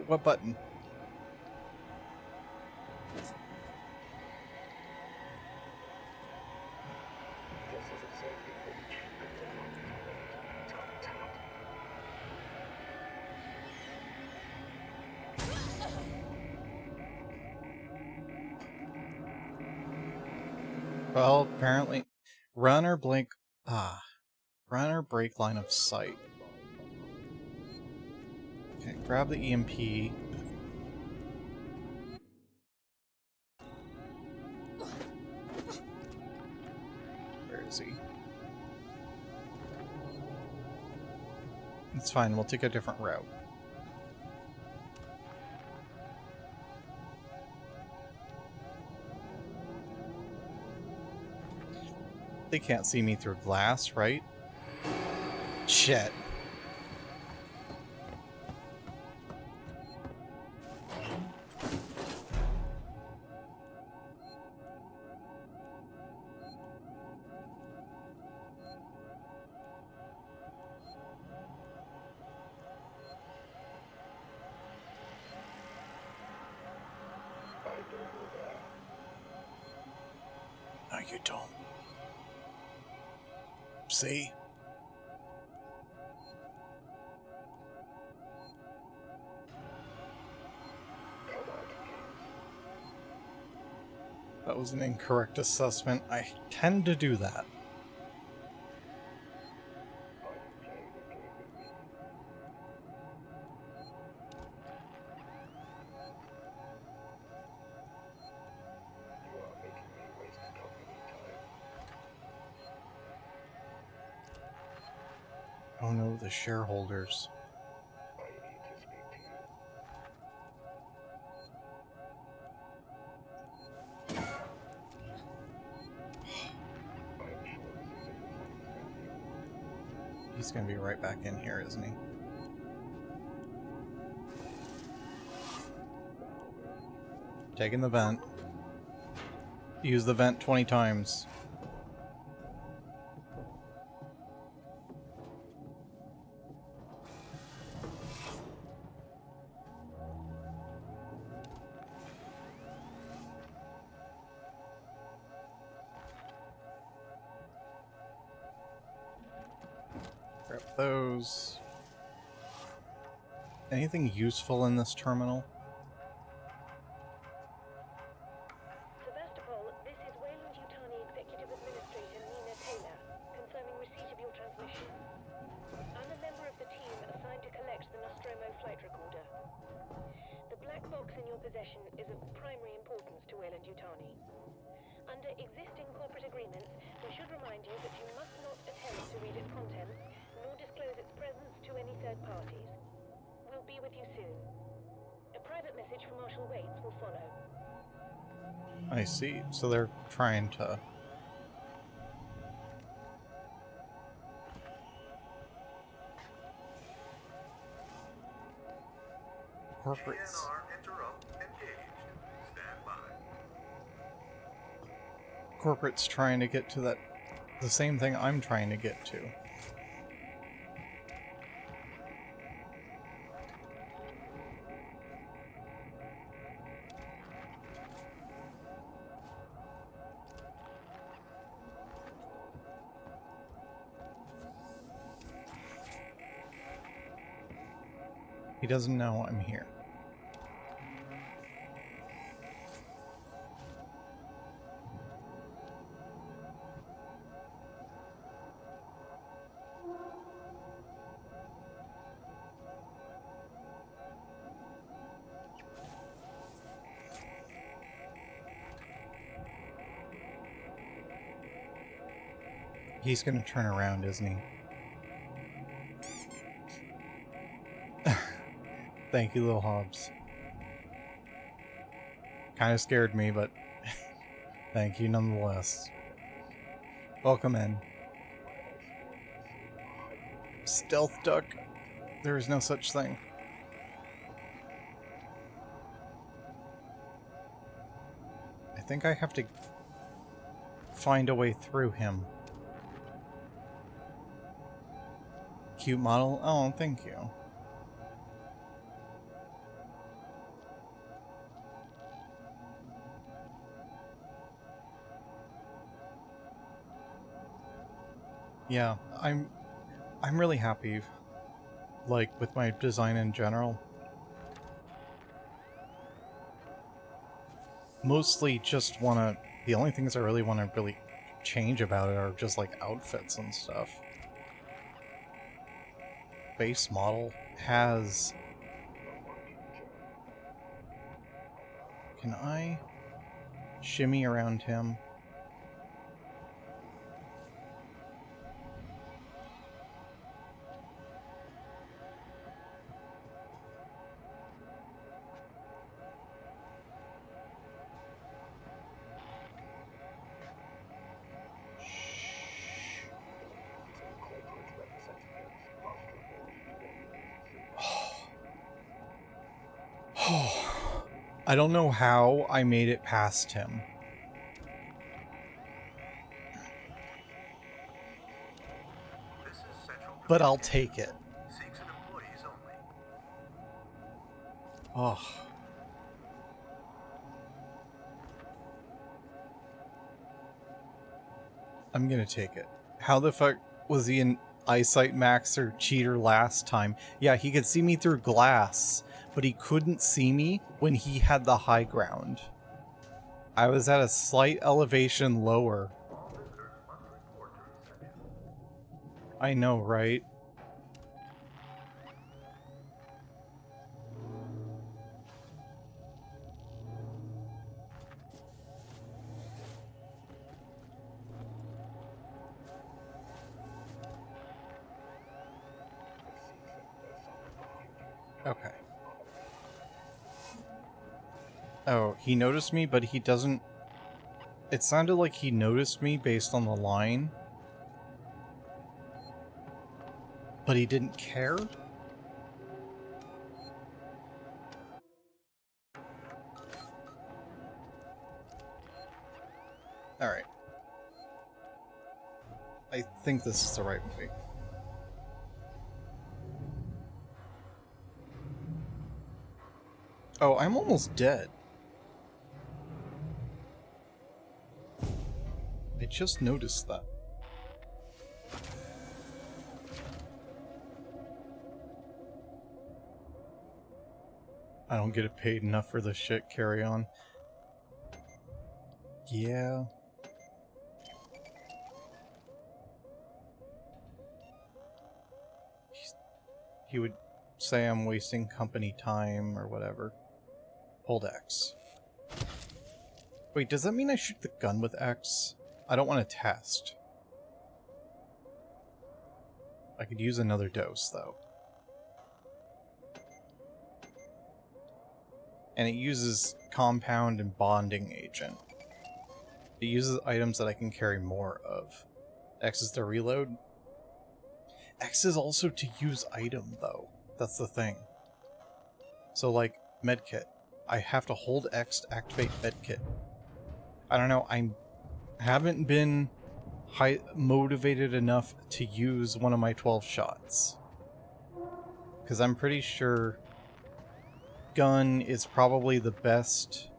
What button? Well, apparently, run or blink. Run or break line of sight. Okay, grab the EMP. Where is he? It's fine, we'll take a different route. They can't see me through glass, right? Shit. No, you don't. See? That was an incorrect assessment. I tend to do that. Oh no, the shareholders. He's gonna be right back in here, isn't he? Taking the vent. Use the vent 20 times. Grab those. Anything useful in this terminal? Sevastopol, this is Weyland-Yutani Executive Administrator Nina Taylor, confirming receipt of your transmission. I'm a member of the team assigned to collect the Nostromo flight recorder. The black box in your possession is of primary importance to Weyland-Yutani. Under existing corporate agreements, we should remind you that you message from Marshal Waits will follow. I see. So they're trying to... Corporates. Corporate's trying to get to that... the same thing I'm trying to get to. He doesn't know I'm here. He's gonna turn around, isn't he? Thank you, little Hobbs. Kind of scared me, but thank you nonetheless. Welcome in. Stealth duck. There is no such thing. I think I have to find a way through him. Cute model? Oh, thank you. Yeah, I'm really happy, like, with my design in general. Mostly just wanna... the only things I really want to really change about it are just, like, outfits and stuff. Base model has... Can I shimmy around him? I don't know how I made it past him. But I'll take it. Oh. I'm gonna take it. How the fuck was he in Eyesight Max or Cheater last time? Yeah, he could see me through glass, but he couldn't see me when he had the high ground. I was at a slight elevation lower. I know, right? Okay. Oh, he noticed me, but he doesn't... It sounded like he noticed me based on the line. But he didn't care? Alright. I think this is the right way. Oh, I'm almost dead. I just noticed that. I don't get paid enough for this shit, carry on. Yeah. He would say I'm wasting company time or whatever. Hold X. Wait, does that mean I shoot the gun with X? I don't want to test. I could use another dose, though. and it uses compound and bonding agent. It uses items that I can carry more of. X is to reload. X is also to use item, though. That's the thing. So, like, medkit. I have to hold X to activate medkit. I don't know, I haven't been motivated enough to use one of my 12 shots. Because I'm pretty sure gun is probably the best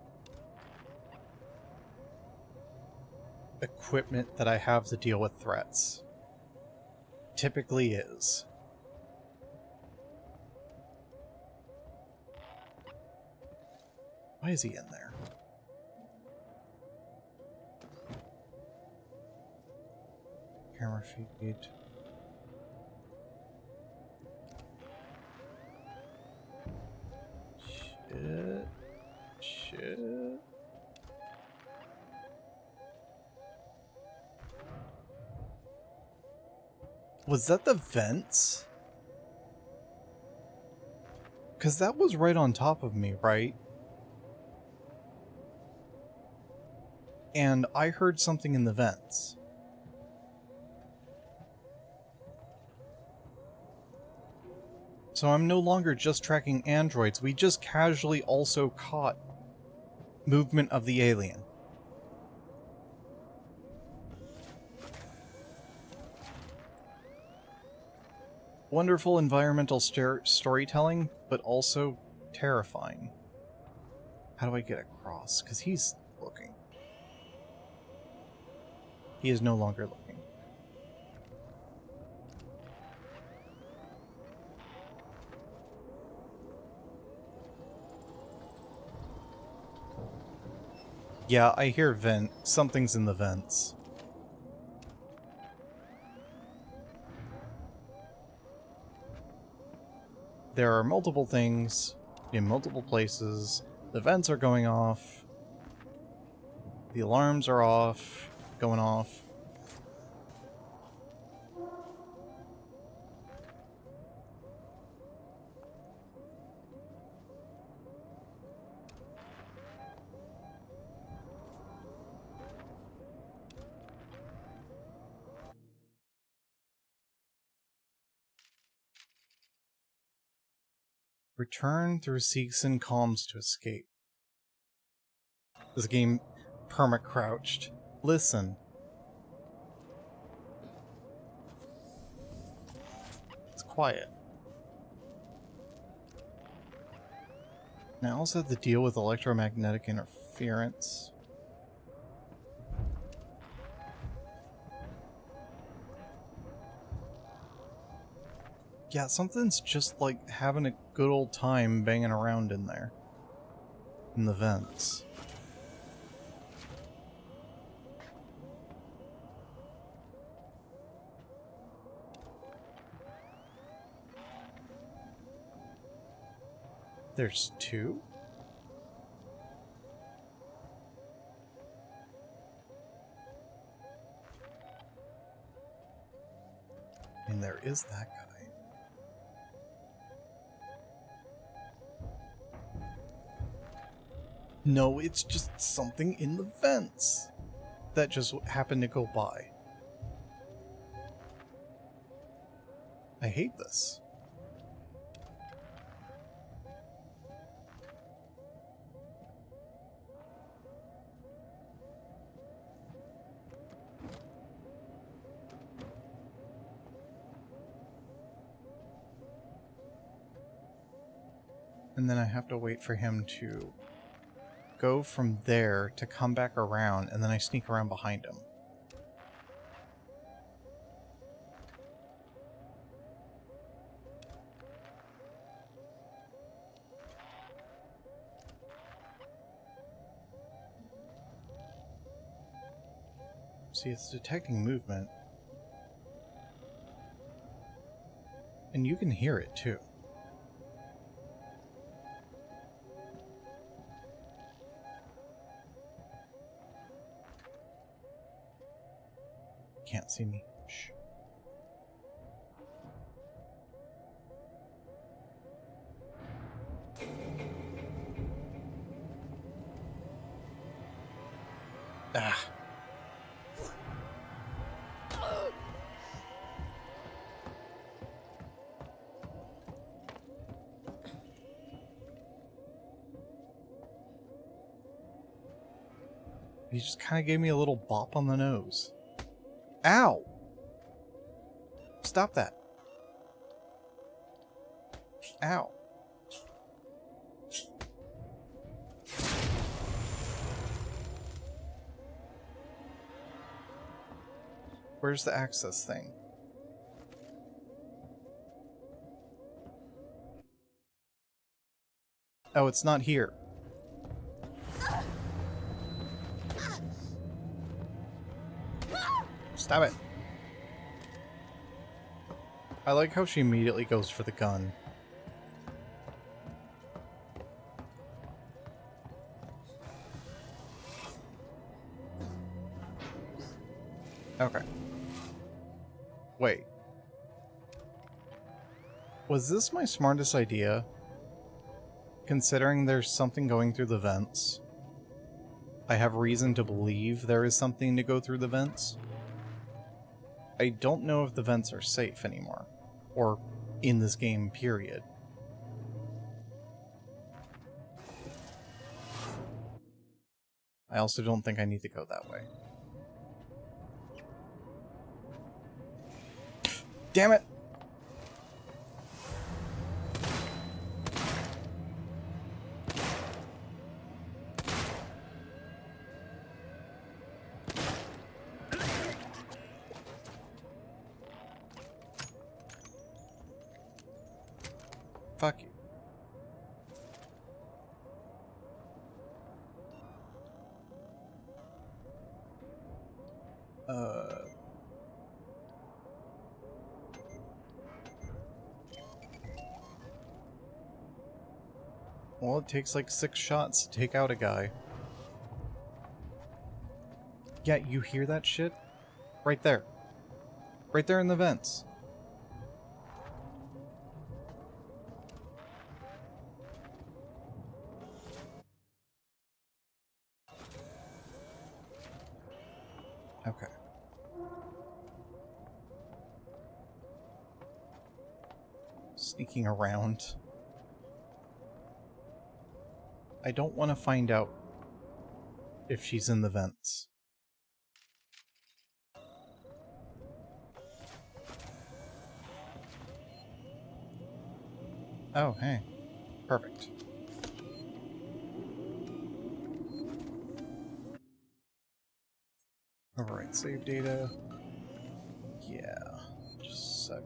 equipment that I have to deal with threats. Typically is. Why is he in there? Camera feed. Shit. Shit. Was that the vents? Because that was right on top of me, right? And I heard something in the vents. So I'm no longer just tracking androids, we just casually also caught movement of the alien. Wonderful environmental storytelling, but also terrifying. How do I get across? Because he's looking. He is no longer looking. Yeah, I hear vent. Something's in the vents. There are multiple things in multiple places. The vents are going off. The alarms are off. Going off. Return through Seegson comms to escape. This game perma-crouched. Listen. It's quiet. Now I also have to deal with electromagnetic interference. Yeah, something's just like having a good old time banging around in there. In the vents. There's two? And there is that guy. No, it's just something in the vents that just happened to go by. I hate this. And then I have to wait for him to go from there to come back around, and then I sneak around behind him. See, it's detecting movement. And you can hear it too. Can't see me. Shh. He just kind of gave me a little bop on the nose. Ow! Stop that. Ow. Where's the access thing? Oh, it's not here. Stop it. I like how she immediately goes for the gun. Okay. Wait. Was this my smartest idea? Considering there's something going through the vents. I have reason to believe there is something to go through the vents. I don't know if the vents are safe anymore. Or in this game, period. I also don't think I need to go that way. Damn it! Fuck you. Well, it takes like 6 shots to take out a guy. Yeah, you hear that shit? Right there. Right there in the vents. Okay. Sneaking around. I don't want to find out if she's in the vents. Oh, hey. Perfect. Overwrite save data. Yeah. Just a sec.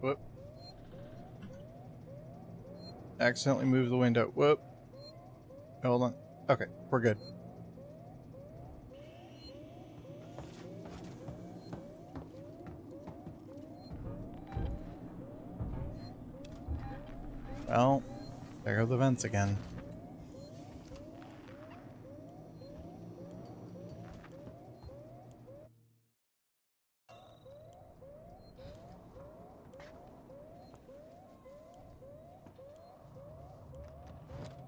Whoop. Accidentally moved the window. Whoop. Hold on. Okay, we're good. Well, there go the vents again.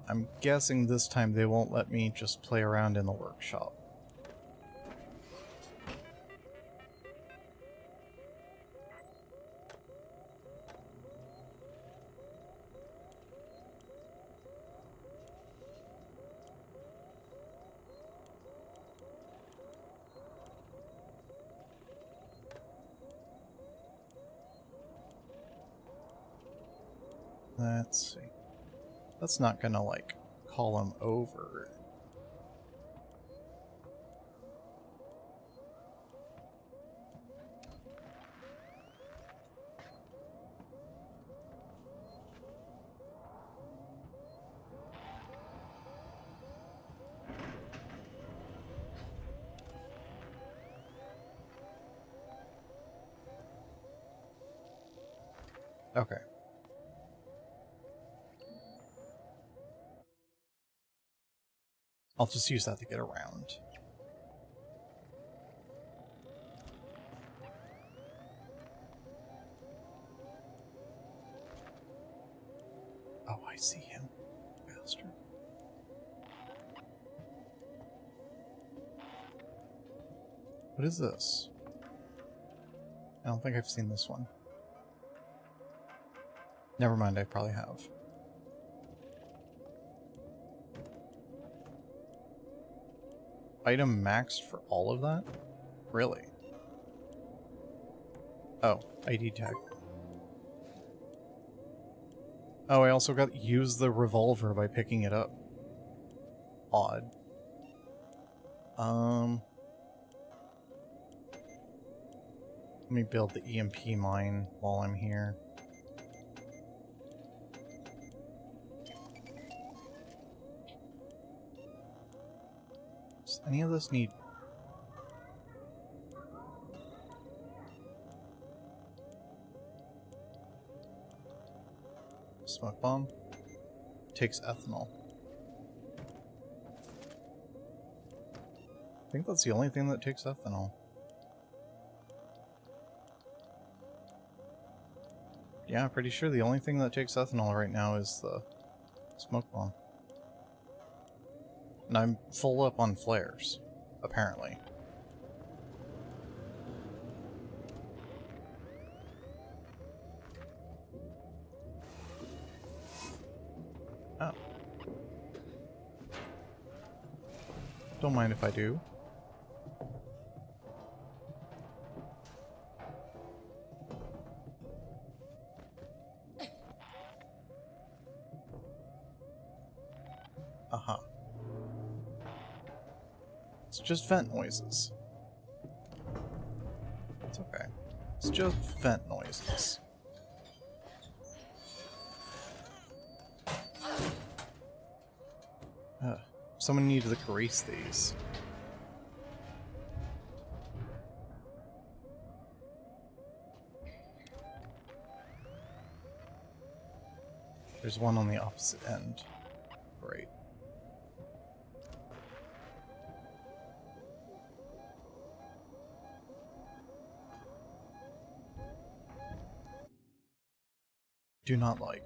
I'm guessing this time they won't let me just play around in the workshop. Let's see. That's not gonna, like, call him over. Okay. I'll just use that to get around. Oh, I see him. Bastard. What is this? I don't think I've seen this one. Never mind, I probably have. item maxed for all of that? Really? Oh, ID tag. Oh, I also got to use the revolver by picking it up. Odd. Let me build the EMP mine while I'm here. Does any of this need... Smoke bomb? Takes ethanol. I think that's the only thing that takes ethanol. Yeah, pretty sure the only thing that takes ethanol right now is the smoke bomb. And I'm full up on flares, apparently. Oh. Don't mind if I do. Uh-huh. It's just vent noises. It's okay. It's just vent noises. Someone needed to grease these. There's one on the opposite end. Great. Do not like.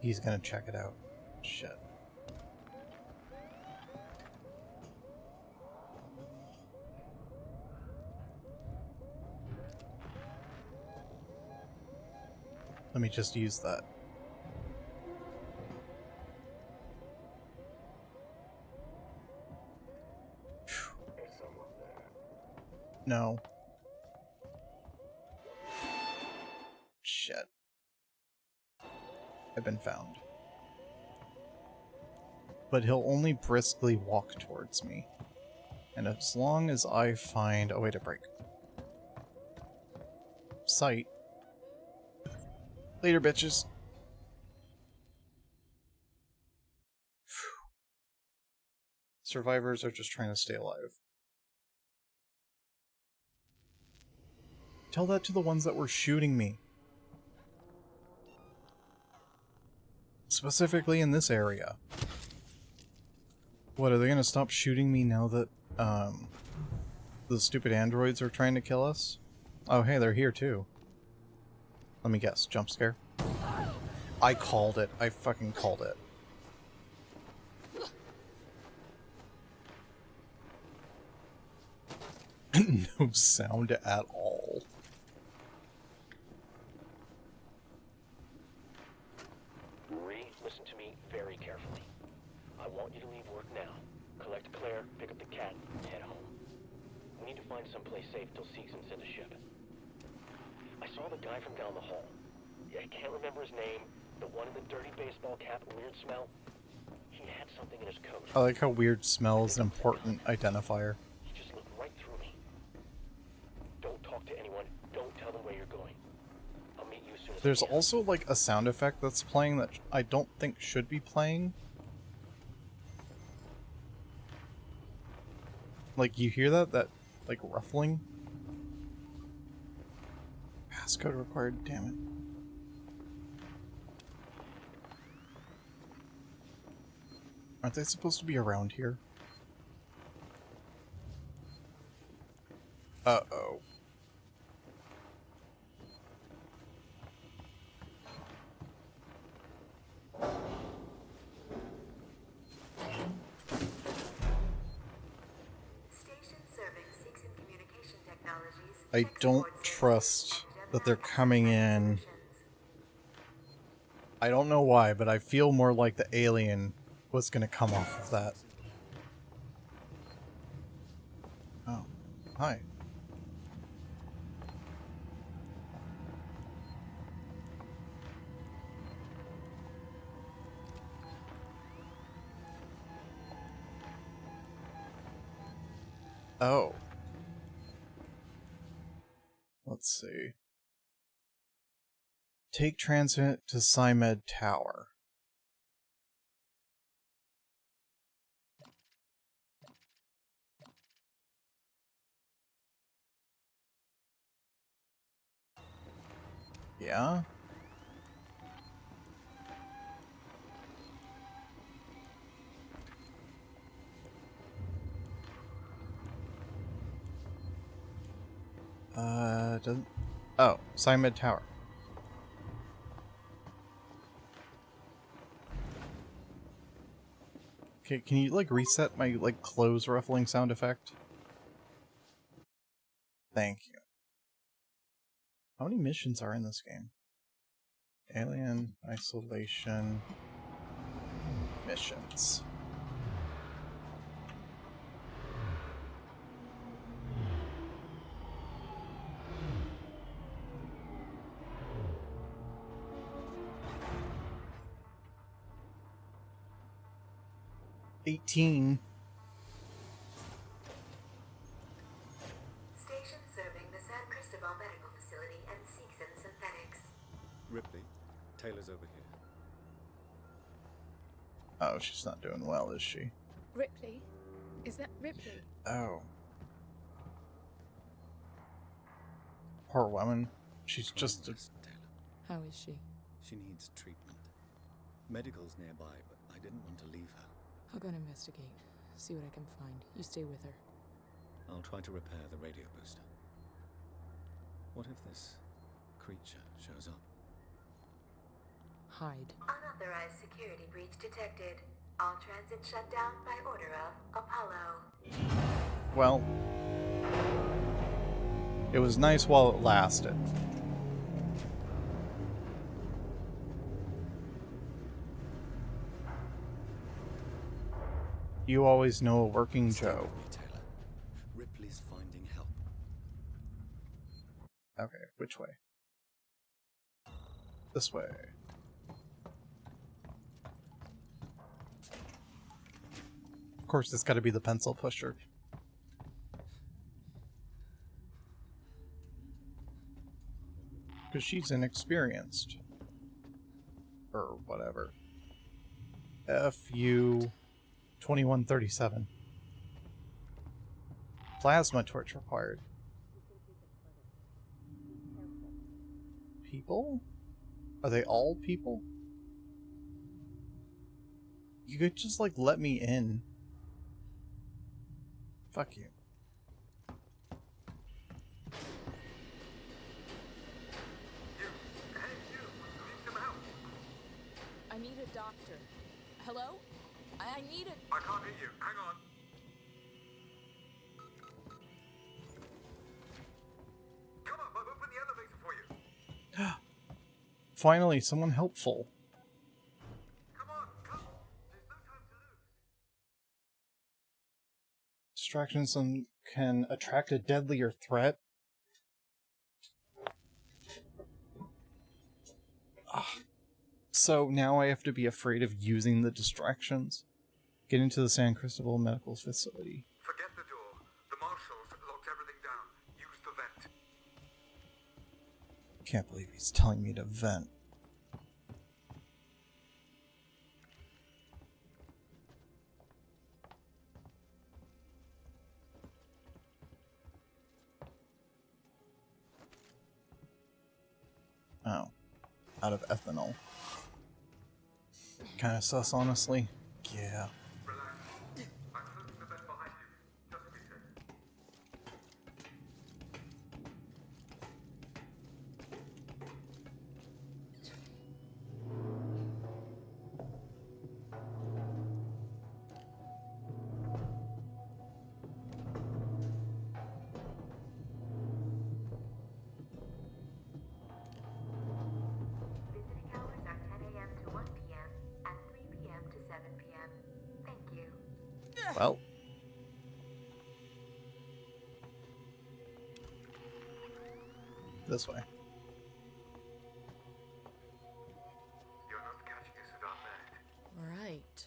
He's gonna check it out. Shit. Let me just use that. No. Shit. I've been found. But he'll only briskly walk towards me. And as long as I find a way to break sight. Later, bitches. Survivors are just trying to stay alive. Tell that to the ones that were shooting me. Specifically in this area. What, are they gonna stop shooting me now that, the stupid androids are trying to kill us? Oh, hey, they're here too. Let me guess, jump scare? I called it. I fucking called it. No sound at all. Marie, listen to me very carefully. I want you to leave work now. Collect Claire, pick up the cat, and head home. We need to find someplace safe till Seegson send a ship. I saw the guy from down the hall. I can't remember his name. The one in the dirty baseball cap, weird smell. He had something in his coat. I like how weird smell is an important identifier. He just looked right through me. Don't talk to anyone. Don't tell them where you're going. I'll meet you as soon as There's I can. also like a sound effect that's playing that I don't think should be playing. Like, you hear that? That, like, ruffling? Passcode required, damn it. Aren't they supposed to be around here? Uh-oh. Station serving Seegson I don't trust that they're coming in. I don't know why, but I feel more like the alien was gonna come off of that. Oh, hi. Oh. Let's see. Take transit to Symed Tower. Yeah? Doesn't... Oh, Symed Tower. Okay, can you, like, reset my, like, clothes ruffling sound effect? Thank you. How many missions are in this game? Alien, isolation, missions. $18. Station serving the San Cristobal Medical Facility and Seegson Synthetics. Ripley, Taylor's over here. Oh, she's not doing well, is she? Ripley? Is that Ripley? Oh. Poor woman. She's just a... How is she? She needs treatment. Medical's nearby, but I didn't want to leave her. I'll go and investigate. See what I can find. You stay with her. I'll try to repair the radio booster. What if this creature shows up? Hide. Unauthorized security breach detected. All transit shut down by order of Apollo. Well... It was nice while it lasted. You always know a working Joe. Taylor. Ripley's finding help. Okay, which way? This way. Of course, it's got to be the pencil pusher. Because she's inexperienced. Or whatever. FU 2137. Plasma torch required. People? Are they all people? You could just, like, let me in. Fuck you. I need a doctor. Hello? I need a... I can't hear you. Hang on. Come on, I've opened the elevator for you. Finally, someone helpful. Come on, come. There's no time to lose. Distractions can attract a deadlier threat. So now I have to be afraid of using the distractions. Get into the San Cristobal Medical Facility. Forget the door. The marshals locked everything down. Use the vent. Can't believe he's telling me to vent. Oh. Out of ethanol. Kinda sus, honestly. Yeah. Well. This way. You're not catching us at our merit. Right.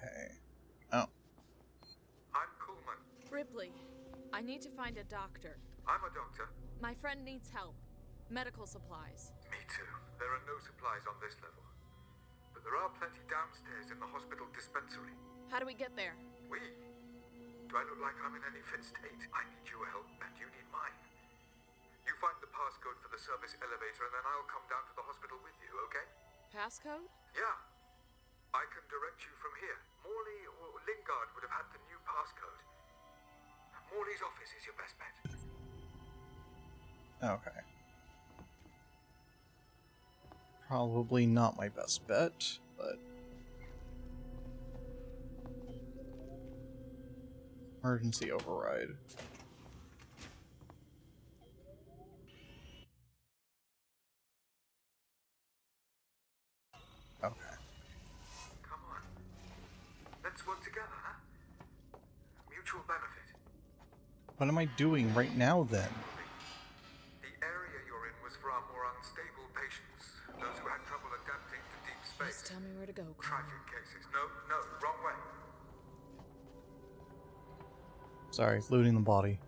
Okay. Oh. I'm Kuhlman. Ripley, I need to find a doctor. I'm a doctor. My friend needs help. Medical supplies. Me too. There are no supplies on this level. But there are plenty downstairs in the hospital dispensary. How do we get there? Do I look like I'm in any fit state? I need your help, and you need mine. You find the passcode for the service elevator, and then I'll come down to the hospital with you, okay? Passcode? Yeah. I can direct you from here. Morley or Lingard would have had the new passcode. Morley's office is your best bet. Okay. Probably not my best bet, but... Emergency override. Okay. Come on. Let's work together, huh? Mutual benefit. What am I doing right now, then? The area you're in was for our more unstable patients. Those who had trouble adapting to deep space. Just tell me where to go, Tragic cases. No, wrong way. Sorry, looting the body.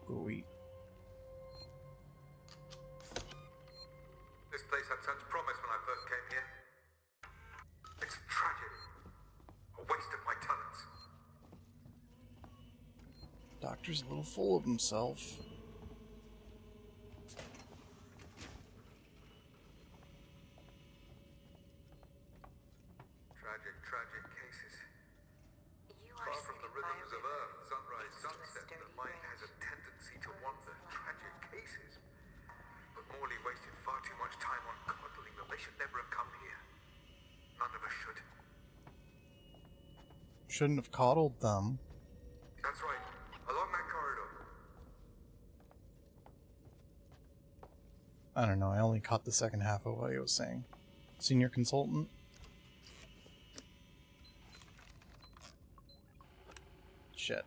Ooh-wee. This place had such promise when I first came here. It's a tragedy. A waste of my talents. Doctor's a little full of himself. Tragic cases. Far from the rhythms of Earth, sunrise, sunset, the mind has a tendency to wander. Tragic cases. But Morley wasted far too much time on coddling them. They should never have come here. None of us should. Shouldn't have coddled them. That's right. Along that corridor. I don't know, I only caught the second half of what he was saying. Senior consultant? Shit.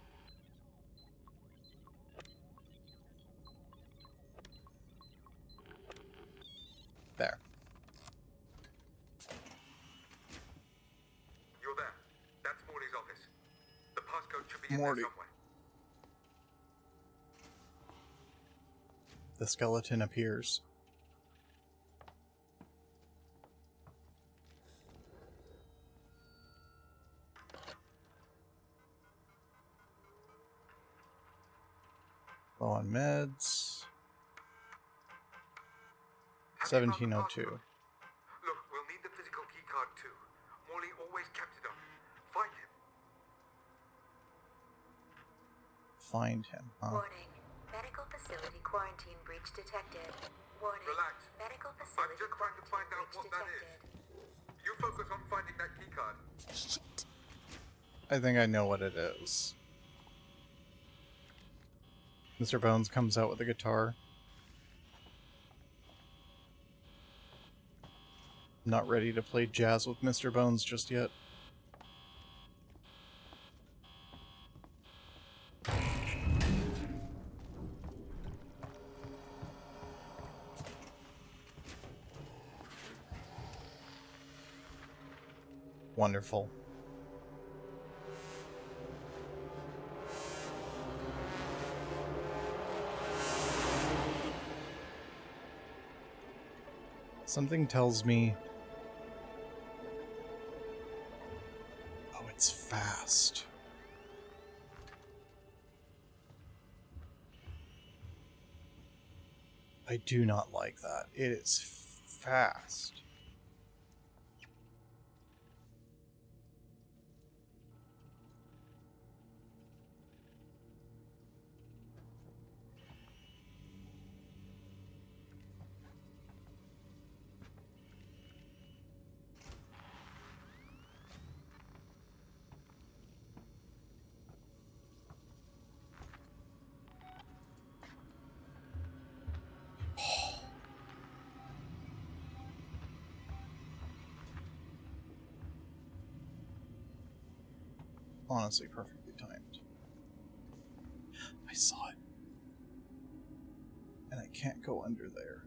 There. You're there. That's Morley's office. The passcode should be in Morty. there somewhere. The skeleton appears. Low on meds. 1702. Look, we'll need the physical keycard too. Morley always kept it on. Find him. Find him, huh? Warning. Medical facility quarantine breach detected. Warning. Relax. Medical I'm facility just trying to find out what that is. You focus on finding that keycard. Shit. I think I know what it is. Mr. Bones comes out with a guitar. I'm not ready to play jazz with Mr. Bones just yet. Wonderful. Something tells me... Oh, it's fast. I do not like that. It is fast. honestly perfectly timed. I saw it. And I can't go under there.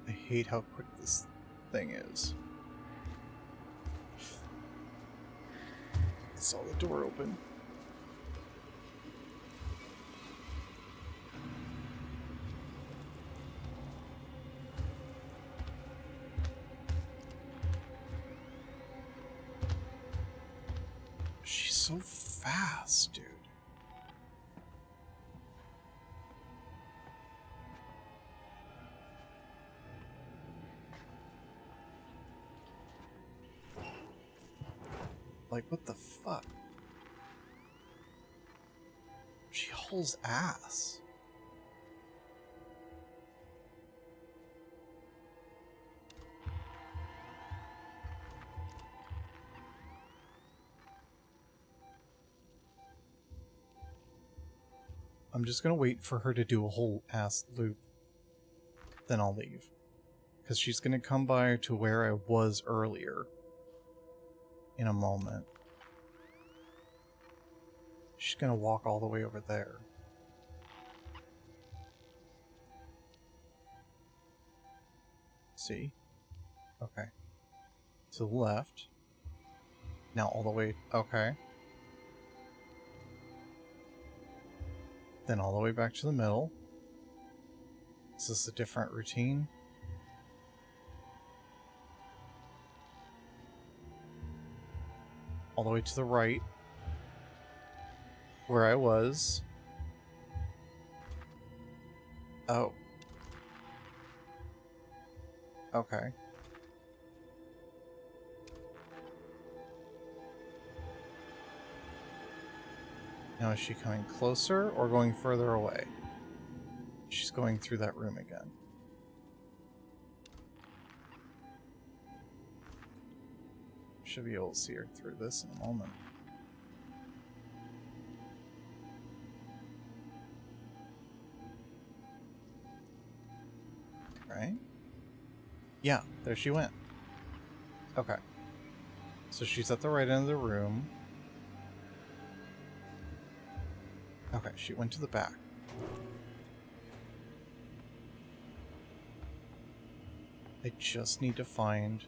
I hate how quick this thing is. I saw the door open. She's so fast, dude. Like, what the fuck? She hauls ass. I'm just gonna wait for her to do a whole ass loop. Then I'll leave. Because she's gonna come by to where I was earlier. In a moment. She's gonna walk all the way over there. See? Okay. To the left. Now all the way... Okay. Then all the way back to the middle. Is this a different routine? All the way to the right. Where I was. Oh. Okay. Now is she coming closer or going further away? She's going through that room again. Should be able to see her through this in a moment. Right? Yeah, there she went. Okay. So she's at the right end of the room. Okay, she went to the back. I just need to find...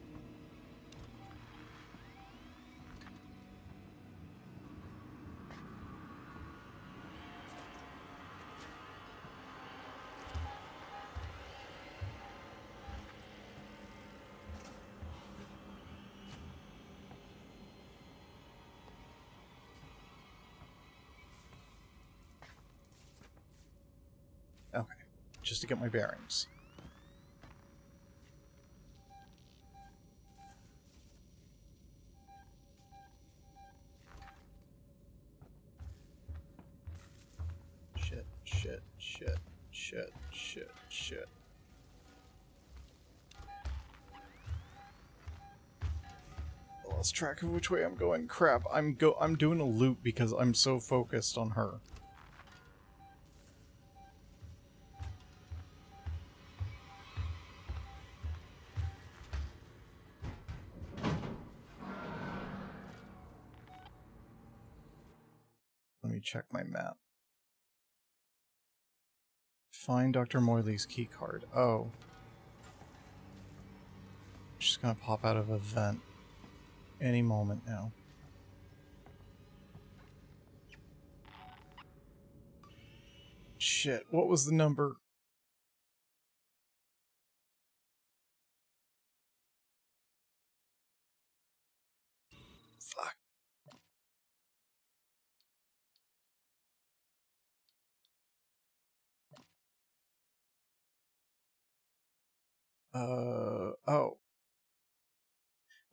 Okay, just to get my bearings. Shit, shit, shit, shit, shit, shit. I lost track of which way I'm going. Crap, I'm doing a loop because I'm so focused on her. Let me check my map. Find Dr. Morley's keycard. Oh. She's gonna pop out of a vent any moment now. Shit, what was the number? Fuck. Oh.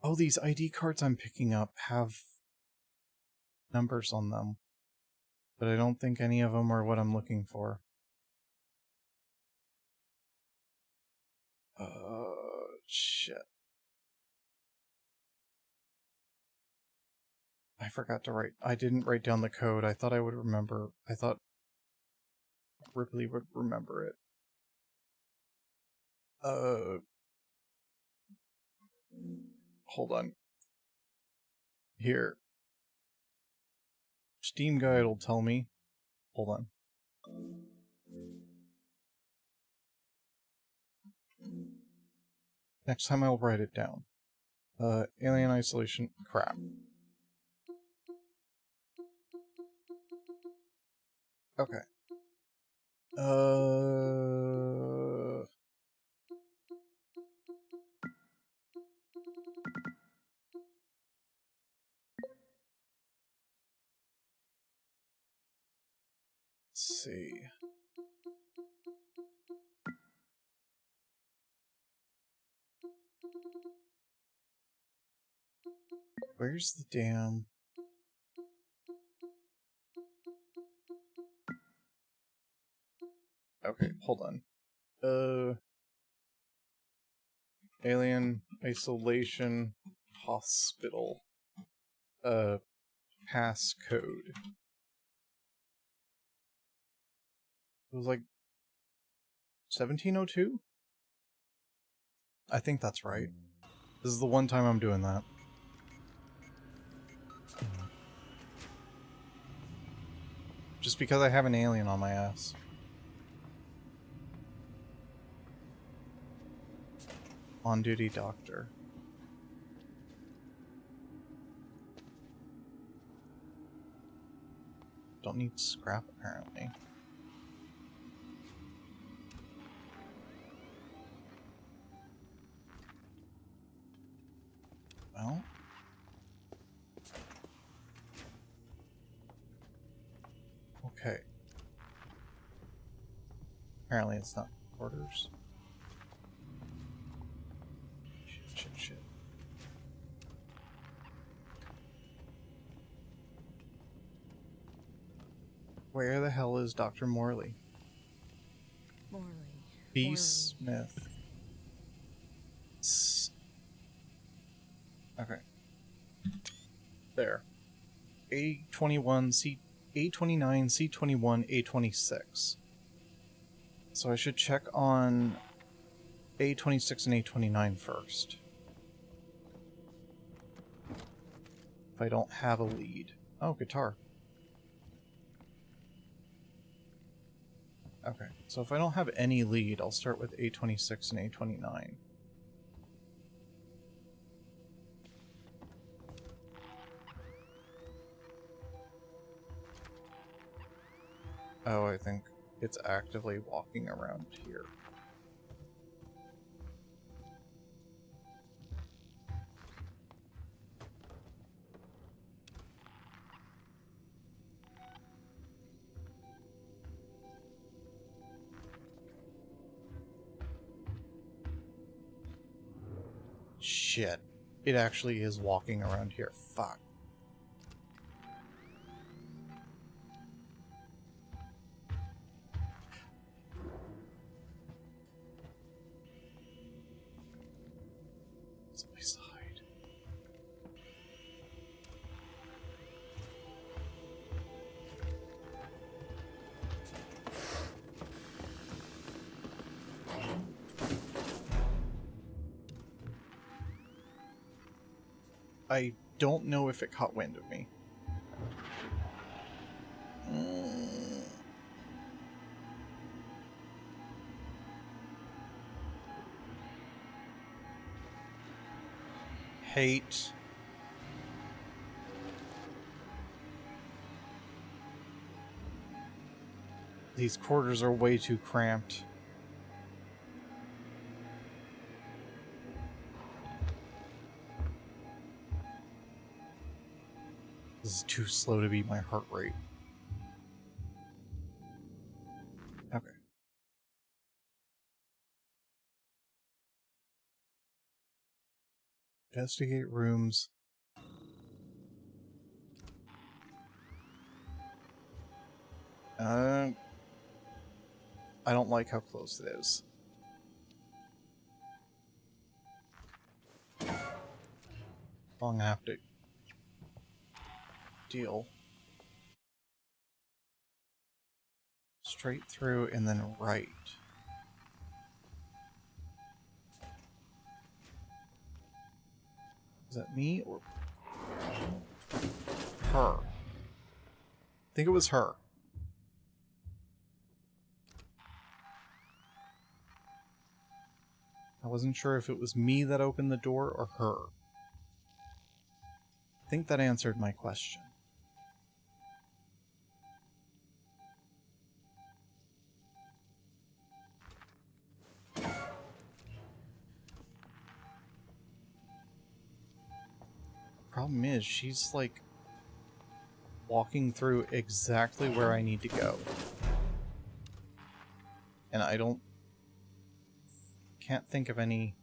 Oh, these ID cards I'm picking up have numbers on them. But I don't think any of them are what I'm looking for. Shit. I forgot to write. I didn't write down the code. I thought I would remember. I thought Ripley would remember it. Hold on. Here. Steam Guide will tell me. Hold on. Next time I'll write it down. Alien Isolation. Crap. Okay. Let's see. Where's the damn... Okay, hold on. Alien Isolation Hospital. Passcode. It was like 1702? I think that's right. This is the one time I'm doing that. Just because I have an alien on my ass. On-duty doctor. Don't need scrap, apparently. Well... Okay. Apparently it's not quarters. Shit. Where the hell is Dr. Morley? Morley. B. Smith. Okay. There. A21, A29, C21, A26. So I should check on A26 and A29 first. If I don't have a lead. Oh, guitar. Okay, so if I don't have any lead, I'll start with A26 and A29. Oh, I think it's actively walking around here. Shit. It actually is walking around here. Fuck. Someplace to hide. I don't know if it caught wind of me. Hate. These quarters are way too cramped. This is too slow to be my heart rate. Okay. Investigate rooms. I don't like how close it is. Long have to deal. Let's straight through and then right. Is that me or her? I think it was her. I wasn't sure if it was me that opened the door or her. I think that answered my question. Problem is, she's like walking through exactly where I need to go. And I can't think of any.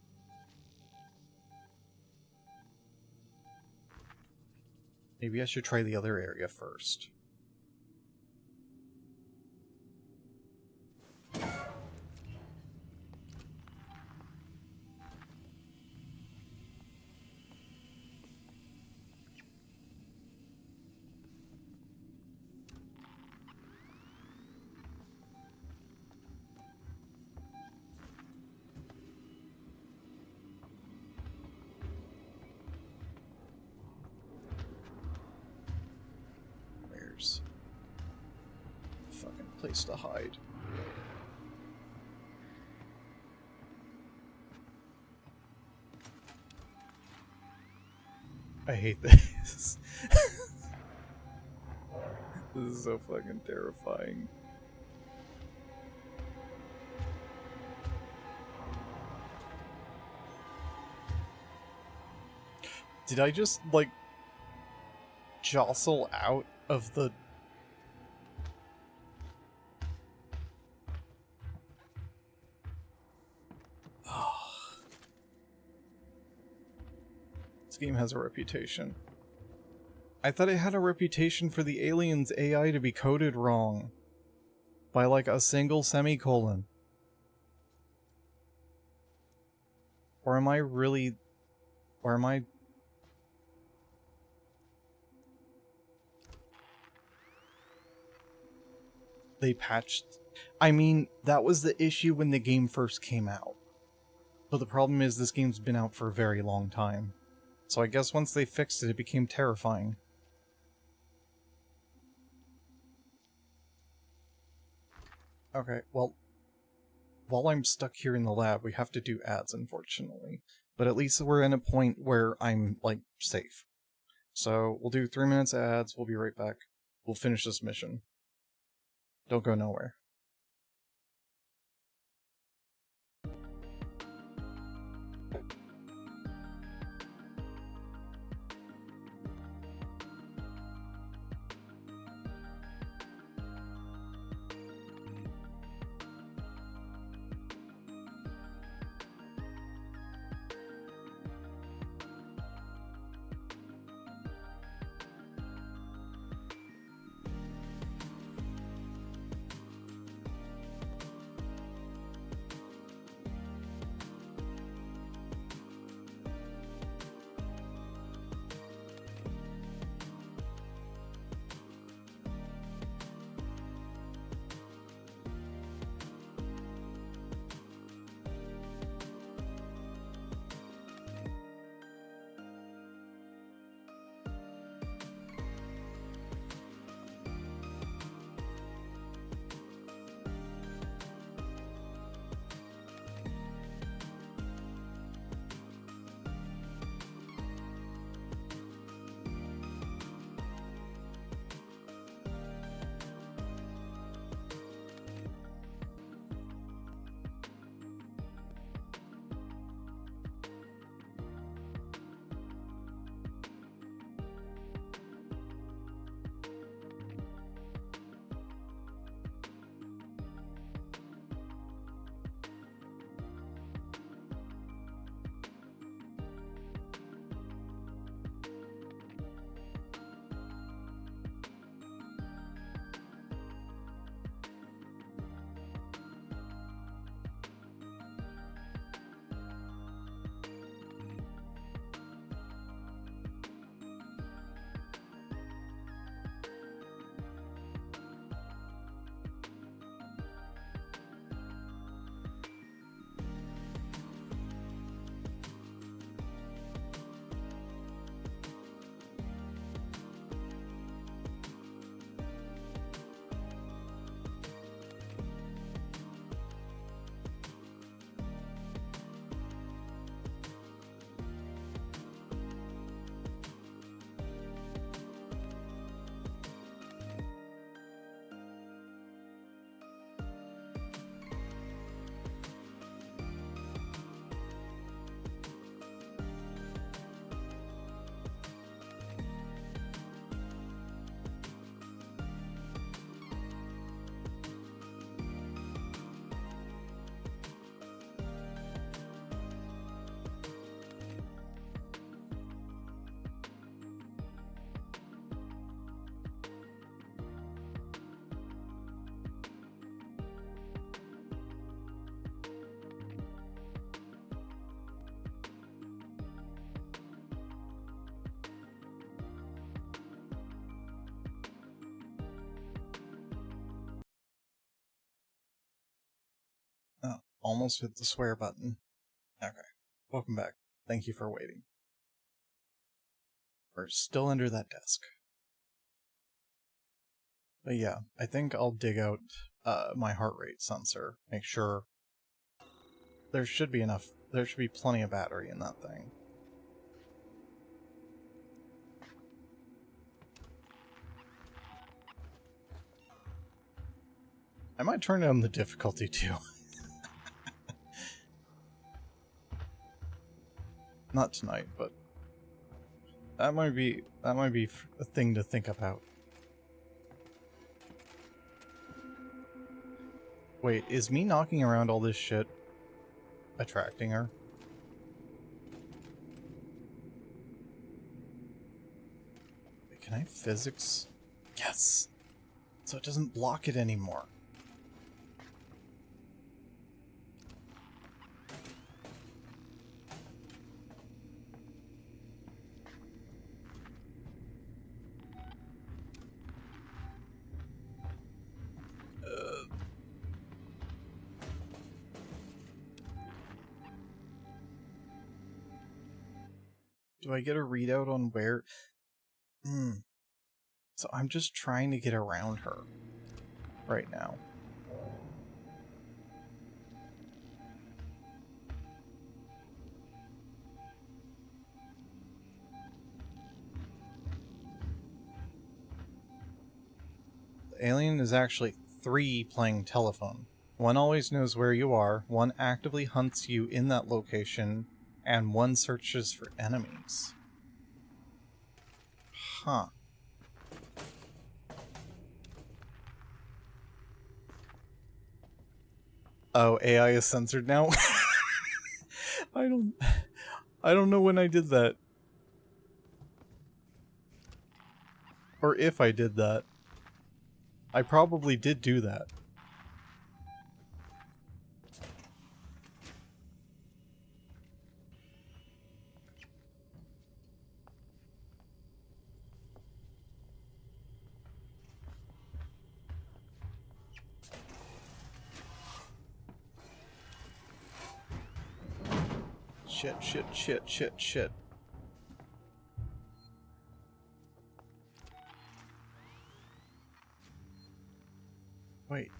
Maybe I should try the other area first. Where's the fucking place to hide? I hate this. This is so fucking terrifying. Did I just, like, jostle out of the... This game has a reputation. I thought it had a reputation for the aliens' AI to be coded wrong. By like a single semicolon. Or am I really... Or am I... They patched... I mean, that was the issue when the game first came out. But the problem is this game's been out for a very long time. So I guess once they fixed it, it became terrifying. Okay, well, while I'm stuck here in the lab, we have to do ads, unfortunately. But at least we're in a point where I'm, like, safe. So we'll do 3 minutes ads, we'll be right back. We'll finish this mission. Don't go nowhere. almost hit the swear button. Okay. Welcome back. Thank you for waiting. We're still under that desk. But yeah, I think I'll dig out my heart rate sensor. Make sure there should be plenty of battery in that thing. I might turn down the difficulty too. Not tonight, but that might be a thing to think about. Wait, is me knocking around all this shit attracting her? Wait, can I physics? Yes! So it doesn't block it anymore. Do I get a readout on where? So I'm just trying to get around her right now. The alien is actually 3 playing telephone. One always knows where you are, one actively hunts you in that location, and one searches for enemies. Huh. Oh, AI is censored now? I don't know when I did that. Or if I did that. I probably did do that. Shit. Wait.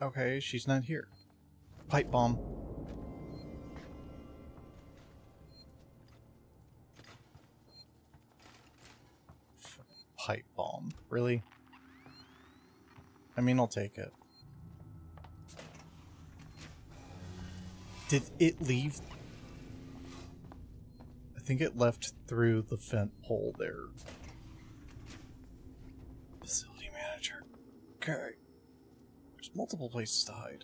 Okay, she's not here. Pipe bomb. Pipe bomb. Really? I mean, I'll take it. Did it leave? I think it left through the vent hole there. Facility manager. Okay. There's multiple places to hide.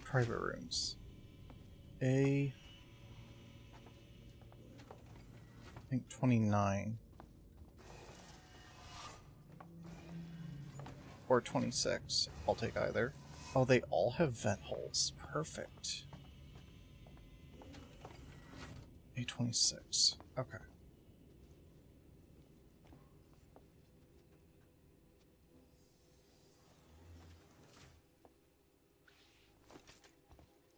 Private rooms. I think 29. Or 26. I'll take either. Oh, they all have vent holes. Perfect. A26. Okay.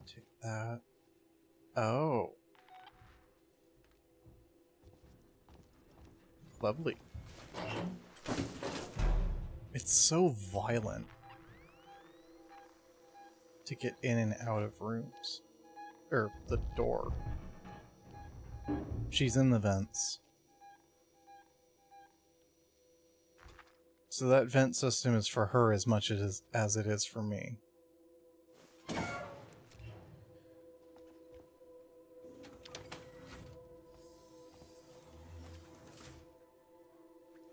Take that. Oh. Lovely. It's so violent to get in and out of rooms. Or the door. She's in the vents. So that vent system is for her as much as it is for me.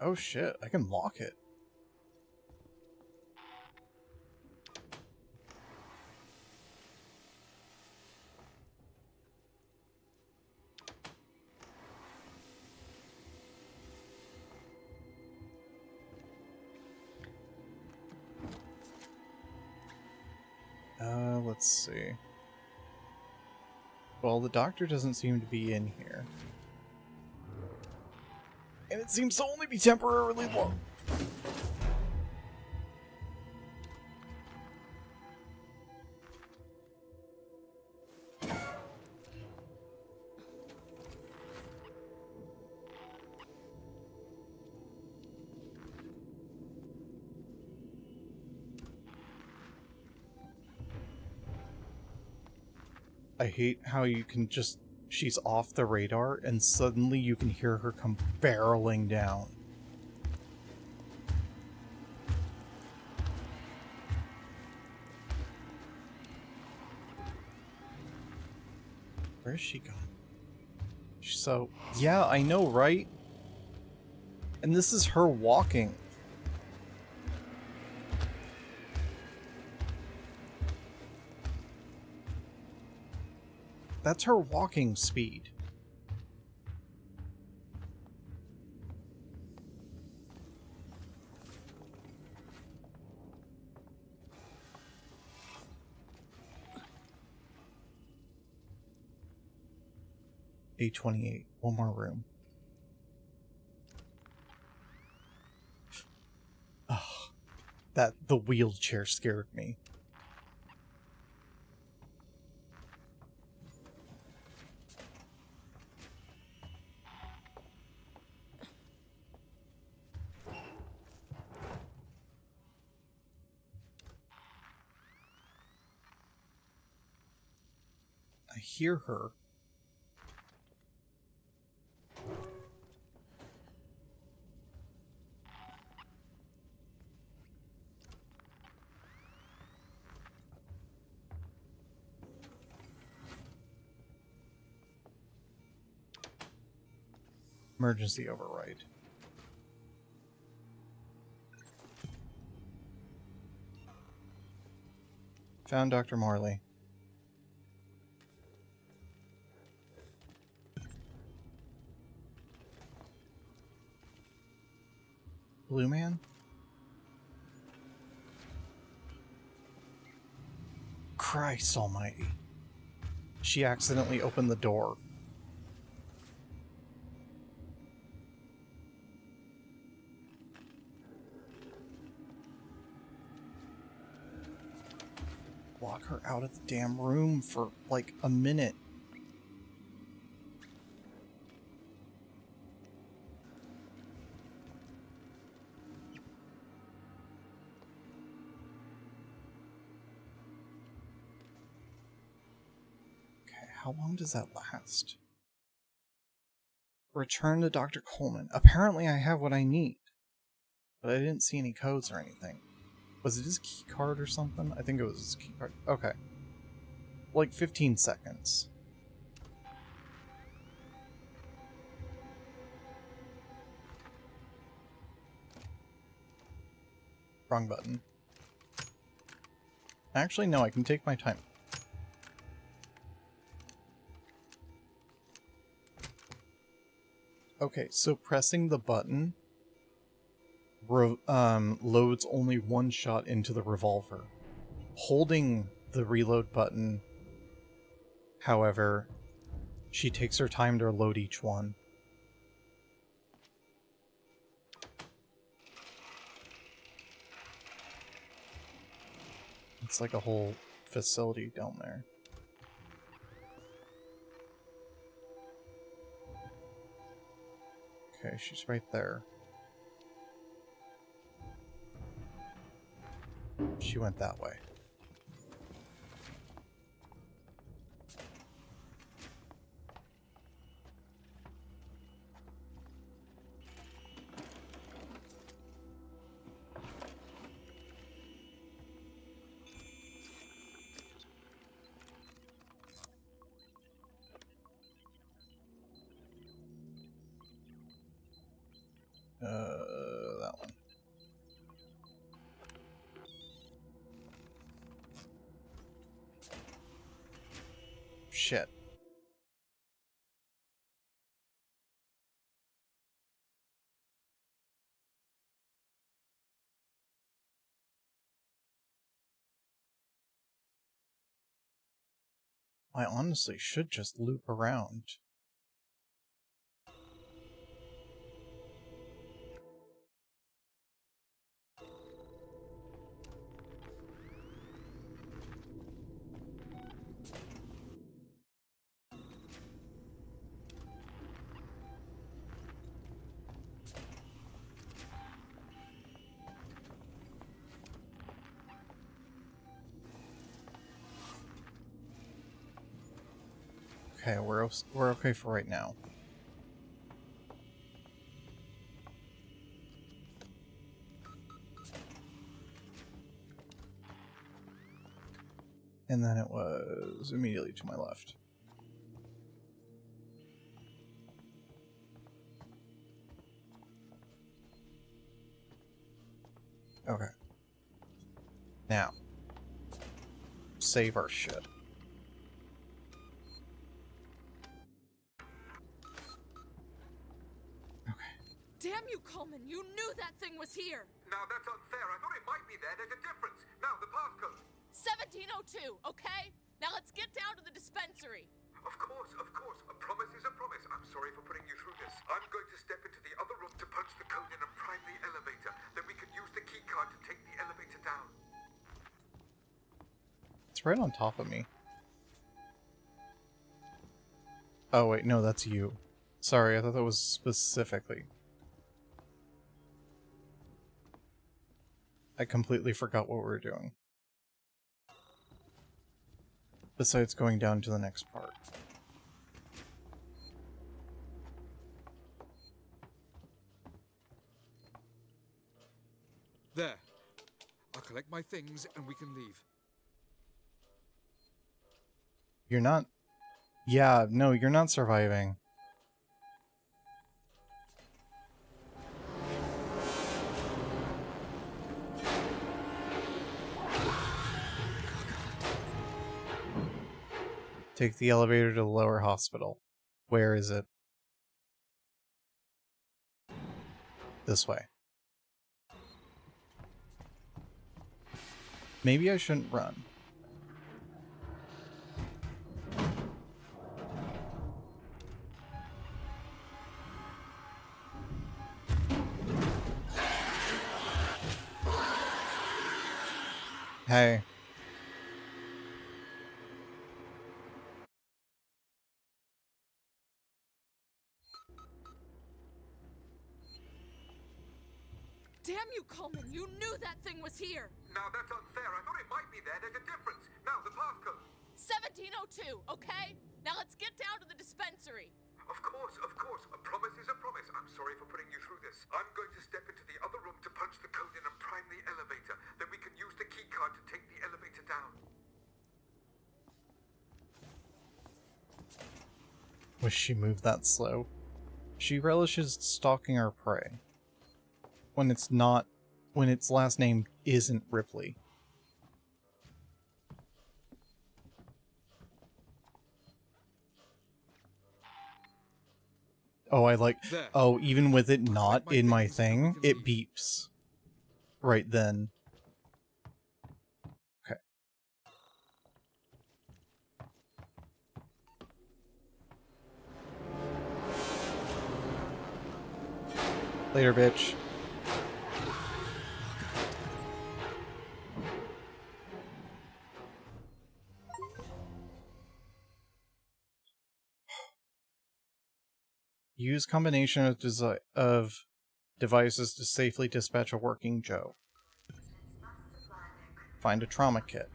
Oh shit, I can lock it. Let's see. Well, the doctor doesn't seem to be in here. And it seems to only be temporarily low. I hate how you can just... She's off the radar, and suddenly you can hear her come barreling down. Where is she going? So, yeah, I know, right? And this is her walking. That's her walking speed. A28. One more room. Ugh. The wheelchair scared me. I hear her. Emergency override. Found Dr. Morley. Blue Man? Christ almighty. She accidentally opened the door. Lock her out of the damn room for like a minute. How long does that last? Return to Dr. Coleman. Apparently I have what I need. But I didn't see any codes or anything. Was it his key card or something? I think it was his key card. Okay. Like 15 seconds. Wrong button. Actually, no, I can take my time. Okay, so pressing the button loads only one shot into the revolver. Holding the reload button, however, she takes her time to load each one. It's like a whole facility down there. Okay, she's right there. She went that way. That one. Shit. I honestly should just loop around. okay. We're okay for right now. And then it was immediately to my left. Okay. Now, save our shit. Damn you, Coleman! You knew that thing was here! Now that's unfair. I thought it might be there. There's a difference. Now, the passcode. 1702, okay? Now let's get down to the dispensary. Of course, of course. A promise is a promise. I'm sorry for putting you through this. I'm going to step into the other room to punch the code in and prime the elevator. Then we can use the key card to take the elevator down. It's right on top of me. Oh wait, no, that's you. Sorry, I thought that was specifically. I completely forgot what we were doing. Besides going down to the next part. There. I'll collect my things and we can leave. You're not... Yeah, no, you're not surviving. Take the elevator to the lower hospital. Where is it? This way. Maybe I shouldn't run. Hey. Damn you, Coleman! You knew that thing was here! Now that's unfair. I thought it might be there. There's a difference. Now, the passcode. 1702, okay? Now let's get down to the dispensary. Of course, of course. A promise is a promise. I'm sorry for putting you through this. I'm going to step into the other room to punch the code in and prime the elevator. Then we can use the key card to take the elevator down. Wish she moved that slow. She relishes stalking our prey. When it's not... when its last name isn't Ripley. Oh, I like... Oh, even with it not in my thing, it beeps. Right then. Okay. Later, bitch. Use combination of devices to safely dispatch a working Joe. Find a trauma kit.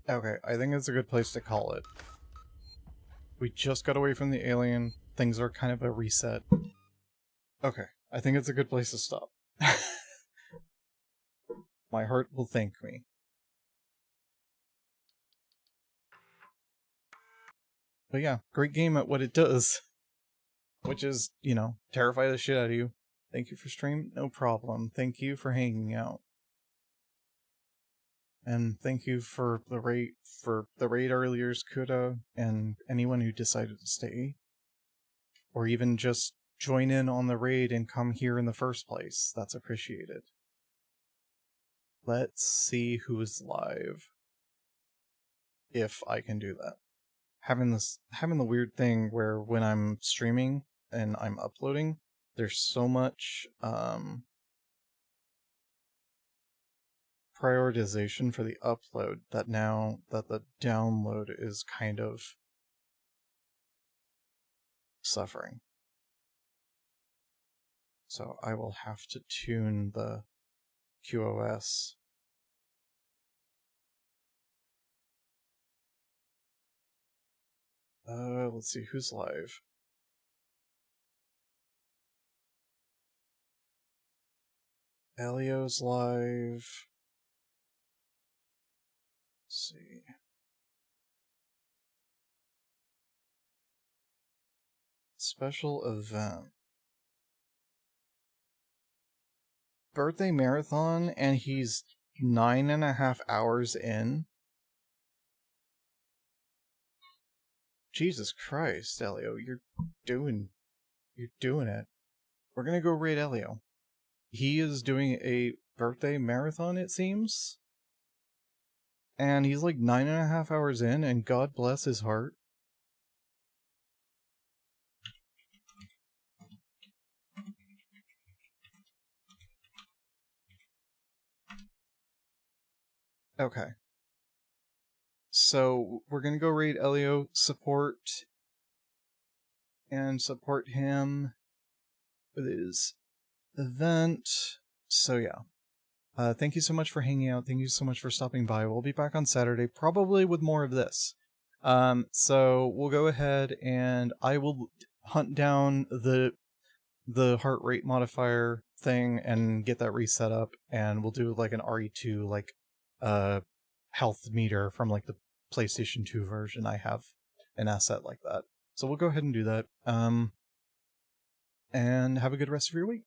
Okay, I think it's a good place to call it. We just got away from the alien. Things are kind of a reset. Okay, I think it's a good place to stop. My heart will thank me. But yeah, great game at what it does. Which is, you know, terrify the shit out of you. Thank you for stream, no problem. Thank you for hanging out. And thank you for the raid earlier, Kuda, and anyone who decided to stay. Or even just join in on the raid and come here in the first place. That's appreciated. Let's see who's live. If I can do that. Having the weird thing where when I'm streaming and I'm uploading, there's so much prioritization for the upload that now that the download is kind of suffering. So I will have to tune the QoS Let's see who's live. Elio's live. Let's see. Special event. Birthday marathon, and he's 9.5 hours in. Jesus Christ, Elio, you're doing it. We're gonna go raid Elio. He is doing a birthday marathon, it seems. And he's like 9.5 hours in, and God bless his heart. Okay. So, we're gonna go raid Elio, support him with his event. So yeah. Thank you so much for hanging out. Thank you so much for stopping by. We'll be back on Saturday, probably with more of this. So we'll go ahead and I will hunt down the heart rate modifier thing and get that reset up, and we'll do like an RE2 like health meter from like the PlayStation 2 version. I have an asset like that. So we'll go ahead and do that. And have a good rest of your week.